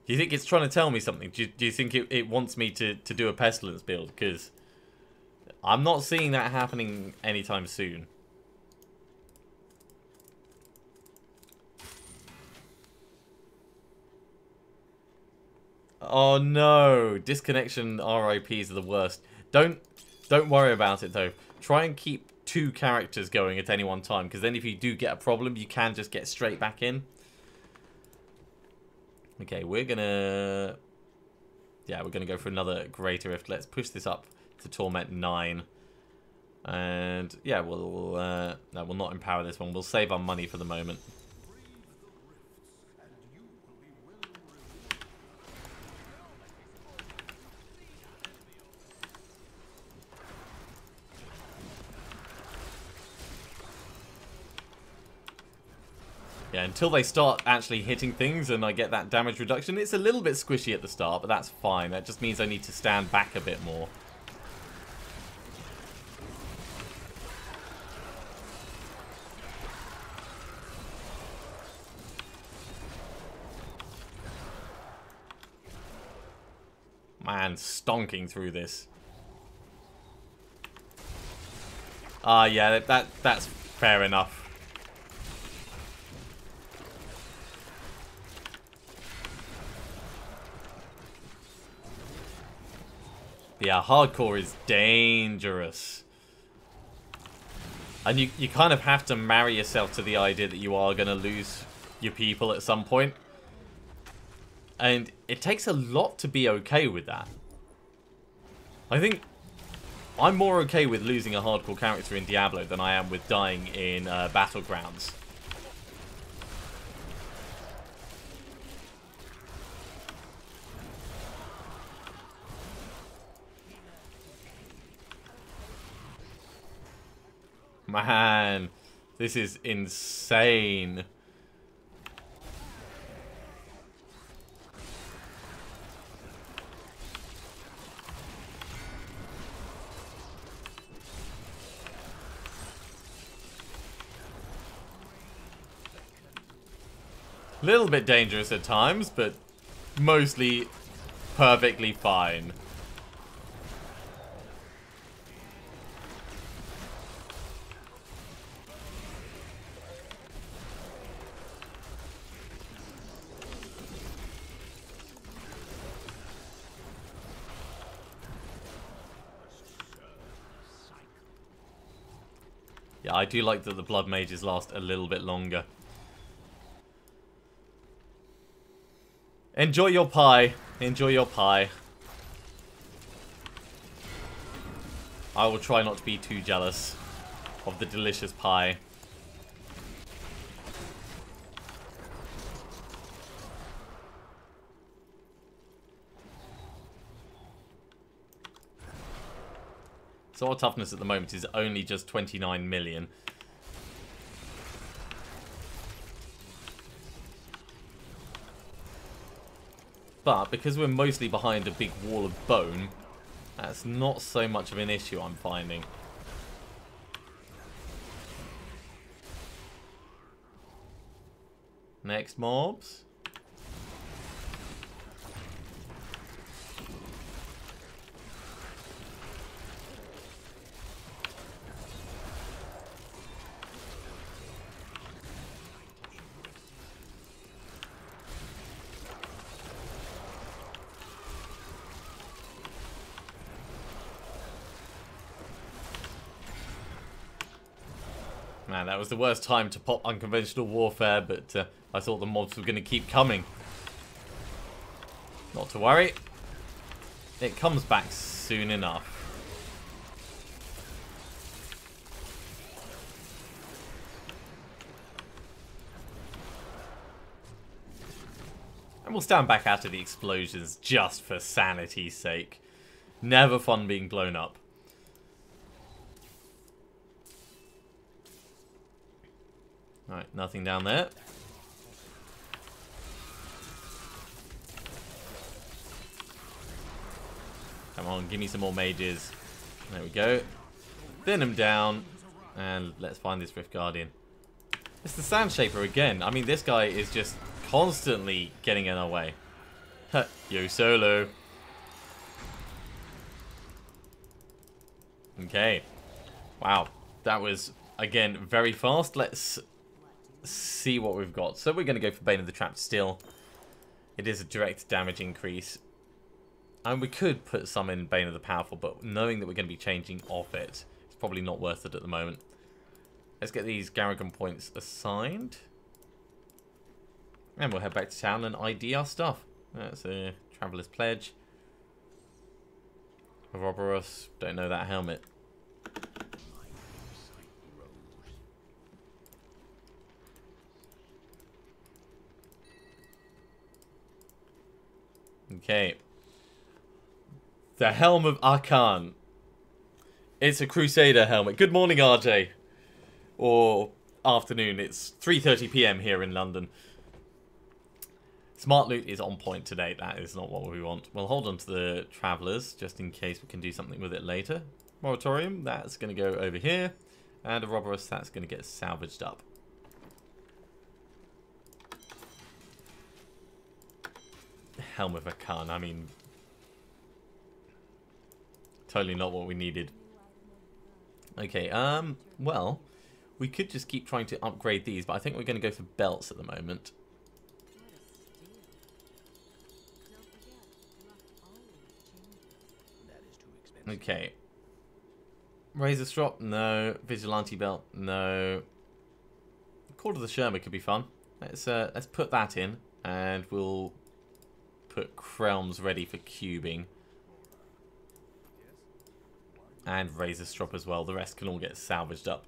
Speaker 1: Do you think it's trying to tell me something? Do you think it wants me to do a Pestilence build? Because I'm not seeing that happening anytime soon. Oh no, disconnection RIPs are the worst. Don't worry about it though. Try and keep 2 characters going at any one time, because then if you do get a problem, you can just get straight back in. Okay, we're gonna go for another Greater Rift. Let's push this up to Torment 9. And yeah, no, we'll not empower this one. We'll save our money for the moment. Yeah, until they start actually hitting things and I get that damage reduction, it's a little bit squishy at the start, but that's fine. That just means I need to stand back a bit more. Man, stonking through this. Ah, yeah, that's fair enough. Yeah, hardcore is dangerous. And you kind of have to marry yourself to the idea that you are going to lose your people at some point. And it takes a lot to be okay with that. I think I'm more okay with losing a hardcore character in Diablo than I am with dying in Battlegrounds. Man, this is insane. A little bit dangerous at times, but mostly perfectly fine. Yeah, I do like that the Blood Mages last a little bit longer. Enjoy your pie. Enjoy your pie. I will try not to be too jealous of the delicious pie. So our toughness at the moment is only just 29 million. But because we're mostly behind a big wall of bone, that's not so much of an issue, I'm finding. Next mobs. Man, that was the worst time to pop unconventional warfare, but I thought the mobs were going to keep coming. Not to worry. It comes back soon enough. And we'll stand back out of the explosions just for sanity's sake. Never fun being blown up. Alright, nothing down there. Come on, give me some more mages. There we go. Thin them down. And let's find this Rift Guardian. It's the Sand Shaper again. I mean, this guy is just constantly getting in our way. Yo, Solo. Okay. Wow. That was, again, very fast. Let's see what we've got. So we're going to go for Bane of the Trapped still. It is a direct damage increase. And we could put some in Bane of the Powerful, but knowing that we're going to be changing off it, it's probably not worth it at the moment. Let's get these Garrigan points assigned. And we'll head back to town and ID our stuff. That's a Traveller's Pledge. Ouroboros, don't know that helmet. Okay. The Helm of Arkan. It's a Crusader helmet. Good morning, RJ. Or afternoon. It's 3:30 PM here in London. Smart loot is on point today. That is not what we want. We'll hold on to the Travellers just in case we can do something with it later. Moratorium, that's going to go over here. And a Ouroboros, that's going to get salvaged up. Helm of Arkan, I mean... totally not what we needed. Okay, well... we could just keep trying to upgrade these, but I think we're going to go for belts at the moment. Okay. Razor Strop, no. Vigilante Belt, no. Cord of the Sherma could be fun. Let's put that in, and we'll put Krelms ready for cubing. And Razor Strop as well. The rest can all get salvaged up.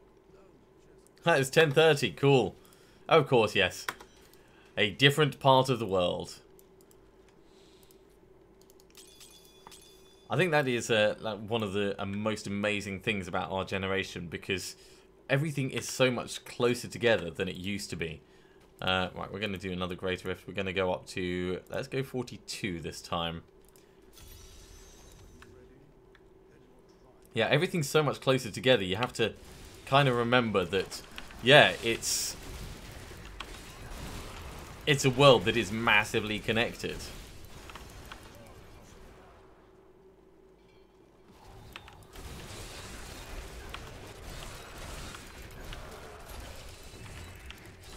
Speaker 1: That is 10:30. Cool. Oh, of course, yes. A different part of the world. I think that is like one of the most amazing things about our generation, because everything is so much closer together than it used to be. Right, we're going to do another Great Rift. We're going to go up to, let's go 42 this time. Yeah, everything's so much closer together. You have to kind of remember that, yeah, it's a world that is massively connected.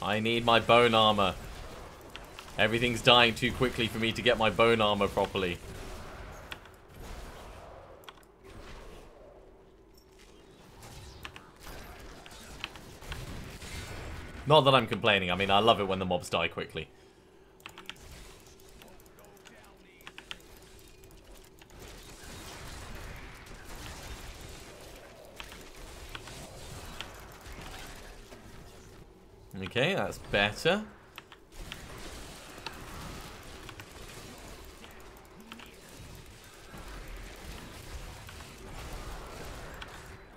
Speaker 1: I need my bone armor. Everything's dying too quickly for me to get my bone armor properly. Not that I'm complaining. I mean, I love it when the mobs die quickly. Okay, that's better.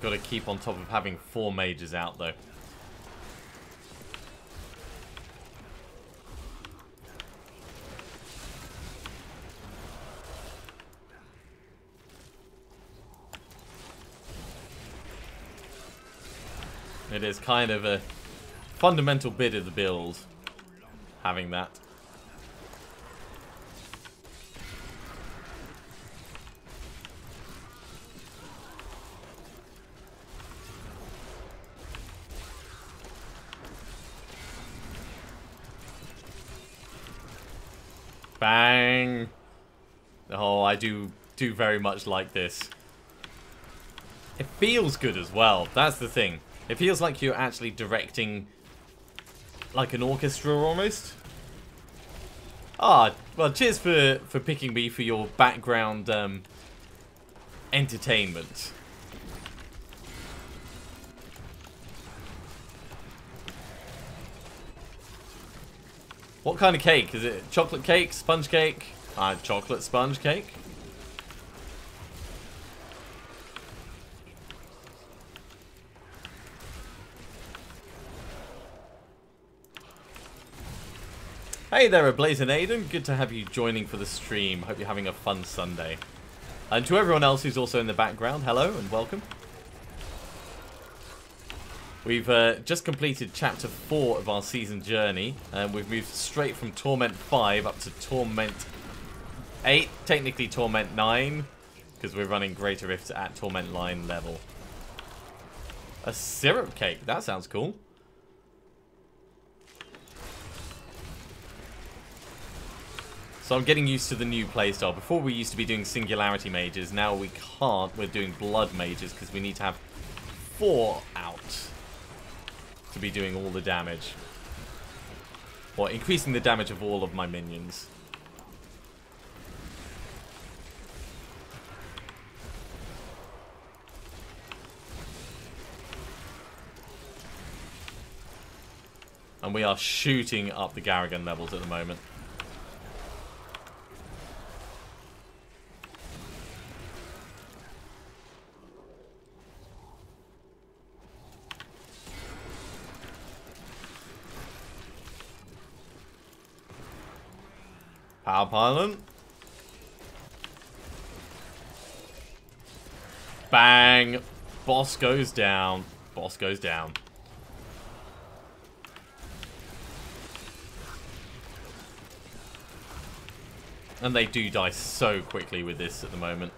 Speaker 1: Got to keep on top of having 4 mages out, though. It is kind of a fundamental bit of the build, having that. Bang! Oh, I do very much like this. It feels good as well. That's the thing. It feels like you're actually directing like an orchestra almost. Ah, well, cheers for picking me for your background entertainment. What kind of cake? Is it chocolate cake, sponge cake? Chocolate sponge cake. Hey there, Ablaze and Aiden. Good to have you joining for the stream. Hope you're having a fun Sunday. And to everyone else who's also in the background, hello and welcome. We've just completed Chapter 4 of our season journey. And we've moved straight from Torment 5 up to Torment 8. Technically Torment 9. Because we're running Greater Rifts at Torment line level. A syrup cake. That sounds cool. So I'm getting used to the new playstyle. Before we used to be doing Singularity Mages. Now we can't. We're doing Blood Mages because we need to have 4 out to be doing all the damage. Or increasing the damage of all of my minions. And we are shooting up the Garrigan levels at the moment. Power pylon. Bang. Boss goes down. Boss goes down. And they do die so quickly with this at the moment.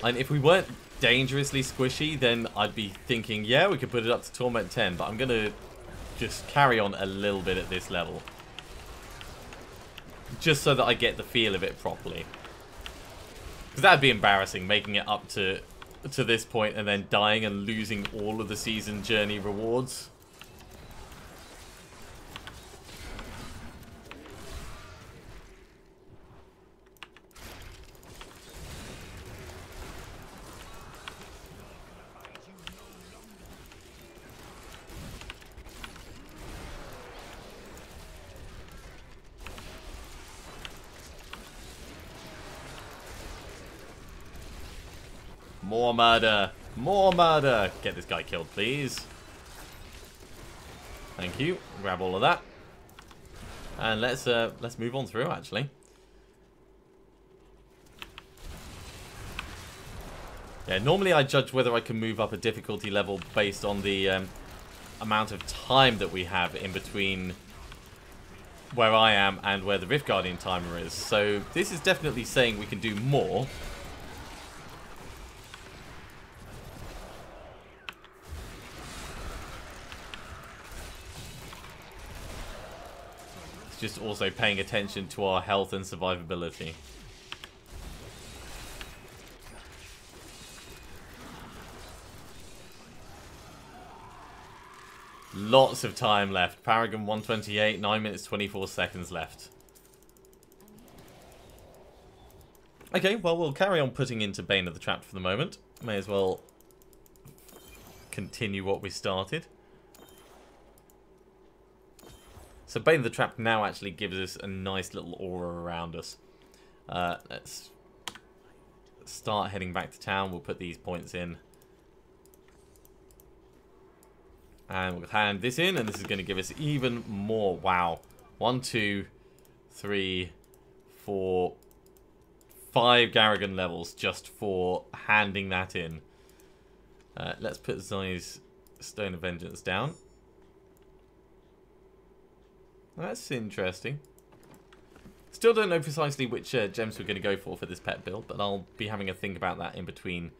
Speaker 1: And if we weren't dangerously squishy, then I'd be thinking, yeah, we could put it up to Torment 10. But I'm going to just carry on a little bit at this level. Just so that I get the feel of it properly. Because that'd be embarrassing, making it up to this point and then dying and losing all of the season journey rewards. More murder! More murder! Get this guy killed, please. Thank you. Grab all of that. And let's move on through, actually. Yeah, normally I judge whether I can move up a difficulty level based on the amount of time that we have in between where I am and where the Rift Guardian timer is. So this is definitely saying we can do more. Just also paying attention to our health and survivability. Lots of time left. Paragon 128, 9 minutes 24 seconds left. Okay, well, we'll carry on putting into Bane of the Trapped for the moment. May as well continue what we started. So Bane of the Trapped now actually gives us a nice little aura around us. Let's start heading back to town. We'll put these points in. And we'll hand this in, and this is going to give us even more. Wow. 1, 2, 3, 4, 5 Garrigan levels just for handing that in. Let's put Zai's Stone of Vengeance down. That's interesting. Still don't know precisely which gems we're going to go for this pet build, but I'll be having a think about that in between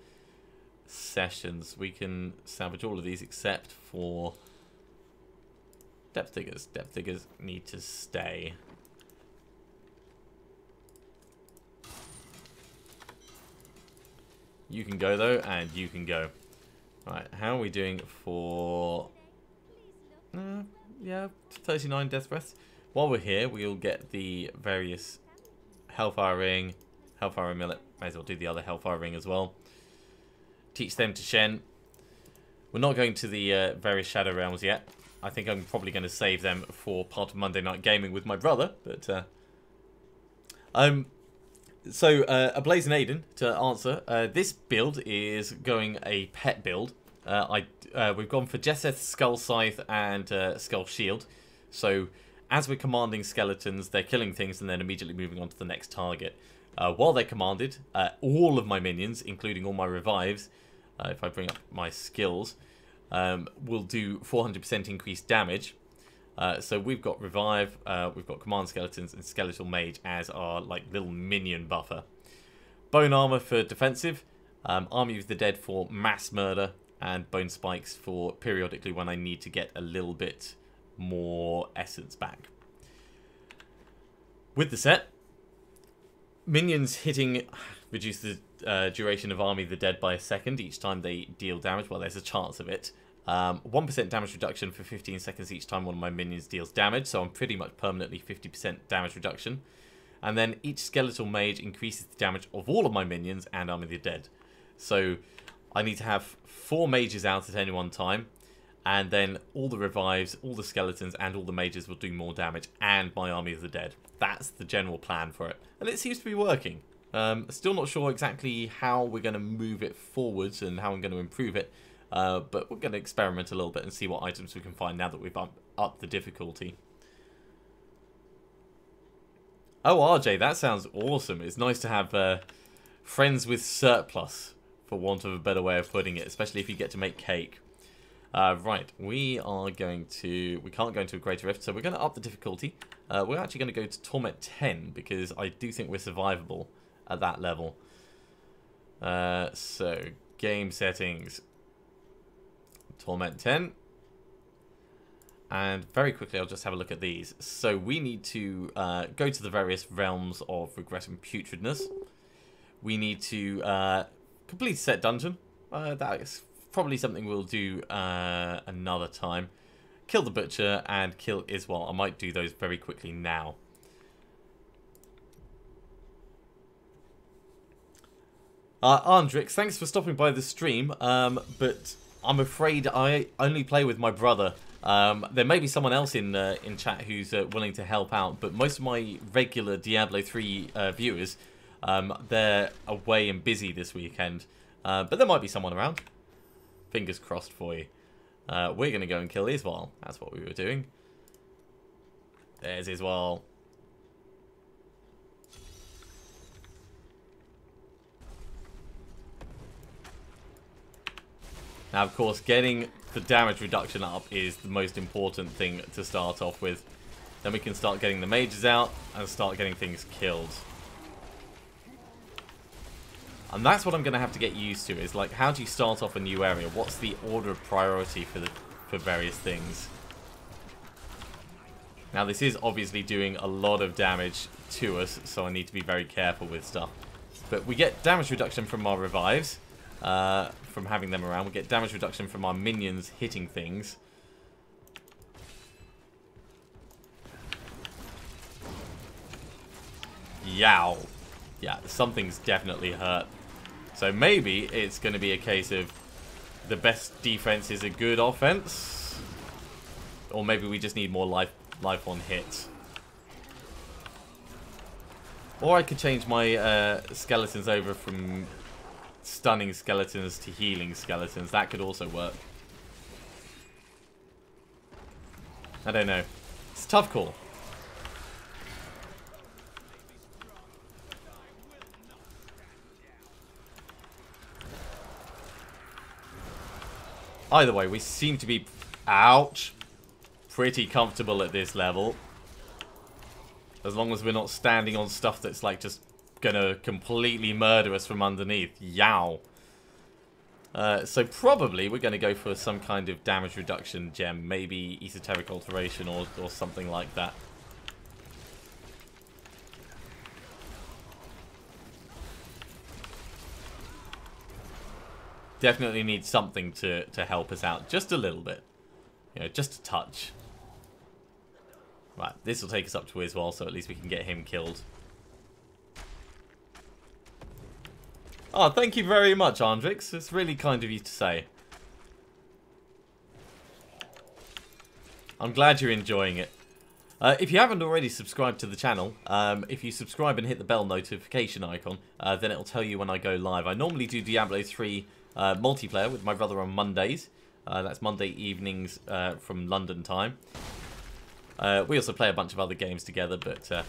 Speaker 1: sessions. We can salvage all of these except for Depth Diggers. Depth Diggers need to stay. You can go, though, and you can go. Right, how are we doing for... yeah, 39 death breaths. While we're here, we'll get the various Hellfire Ring, Hellfire Amulet. May as well do the other Hellfire Ring as well. Teach them to Shen. We're not going to the various Shadow Realms yet. I think I'm probably going to save them for part of Monday Night Gaming with my brother. But so a Blazing Aiden to answer. This build is going a pet build. We've gone for Jesseth's Skull Scythe and Skull Shield. So as we're commanding skeletons, they're killing things and then immediately moving on to the next target. While they're commanded, all of my minions, including all my revives, if I bring up my skills, will do 400% increased damage. So we've got Revive, we've got Command Skeletons and Skeletal Mage as our like little minion buffer. Bone Armor for defensive, Army of the Dead for mass murder, and Bone Spikes for periodically when I need to get a little bit more essence back. With the set, minions hitting reduce the duration of Army of the Dead by a second each time they deal damage. Well, there's a chance of it. 1% damage reduction for 15 seconds each time one of my minions deals damage, so I'm pretty much permanently 50% damage reduction. And then each Skeletal Mage increases the damage of all of my minions and Army of the Dead. So I need to have 4 mages out at any one time, and then all the revives, all the skeletons, and all the mages will do more damage, and my Army of the Dead. That's the general plan for it, and it seems to be working. Still not sure exactly how we're going to move it forwards and how I'm going to improve it, but we're going to experiment a little bit and see what items we can find now that we've upped the difficulty. Oh, RJ, that sounds awesome. It's nice to have friends with surplus, for want of a better way of putting it, especially if you get to make cake. Right, we can't go into a Greater Rift, so we're going to up the difficulty. We're actually going to go to Torment 10, because I do think we're survivable at that level. So, game settings. Torment 10. And very quickly, I'll just have a look at these. So, we need to go to the various realms of regret and putridness. We need to complete a set dungeon. That is probably something we'll do another time. Kill the Butcher and kill Iswal. I might do those very quickly now. Andrix, thanks for stopping by the stream, but I'm afraid I only play with my brother. There may be someone else in chat who's willing to help out, but most of my regular Diablo 3 viewers, they're away and busy this weekend. But there might be someone around. Fingers crossed for you. We're going to go and kill Iswal. That's what we were doing. There's Iswal. Now, of course, getting the damage reduction up is the most important thing to start off with. Then we can start getting the mages out and start getting things killed. And that's what I'm going to have to get used to, is like, how do you start off a new area? What's the order of priority for various things? Now, this is obviously doing a lot of damage to us, so I need to be very careful with stuff. But we get damage reduction from our revives, from having them around. We get damage reduction from our minions hitting things. Yow. Yeah, something's definitely hurt. So maybe it's going to be a case of the best defense is a good offense. Or maybe we just need more life on hit. Or I could change my skeletons over from stunning skeletons to healing skeletons. That could also work. I don't know. It's a tough call. Either way, we seem to be, ouch, pretty comfortable at this level. As long as we're not standing on stuff that's like just gonna completely murder us from underneath. Yow. So probably we're gonna go for some kind of damage reduction gem. Maybe Esoteric Alteration or something like that. Definitely need something to help us out. Just a little bit. You know, just a touch. Right, this will take us up to Iswal, so at least we can get him killed. Oh, thank you very much, Andrix. It's really kind of you to say. I'm glad you're enjoying it. If you haven't already subscribed to the channel, if you subscribe and hit the bell notification icon, then it'll tell you when I go live. I normally do Diablo 3 multiplayer with my brother on Mondays. That's Monday evenings from London time. We also play a bunch of other games together, but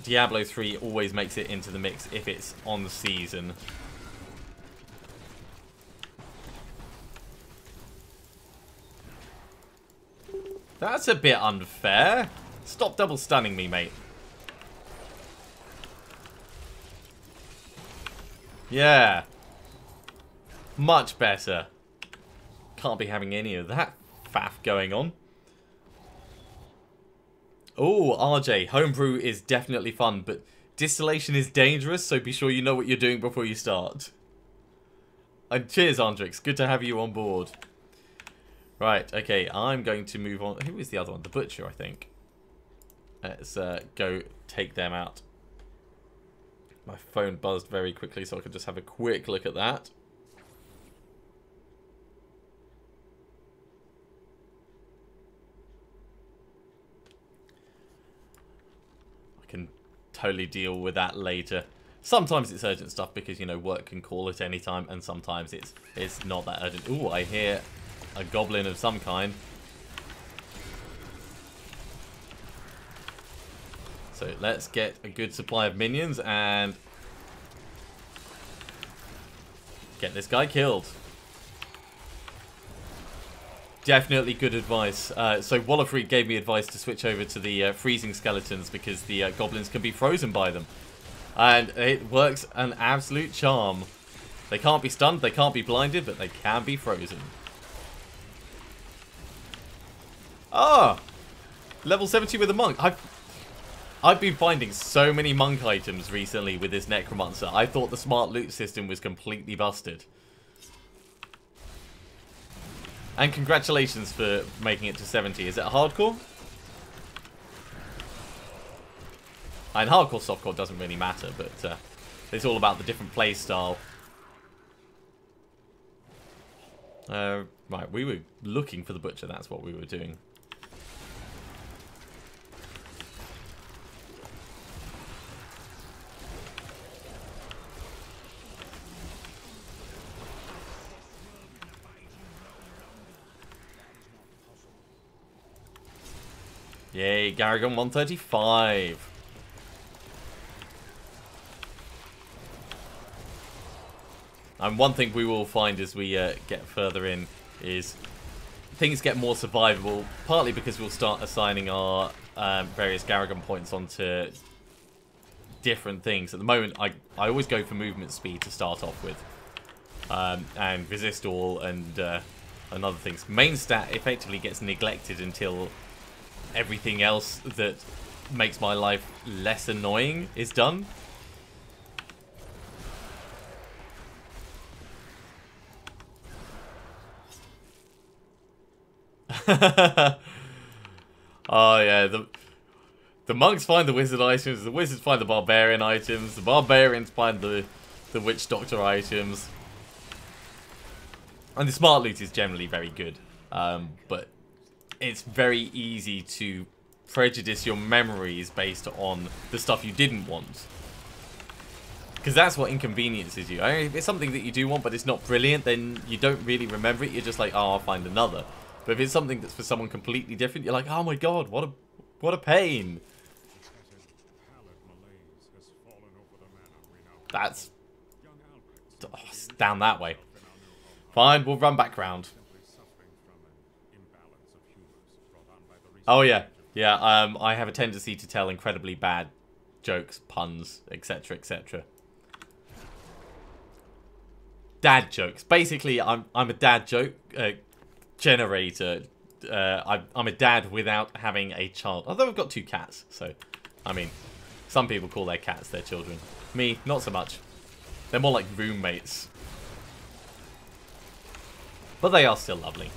Speaker 1: Diablo 3 always makes it into the mix if it's on the season. That's a bit unfair. Stop double stunning me, mate. Yeah. Much better. Can't be having any of that faff going on. Oh, RJ, homebrew is definitely fun, but distillation is dangerous, so be sure you know what you're doing before you start. And cheers, Andrix. Good to have you on board. Right, okay, I'm going to move on. Who is the other one? The Butcher, I think. Let's go take them out. My phone buzzed very quickly, so I could just have a quick look at that. I can totally deal with that later. Sometimes it's urgent stuff because, you know, work can call at any time, and sometimes it's not that urgent. Ooh, I hear a goblin of some kind. So let's get a good supply of minions and get this guy killed. Definitely good advice. So Wallafree gave me advice to switch over to the freezing skeletons because the goblins can be frozen by them. And it works an absolute charm. They can't be stunned, they can't be blinded, but they can be frozen. Ah! Level 70 with a monk. I've been finding so many monk items recently with this Necromancer. I thought the smart loot system was completely busted. And congratulations for making it to 70. Is it hardcore? And hardcore, softcore doesn't really matter, but it's all about the different play style. Right, we were looking for the Butcher. That's what we were doing. Yay, Garrigan 135. And one thing we will find as we get further in is things get more survivable, partly because we'll start assigning our various Garrigan points onto different things. At the moment, I always go for movement speed to start off with. And resist all and other things. Main stat effectively gets neglected until everything else that makes my life less annoying is done. Oh yeah, the monks find the wizard items, the wizards find the barbarian items, the barbarians find the witch doctor items. And the smart loot is generally very good, but it's very easy to prejudice your memories based on the stuff you didn't want. Because that's what inconveniences you. I mean, if it's something that you do want but it's not brilliant, then you don't really remember it. You're just like, oh, I'll find another. But if it's something that's for someone completely different, you're like, oh my god, what a pain. That's it's down that way. Fine, we'll run back round. Oh yeah, yeah. I have a tendency to tell incredibly bad jokes, puns, etc., etc. Dad jokes. Basically, I'm a dad joke generator. I'm a dad without having a child. Although I've got 2 cats, so I mean, some people call their cats their children. Me, not so much. They're more like roommates. But they are still lovely.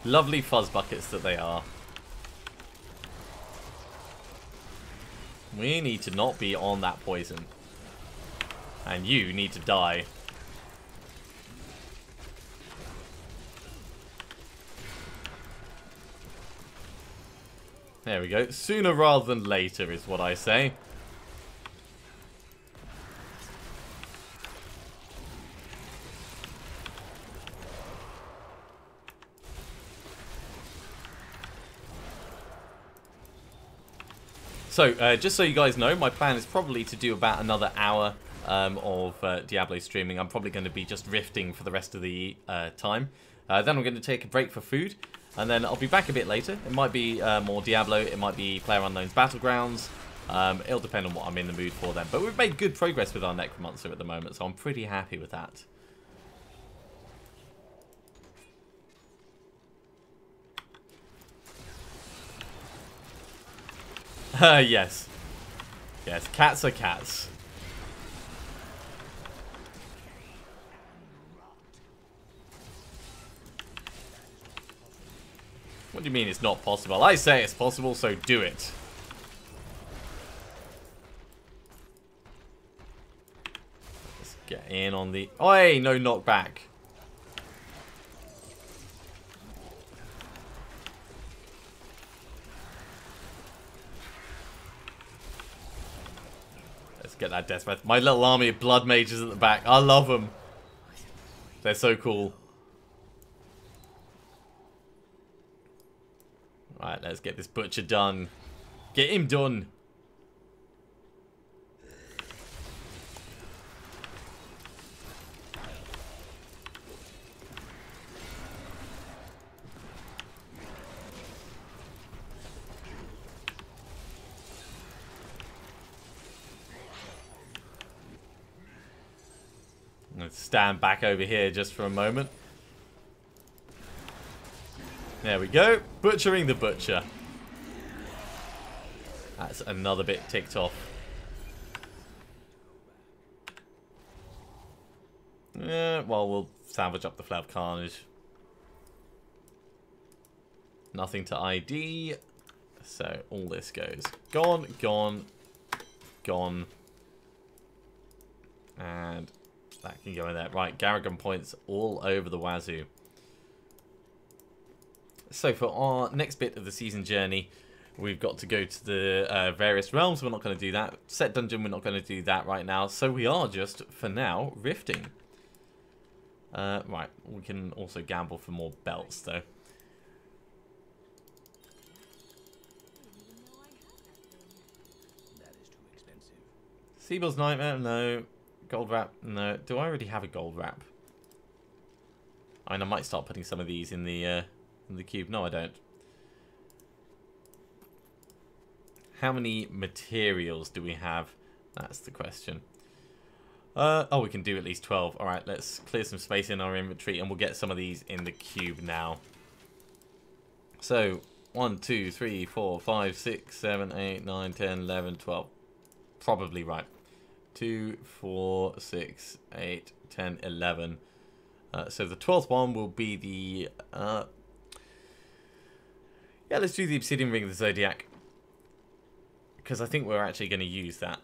Speaker 1: Lovely fuzz buckets that they are. We need to not be on that poison. And you need to die. There we go. Sooner rather than later is what I say. So, just so you guys know, my plan is probably to do about another hour of Diablo streaming. I'm probably going to be just rifting for the rest of the time. Then I'm going to take a break for food, and then I'll be back a bit later. It might be more Diablo, it might be PlayerUnknown's Battlegrounds. It'll depend on what I'm in the mood for then. But we've made good progress with our Necromancer at the moment, so I'm pretty happy with that. Yes. Yes, cats are cats. What do you mean it's not possible? I say it's possible, so do it. Let's get in on the... Oi, no knockback. Get that death breath. My little army of blood mages at the back. I love them. They're so cool. Right, let's get this butcher done. Get him done. Let's stand back over here just for a moment. There we go. Butchering the butcher. That's another bit ticked off. Yeah, well, we'll salvage up the Flood of Carnage. Nothing to ID. So all this goes. Gone, gone, gone. And... that can go in there. Right, Garrigan points all over the wazoo. So for our next bit of the season journey, we've got to go to the various realms. We're not going to do that. Set dungeon, we're not going to do that right now. So we are just, for now, rifting. Right, we can also gamble for more belts, though. Siebel's Nightmare? No. Gold wrap? No. Do I already have a gold wrap? I mean, I might start putting some of these in the cube. No, I don't. How many materials do we have? That's the question. Oh, we can do at least 12. Alright, let's clear some space in our inventory and we'll get some of these in the cube now. So, 1, 2, 3, 4, 5, 6, 7, 8, 9, 10, 11, 12. Probably right. 2, 4, 6, 8, 10, 11. So the 12th one will be the... yeah, let's do the Obsidian Ring of the Zodiac. Because I think we're actually going to use that.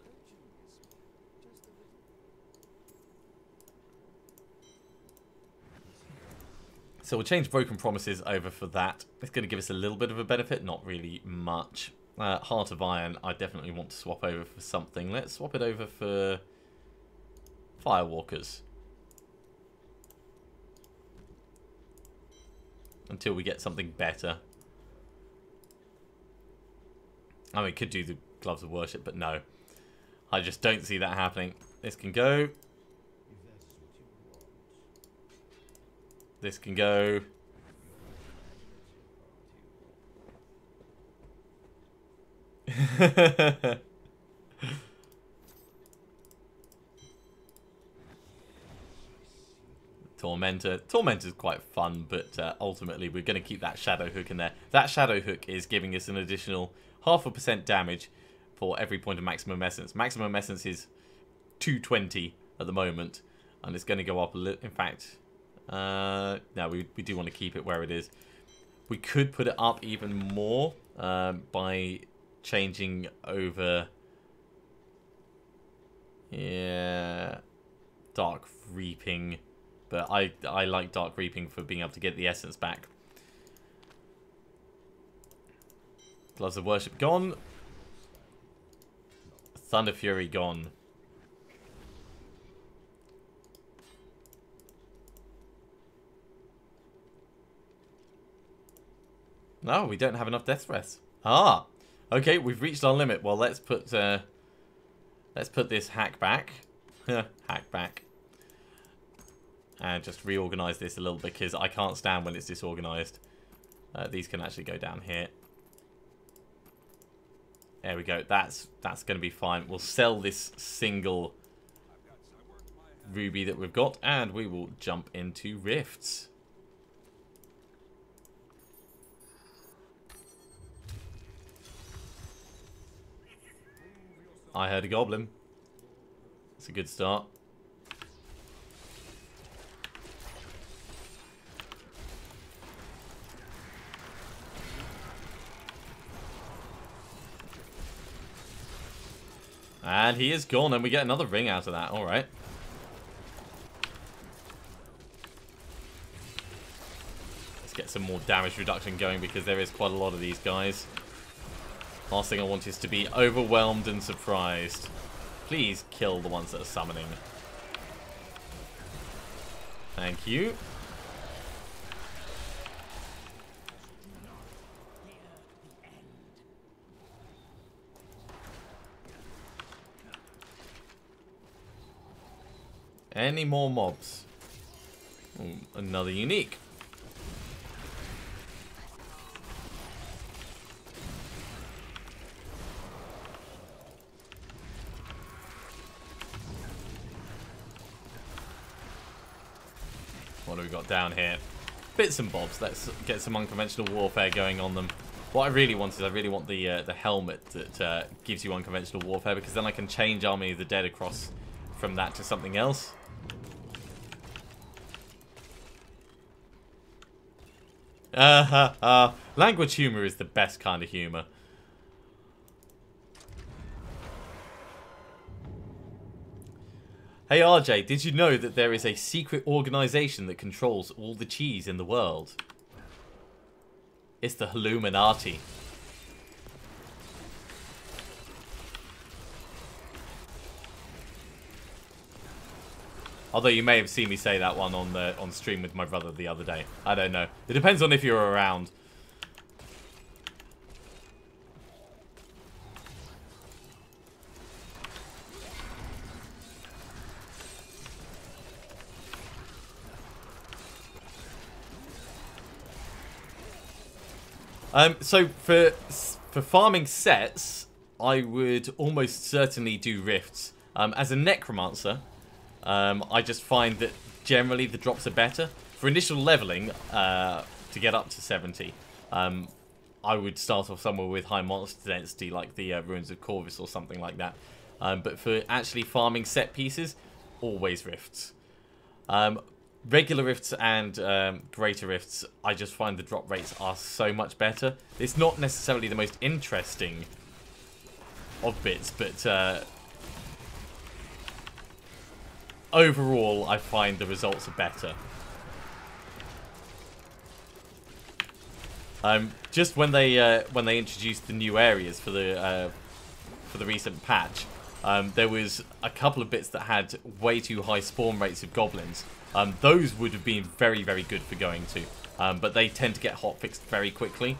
Speaker 1: So we'll change Broken Promises over for that. It's going to give us a little bit of a benefit, not really much. Heart of Iron, I definitely want to swap over for something. Let's swap it over for Firewalkers. Until we get something better. I mean, we could do the Gloves of Worship, but no. I just don't see that happening. This can go. This can go. Tormentor. Tormentor's quite fun, but ultimately we're going to keep that Shadow Hook in there. That Shadow Hook is giving us an additional 0.5% damage for every point of maximum essence. Maximum essence is 220. at the moment. And it's going to go up a little. In fact, no, we do want to keep it where it is. We could put it up even more by changing over... Yeah... Dark Reaping. But I like Dark Reaping for being able to get the essence back. Gloves of Worship gone. Thunder Fury gone. No, we don't have enough death threats. Ah, okay, we've reached our limit. Well, let's put this hack back, hack back, and just reorganize this a little bit because I can't stand when it's disorganized. These can actually go down here. There we go. That's going to be fine. We'll sell this single ruby that we've got, and we will jump into rifts. I heard a goblin. It's a good start. And he is gone, and we get another ring out of that. All right. Let's get some more damage reduction going because there is quite a lot of these guys. Last thing I want is to be overwhelmed and surprised. Please kill the ones that are summoning. Thank you. Any more mobs? Ooh, another unique. What do we got down here? Bits and bobs. Let's get some unconventional warfare going on them. What I really want is I really want the helmet that gives you unconventional warfare, because then I can change Army of the Dead across from that to something else. Language humor is the best kind of humor. Hey RJ, did you know that there is a secret organization that controls all the cheese in the world? It's the Illuminati. Although you may have seen me say that one on stream with my brother the other day. I don't know. It depends on if you're around. So for farming sets, I would almost certainly do rifts. As a Necromancer, I just find that generally the drops are better. For initial leveling, to get up to 70, I would start off somewhere with high monster density, like the Ruins of Corvus or something like that. But for actually farming set pieces, always rifts. Regular rifts and greater rifts, I just find the drop rates are so much better. It's not necessarily the most interesting of bits, but overall, I find the results are better. Just when they introduced the new areas for the recent patch, there was a couple of bits that had way too high spawn rates of goblins. Those would have been very, very good for going to, but they tend to get hotfixed very quickly.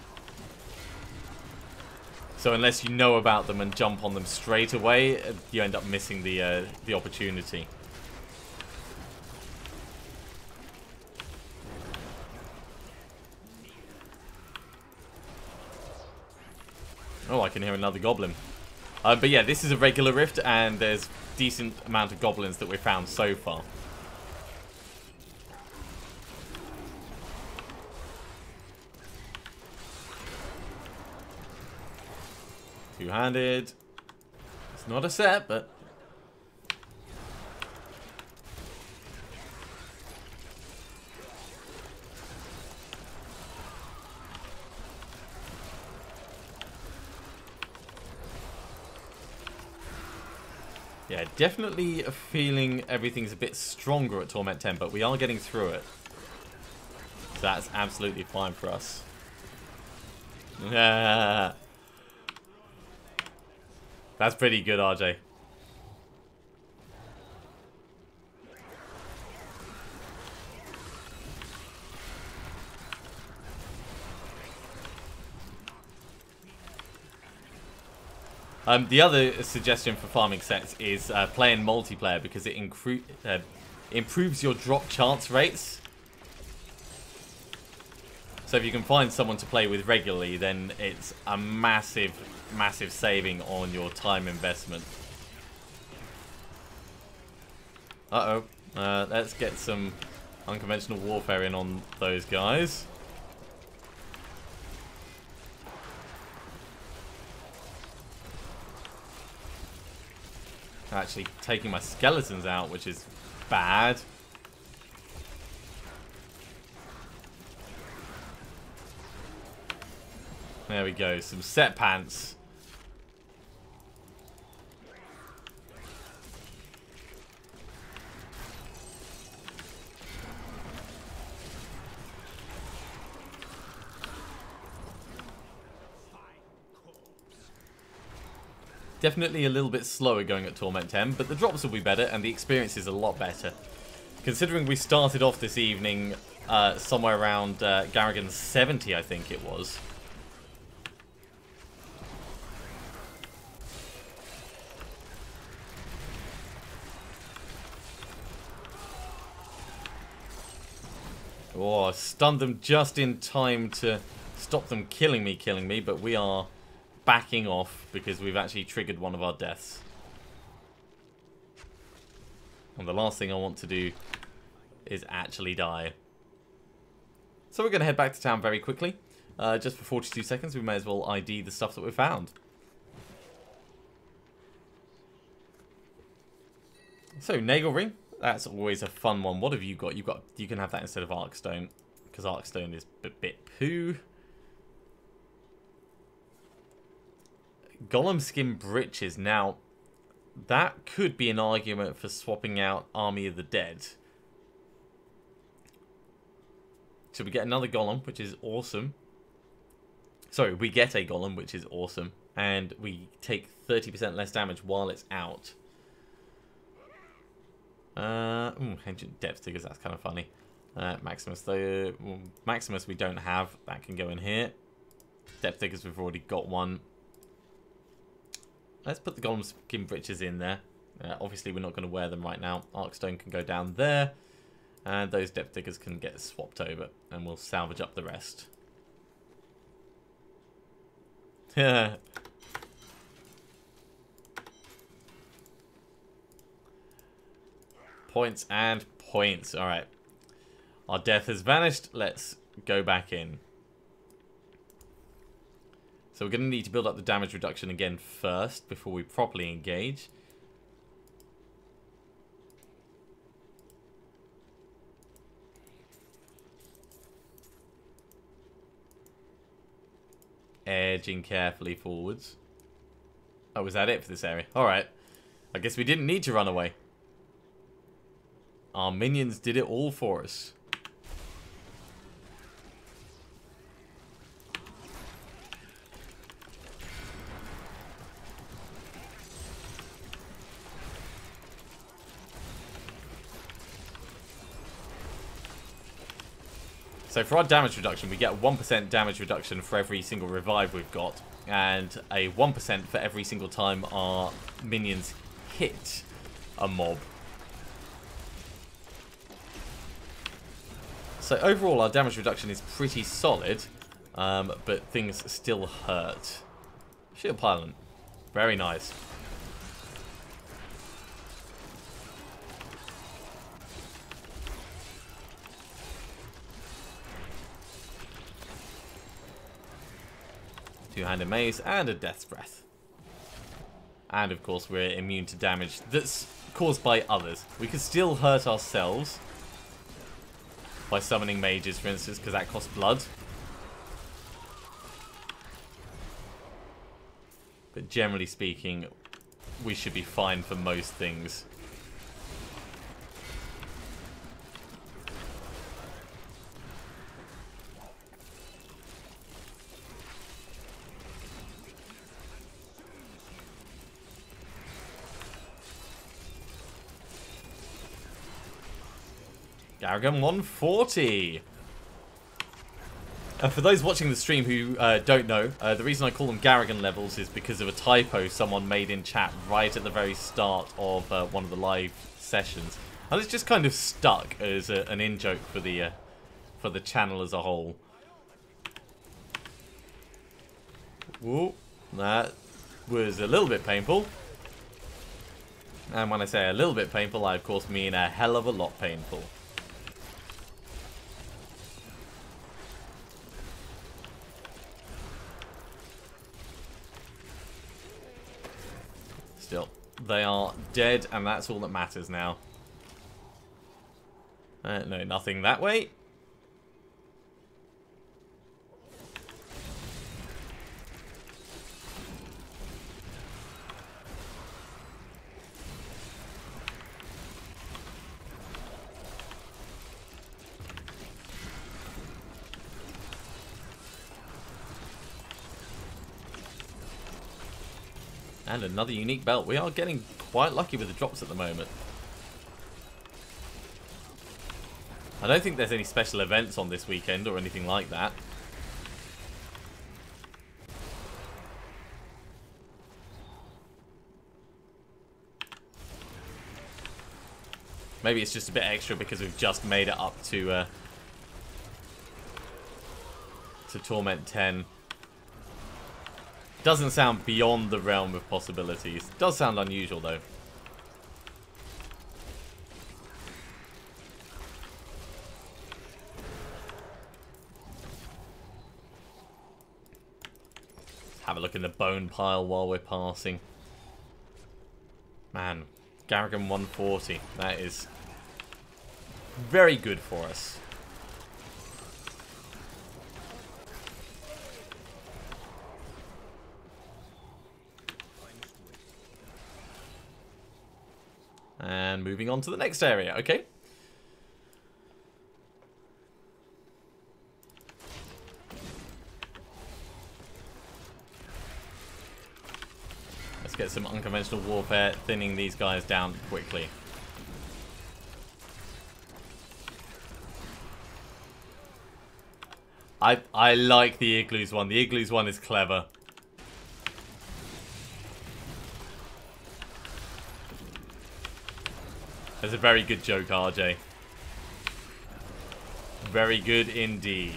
Speaker 1: So unless you know about them and jump on them straight away, you end up missing the opportunity. Oh, I can hear another goblin. But yeah, this is a regular rift, and there's decent amount of goblins that we've found so far. Two-handed. It's not a set, but... Yeah, definitely feeling everything's a bit stronger at Torment 10, but we are getting through it. So that's absolutely fine for us. That's pretty good, RJ. The other suggestion for farming sets is playing multiplayer because it improves your drop chance rates. So if you can find someone to play with regularly, then it's a massive, massive saving on your time investment. Uh-oh. Let's get some unconventional warfare in on those guys. Actually taking my skeletons out, which is bad. There we go, some set pants. Definitely a little bit slower going at Torment 10, but the drops will be better and the experience is a lot better. Considering we started off this evening somewhere around Garrigan 70, I think it was. Oh, stunned them just in time to stop them killing me, but we are backing off because we've actually triggered one of our deaths. And the last thing I want to do is actually die. So we're going to head back to town very quickly. Just for 42 seconds, we may as well ID the stuff that we found. So, Nagel Ring. That's always a fun one. What have you got? You can have that instead of Arkstone, because Arkstone is a bit poo. Golem skin breeches. Now, that could be an argument for swapping out Army of the Dead. So we get another Golem, which is awesome. Sorry, we get a Golem, which is awesome. And we take 30% less damage while it's out. Ancient Depth Diggers, that's kind of funny. Maximus, though. Maximus we don't have. That can go in here. Depth Diggers, we've already got one. Let's put the Golem skin breeches in there. Obviously, we're not going to wear them right now. Arkstone can go down there. And those Depth Diggers can get swapped over. And we'll salvage up the rest. Points and points. Alright. Our death has vanished. Let's go back in. So we're going to need to build up the damage reduction again first before we properly engage. Edging carefully forwards. Oh, was that it for this area? Alright. I guess we didn't need to run away. Our minions did it all for us. So for our damage reduction, we get 1% damage reduction for every single revive we've got, and a 1% for every single time our minions hit a mob. So overall, our damage reduction is pretty solid, but things still hurt. Shield Pylon. Very nice. Two-handed mace and a Death's Breath. And of course we're immune to damage that's caused by others. We could still hurt ourselves by summoning mages, for instance, because that costs blood. But generally speaking, we should be fine for most things. Garrigan 140. For those watching the stream who don't know, the reason I call them Garrigan levels is because of a typo someone made in chat right at the very start of one of the live sessions. And it's just kind of stuck as an in-joke for the channel as a whole. Whoa, that was a little bit painful. And when I say a little bit painful, I of course mean a hell of a lot painful. Still, they are dead, and that's all that matters now. No, nothing that way. And another unique belt. We are getting quite lucky with the drops at the moment. I don't think there's any special events on this weekend or anything like that. Maybe it's just a bit extra because we've just made it up to Torment 10. Doesn't sound beyond the realm of possibilities. Does sound unusual, though. Have a look in the bone pile while we're passing. Man, Garrigan 140. That is very good for us. And moving on to the next area, okay. Let's get some unconventional warfare, thinning these guys down quickly. I like the Igloos one. The Igloos one is clever. That's a very good joke, RJ. Very good indeed.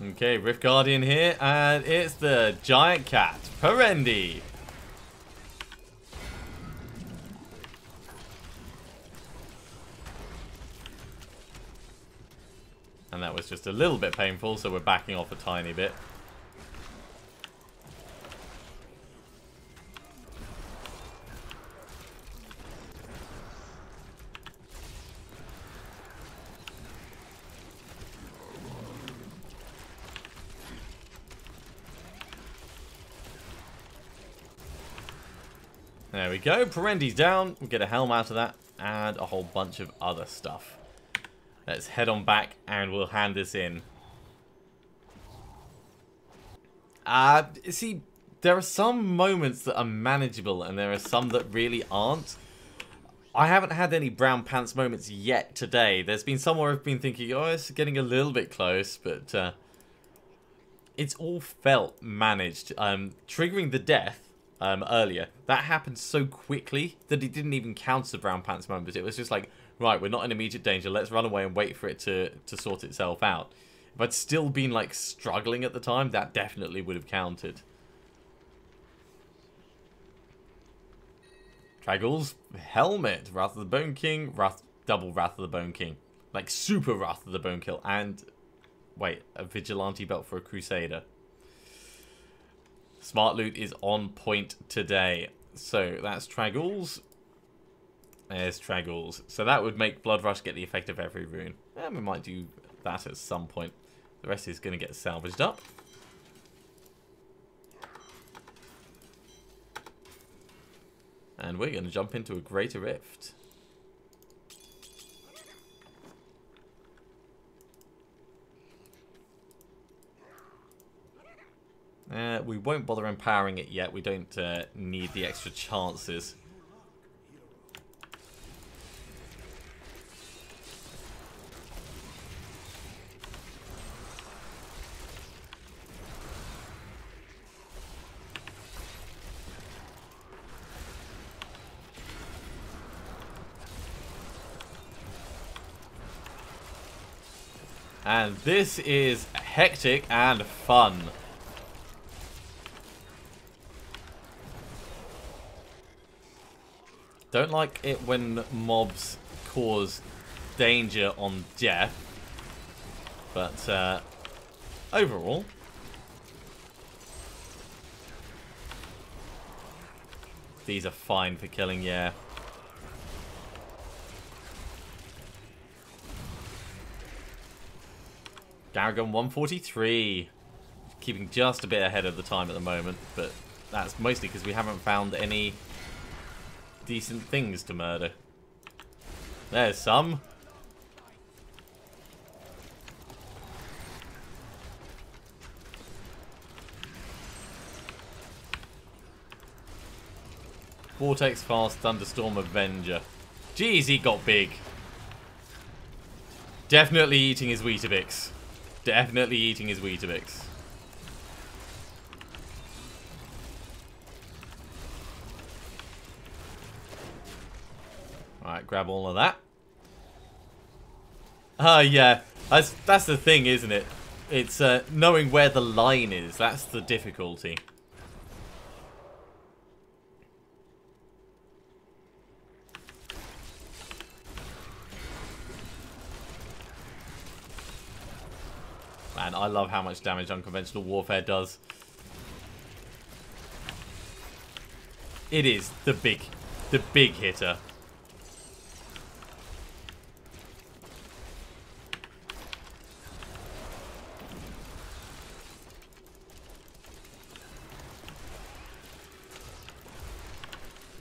Speaker 1: Okay, Rift Guardian here, and it's the giant cat, Perendi. And that was just a little bit painful, so we're backing off a tiny bit. There we go. Perendi's down. We'll get a helm out of that and a whole bunch of other stuff. Let's head on back and we'll hand this in. See, there are some moments that are manageable and there are some that really aren't. I haven't had any brown pants moments yet today. There's been some where I've been thinking, oh, it's getting a little bit close, but it's all felt managed. Triggering the death earlier, that happened so quickly that it didn't even count as a brown pants moment. It was just like, right, we're not in immediate danger, let's run away and wait for it to sort itself out. If I'd still been like struggling at the time, that definitely would have counted. Traggles, Helmet, Wrath of the Bone King, double Wrath of the Bone King. Like super Wrath of the Bone Kill. And, wait, a Vigilante belt for a Crusader. Smart loot is on point today. So that's Traggles. There's Traggles. So that would make Blood Rush get the effect of every rune. And we might do that at some point. The rest is going to get salvaged up. And we're going to jump into a Greater Rift. We won't bother empowering it yet. We don't need the extra chances. And this is hectic and fun. Don't like it when mobs cause danger on death. But overall, these are fine for killing, yeah. Garrigan 143. Keeping just a bit ahead of the time at the moment, but that's mostly because we haven't found any decent things to murder. There's some. Vortex Fast Thunderstorm Avenger. Jeez, he got big. Definitely eating his Weetabix. Definitely eating his Weetabix. Alright, grab all of that. Yeah. That's the thing, isn't it? It's knowing where the line is. That's the difficulty. Man, I love how much damage unconventional warfare does. It is the big hitter.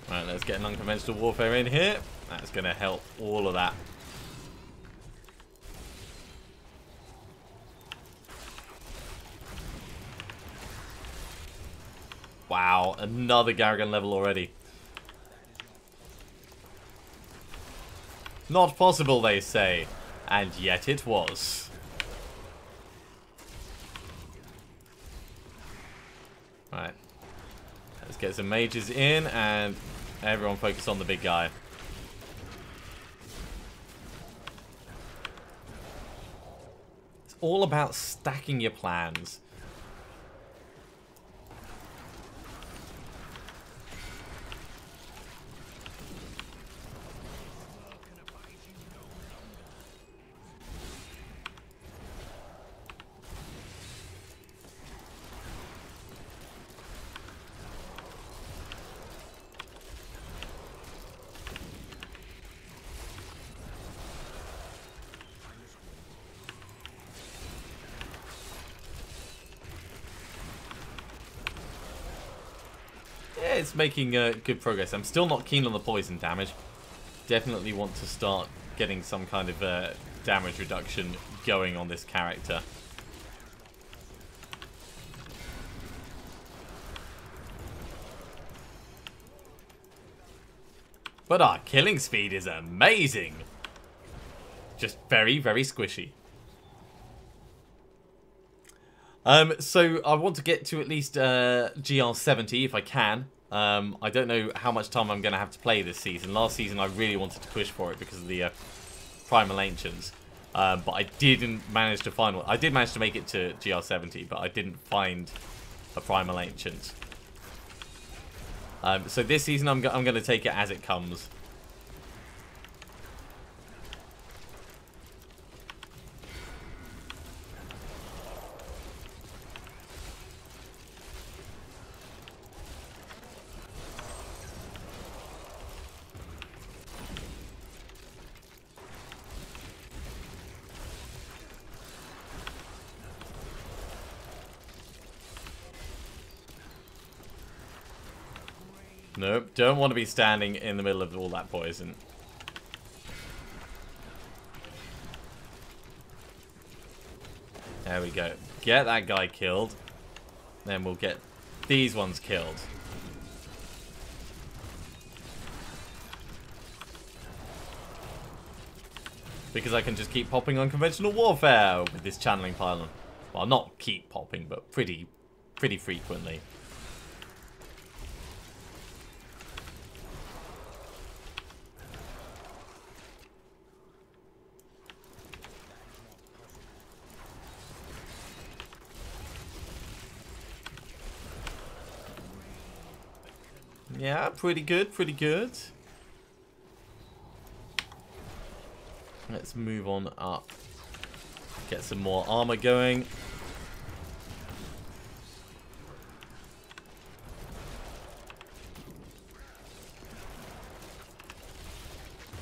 Speaker 1: Right, let's get an unconventional warfare in here. That's going to help all of that. Wow, another Garrigan level already. Not possible, they say. And yet it was. Right. Let's get some mages in and everyone focus on the big guy. It's all about stacking your plans. It's making good progress. I'm still not keen on the poison damage. Definitely want to start getting some kind of damage reduction going on this character. But our killing speed is amazing. Just very, very squishy. So I want to get to at least GR70 if I can. I don't know how much time I'm going to have to play this season. Last season I really wanted to push for it because of the Primal Ancients. But I didn't manage to find one. I did manage to make it to GR70, but I didn't find a Primal Ancient. So this season I'm going to take it as it comes. Nope, don't want to be standing in the middle of all that poison. There we go. Get that guy killed. Then we'll get these ones killed. Because I can just keep popping on conventional warfare with this channeling pylon. Well, not keep popping, but pretty frequently. Yeah, pretty good, pretty good. Let's move on up. Get some more armor going.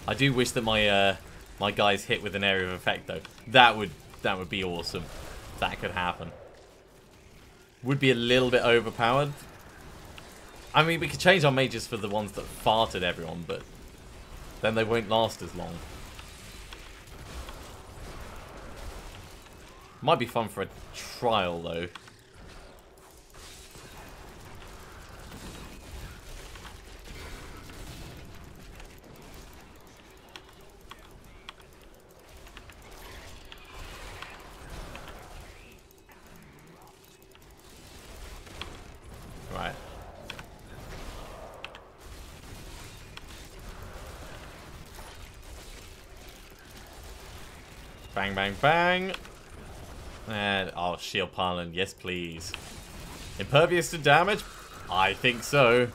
Speaker 1: I do wish that my my guys hit with an area of effect though. That would be awesome. If that could happen. Would be a little bit overpowered. I mean, we could change our mages for the ones that fart at everyone, but then they won't last as long. Might be fun for a trial, though. Right. Bang, bang, bang. And, oh, shield pylon, yes please. Impervious to damage? I think so.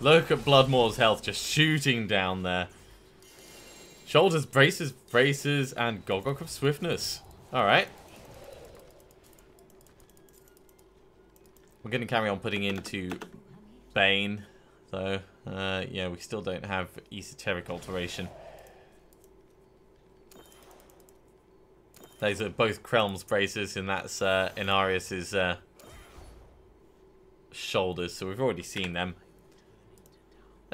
Speaker 1: Look at Bloodmore's health just shooting down there. Shoulders, braces, braces, and Gogok of Swiftness. Alright. We're going to carry on putting into Bane. So, yeah, we still don't have Esoteric Alteration. Those are both Krelm's braces, and that's Inarius's shoulders. So we've already seen them.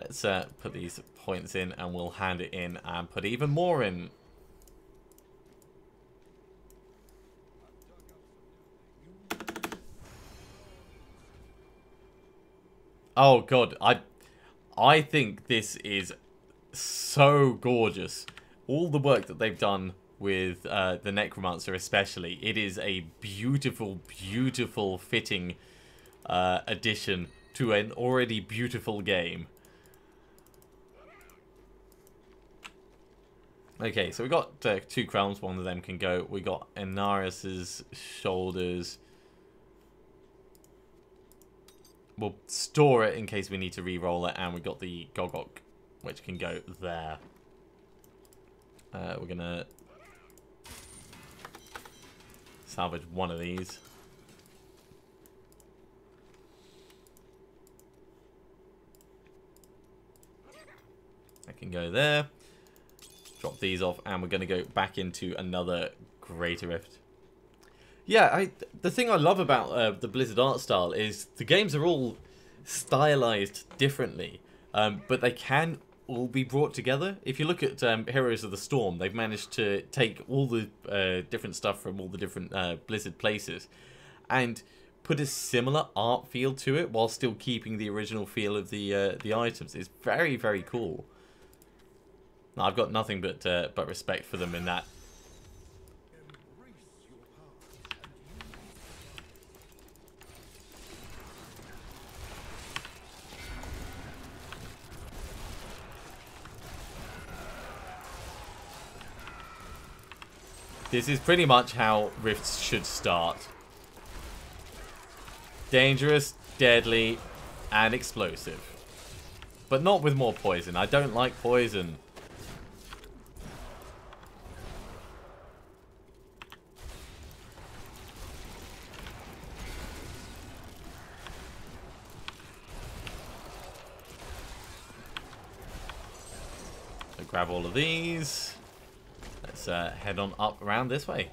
Speaker 1: Let's put these points in, and we'll hand it in and put even more in. Oh god, I think this is so gorgeous. All the work that they've done with the Necromancer especially. It is a beautiful, beautiful fitting addition to an already beautiful game. Okay, so we got two crowns. One of them can go. We got Inarius's shoulders. We'll store it in case we need to re-roll it, and we got the Gogok, which can go there. We're gonna salvage one of these. That can go there. Drop these off, and we're going to go back into another Greater Rift. Yeah, the thing I love about the Blizzard art style is the games are all stylized differently, but they can all be brought together. If you look at Heroes of the Storm, they've managed to take all the different stuff from all the different Blizzard places and put a similar art feel to it while still keeping the original feel of the items. It's very, very cool. I've got nothing but respect for them in that. This is pretty much how rifts should start. Dangerous, deadly, and explosive. But not with more poison. I don't like poison. So grab all of these. Let's head on up around this way.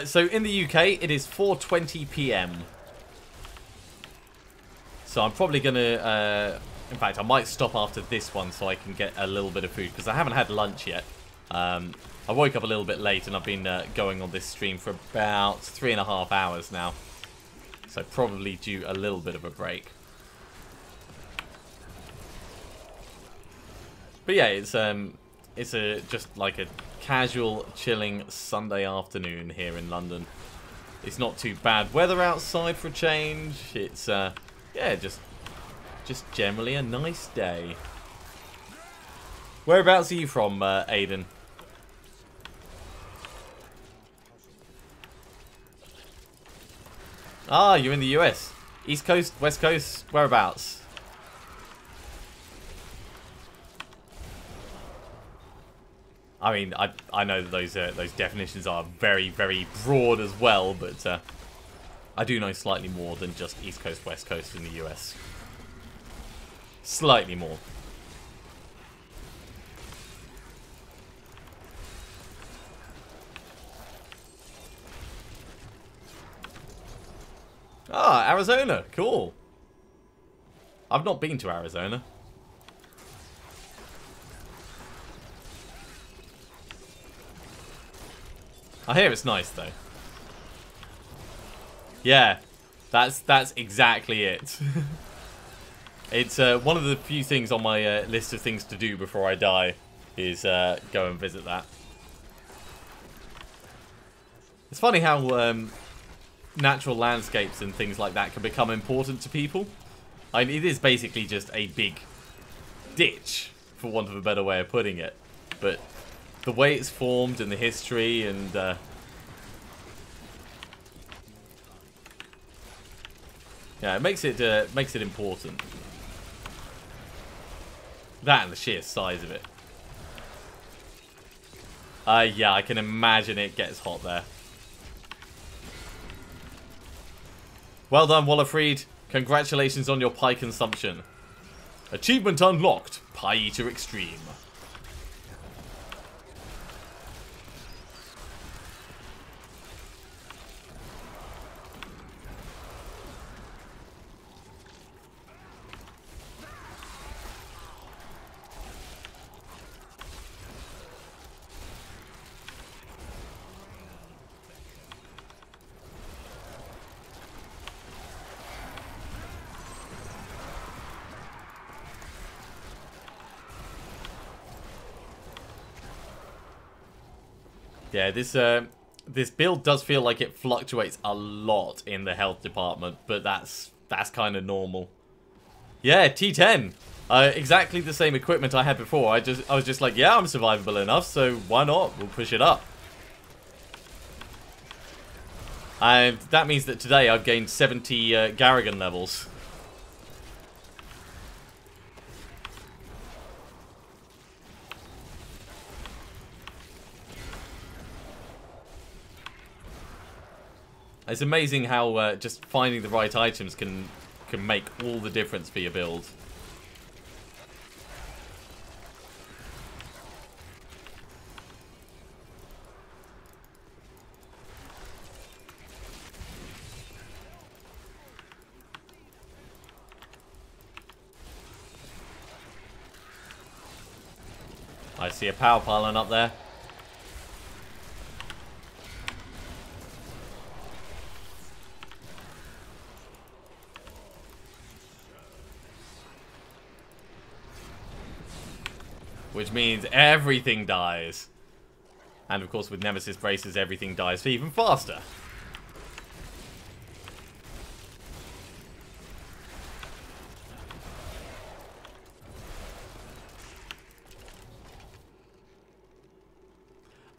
Speaker 1: So in the UK, it is 4:20 PM. So I'm probably going to... in fact, I might stop after this one so I can get a little bit of food, because I haven't had lunch yet. I woke up a little bit late and I've been going on this stream for about 3.5 hours now. So probably due a little bit of a break. But yeah, it's just like a casual, chilling Sunday afternoon here in London. It's not too bad weather outside for a change. It's yeah, just generally a nice day. Whereabouts are you from, Aiden? Ah, you're in the US. East Coast, West Coast, whereabouts? I mean, I know that those definitions are very, very broad as well, but I do know slightly more than just East Coast, West Coast in the US. Slightly more. Ah, Arizona. Cool. I've not been to Arizona. I hear it's nice though. Yeah, that's exactly it. It's one of the few things on my list of things to do before I die is go and visit that. It's funny how natural landscapes and things like that can become important to people. I mean, it is basically just a big ditch, for want of a better way of putting it. But the way it's formed and the history and yeah, it makes it important. That and the sheer size of it. Yeah, I can imagine it gets hot there. Well done, Wallerfried. Congratulations on your pie consumption. Achievement unlocked. Pie Eater Extreme. Yeah, this build does feel like it fluctuates a lot in the health department, but that's kind of normal. Yeah, T10. Exactly the same equipment I had before. I was just like, yeah, I'm survivable enough, so why not? We'll push it up. And that means that today I've gained 70 Garrigan levels. It's amazing how just finding the right items can make all the difference for your build. I see a power pylon up there. which means everything dies. And of course with Nemesis Braces, everything dies even faster.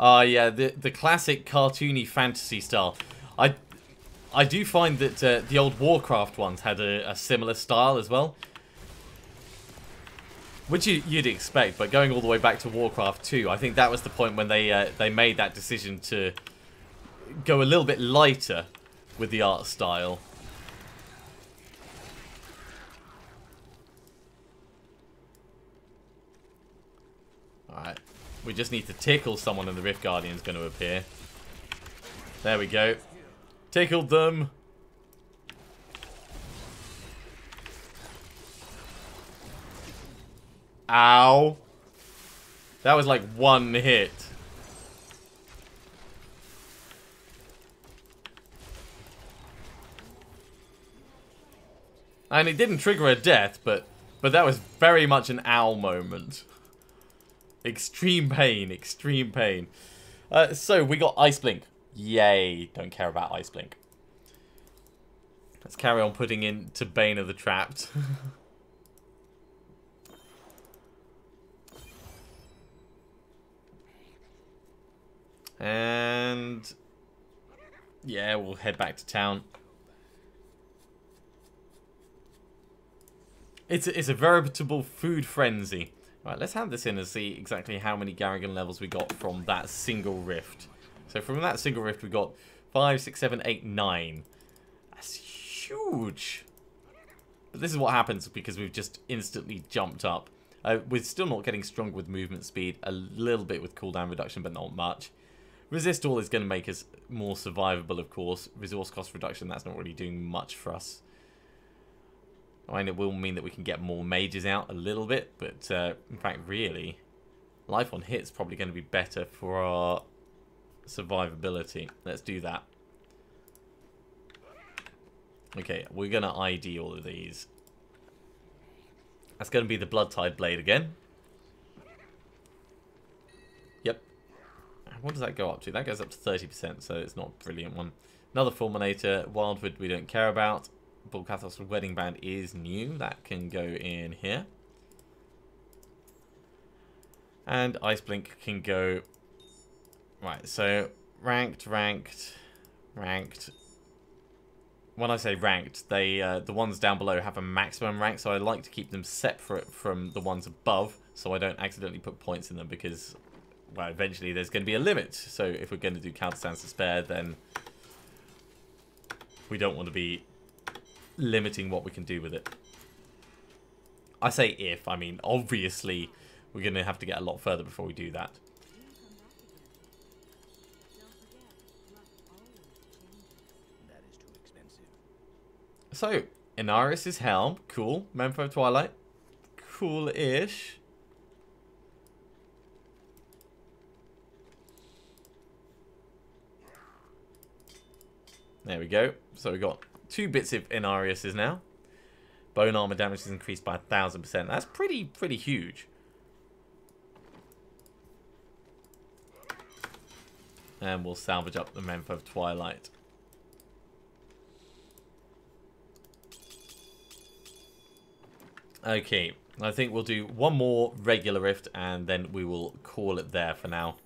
Speaker 1: Yeah, the classic cartoony fantasy style. I do find that the old Warcraft ones had a similar style as well. Which you'd expect, but going all the way back to Warcraft 2, I think that was the point when they made that decision to go a little bit lighter with the art style. Alright, we just need to tickle someone and the Rift Guardian's going to appear. There we go. Tickled them. Ow. That was like one hit. And it didn't trigger a death, but that was very much an ow moment. Extreme pain, extreme pain. So we got Ice Blink. Yay, don't care about Ice Blink. Let's carry on putting into Bane of the Trapped. And yeah, we'll head back to town. It's a veritable food frenzy. Right, let's hand this in and see exactly how many Garrigan levels we got from that single rift. So from that single rift we got 5, 6, 7, 8, 9. That's huge. But this is what happens because we've just instantly jumped up. We're still not getting strong with movement speed, a little bit with cooldown reduction, but not much. Resist all is going to make us more survivable, of course. Resource cost reduction, that's not really doing much for us. I mean, it will mean that we can get more mages out a little bit, but in fact, really, life on hit's probably going to be better for our survivability. Let's do that. Okay, we're going to ID all of these. That's going to be the Blood-Tide Blade again. Yep. What does that go up to? That goes up to 30%, so it's not a brilliant one. Another Fulminator. Wildwood we don't care about. Bulkathos Wedding Band is new. That can go in here. And Ice Blink can go... Right, so ranked. When I say ranked, they the ones down below have a maximum rank, so I like to keep them separate from the ones above, so I don't accidentally put points in them, because, well, eventually there's going to be a limit. So if we're going to do Counterstance Despair, then we don't want to be limiting what we can do with it. I say if, I mean, obviously we're going to have to get a lot further before we do that. So, Inaris' Helm, cool. Memphis of Twilight, cool-ish. There we go. So we got 2 bits of Inarius's now. Bone armor damage is increased by 1000%. That's pretty huge. And we'll salvage up the Memphis of Twilight. Okay, I think we'll do one more regular rift and then we will call it there for now.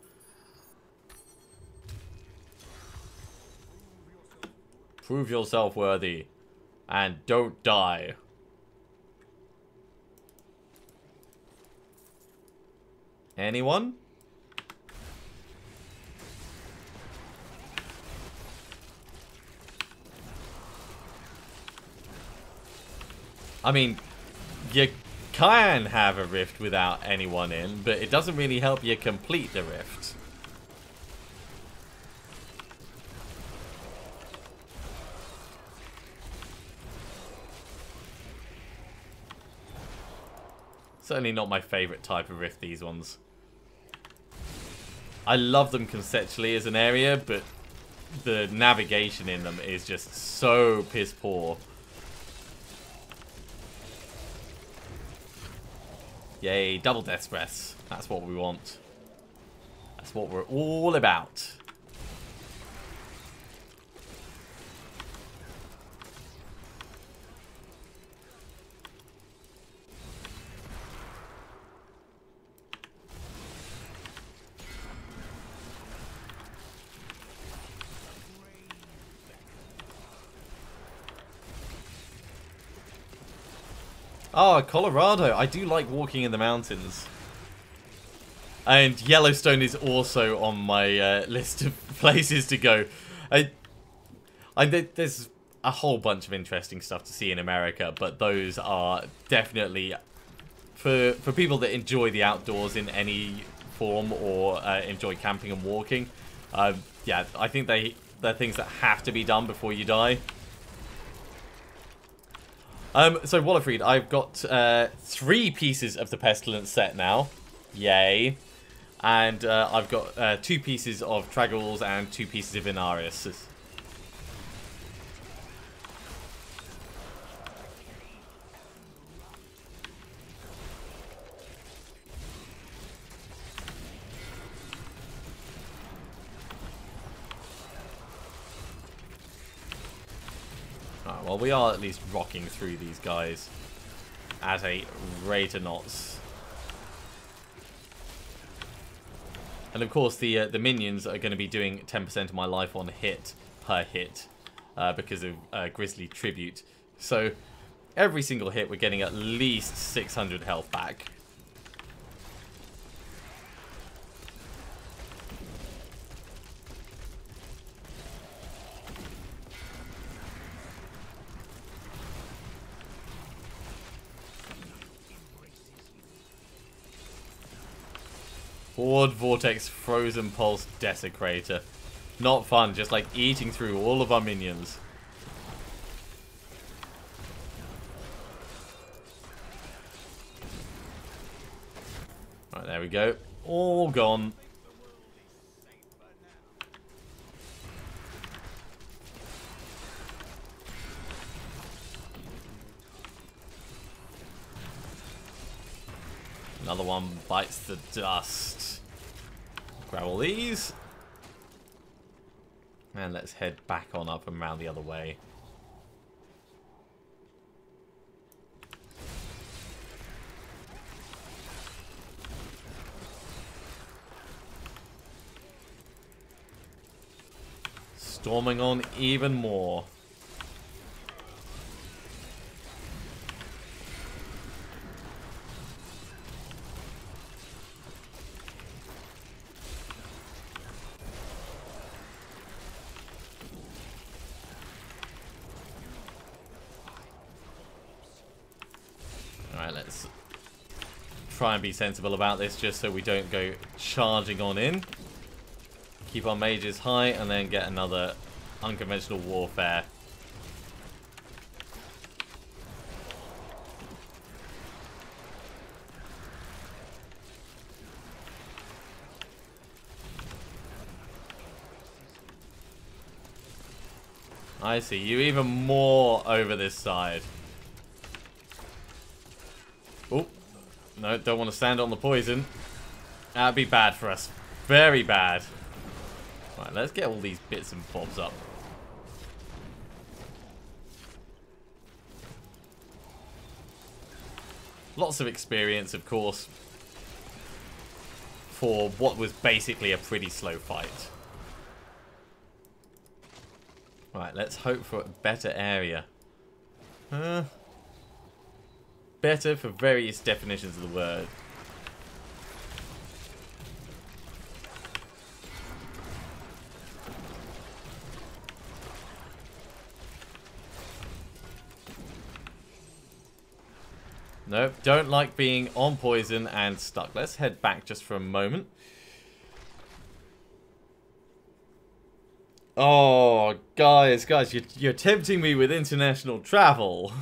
Speaker 1: Prove yourself worthy and don't die. Anyone? I mean, you can have a rift without anyone in, but it doesn't really help you complete the rift. Certainly not my favourite type of rift, these ones. I love them conceptually as an area, but the navigation in them is just so piss poor. Yay, double death breaths. That's what we want. That's what we're all about. Oh, Colorado. I do like walking in the mountains. And Yellowstone is also on my list of places to go. There's a whole bunch of interesting stuff to see in America, but those are definitely for people that enjoy the outdoors in any form or enjoy camping and walking. Yeah, I think they're things that have to be done before you die. So Wallerfried, I've got 3 pieces of the Pestilence set now. Yay. And I've got 2 pieces of Traggles and 2 pieces of Inarius. Alright, well, we are at least rocking through these guys at a rate of knots. And of course, the minions are going to be doing 10% of my life on hit per hit because of Grizzly Tribute. So every single hit, we're getting at least 600 health back. Horde Vortex Frozen Pulse Desecrator. Not fun, just like eating through all of our minions. Right, there we go. All gone. Another one bites the dust. Grab all these. And let's head back on up and round the other way. Storming on even more. Alright, let's try and be sensible about this just so we don't go charging on in. Keep our mages high and then get another unconventional warfare. I see you even more over this side. Oh, no, don't want to stand on the poison. That'd be bad for us. Very bad. Right, let's get all these bits and bobs up. Lots of experience, of course, for what was basically a pretty slow fight. Right, let's hope for a better area. Better for various definitions of the word. Nope, don't like being on poison and stuck. Let's head back just for a moment. Oh, guys, you're tempting me with international travel.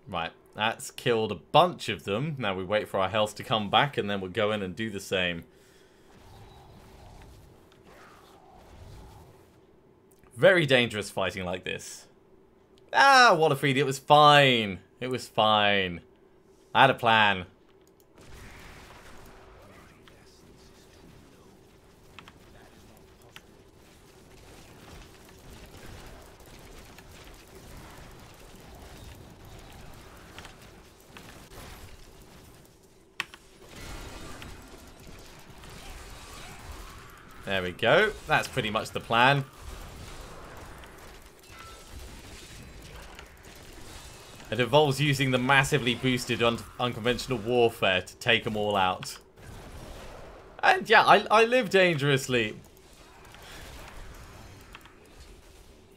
Speaker 1: Right, That's killed a bunch of them. Now we wait for our health to come back, and then we'll go in and do the same. Very dangerous fighting like this. Ah, Waterfreed, it was fine. It was fine. I had a plan. There we go. That's pretty much the plan. It involves using the massively boosted unconventional warfare to take them all out. And yeah, I live dangerously.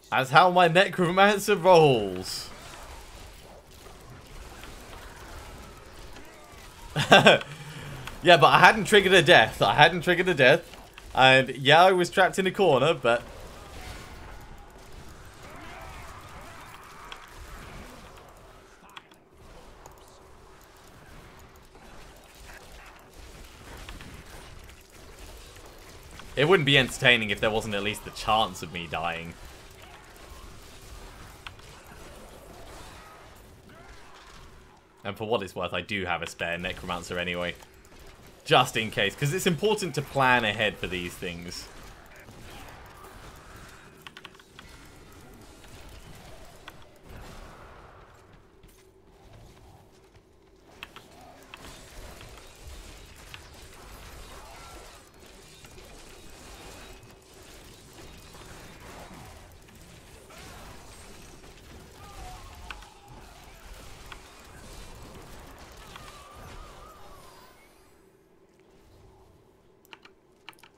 Speaker 1: That's how my Necromancer rolls. Yeah, but I hadn't triggered a death. I hadn't triggered a death. And yeah, I was trapped in a corner, but... it wouldn't be entertaining if there wasn't at least the chance of me dying. And for what it's worth, I do have a spare Necromancer anyway. Just in case, because it's important to plan ahead for these things.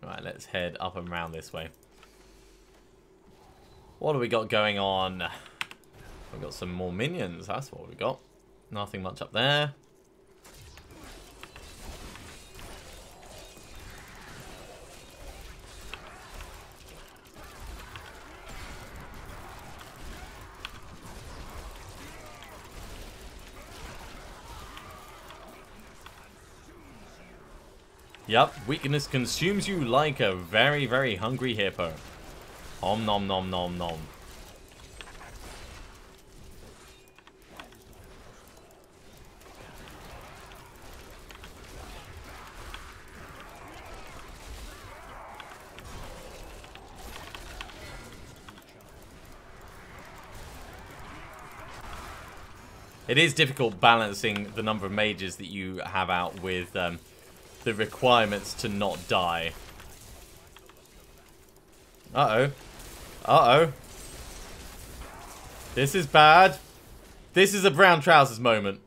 Speaker 1: Right, let's head up and around this way. What do we got going on? We've got some more minions, that's what we got. Nothing much up there. Yup, weakness consumes you like a very, very hungry hippo. Om nom nom nom nom. It is difficult balancing the number of mages that you have out with the requirements to not die. Uh-oh. Uh-oh. This is bad. This is a brown trousers moment.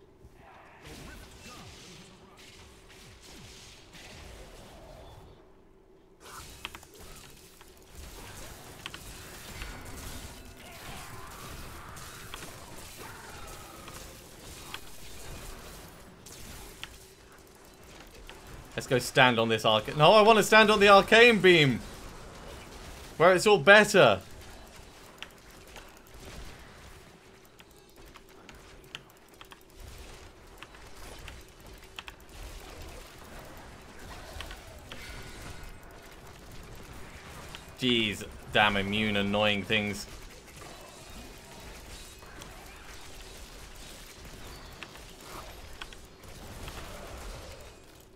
Speaker 1: Let's go stand on this arcane. No, I want to stand on the arcane beam. Where it's all better. Jeez, damn immune annoying things.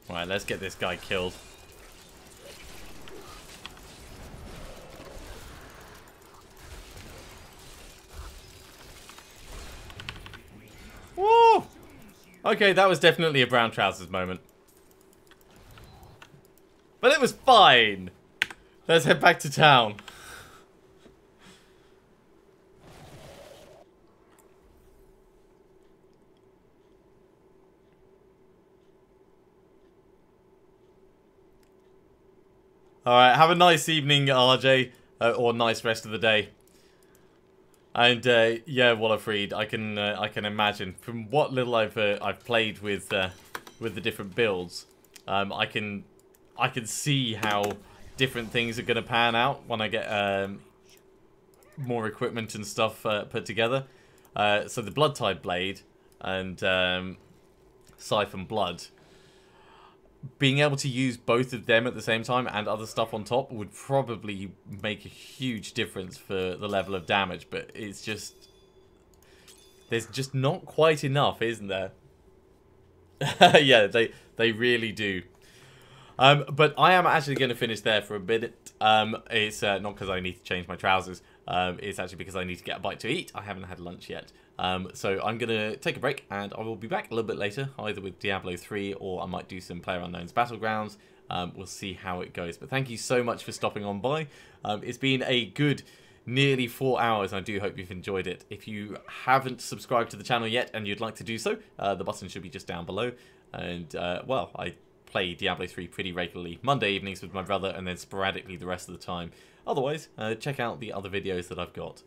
Speaker 1: Right, let's get this guy killed. Woo! Okay, that was definitely a brown trousers moment. But it was fine. Let's head back to town. Alright, have a nice evening, RJ. Or nice rest of the day. And, yeah, Waterfreed, I can imagine. From what little I've played with the different builds, I can see how different things are going to pan out when I get more equipment and stuff put together. So the Blood-Tide Blade, and Siphon Blood. Being able to use both of them at the same time and other stuff on top would probably make a huge difference for the level of damage, but it's just... there's just not quite enough, isn't there? Yeah, they really do. But I am actually going to finish there for a minute. It's not because I need to change my trousers. It's actually because I need to get a bite to eat. I haven't had lunch yet. So I'm going to take a break, and I will be back a little bit later, either with Diablo 3 or I might do some PlayerUnknown's Battlegrounds. We'll see how it goes. But thank you so much for stopping on by. It's been a good nearly 4 hours, and I do hope you've enjoyed it. If you haven't subscribed to the channel yet and you'd like to do so, the button should be just down below. And, well, I play Diablo 3 pretty regularly, Monday evenings with my brother, and then sporadically the rest of the time. Otherwise, check out the other videos that I've got.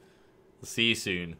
Speaker 1: I'll see you soon.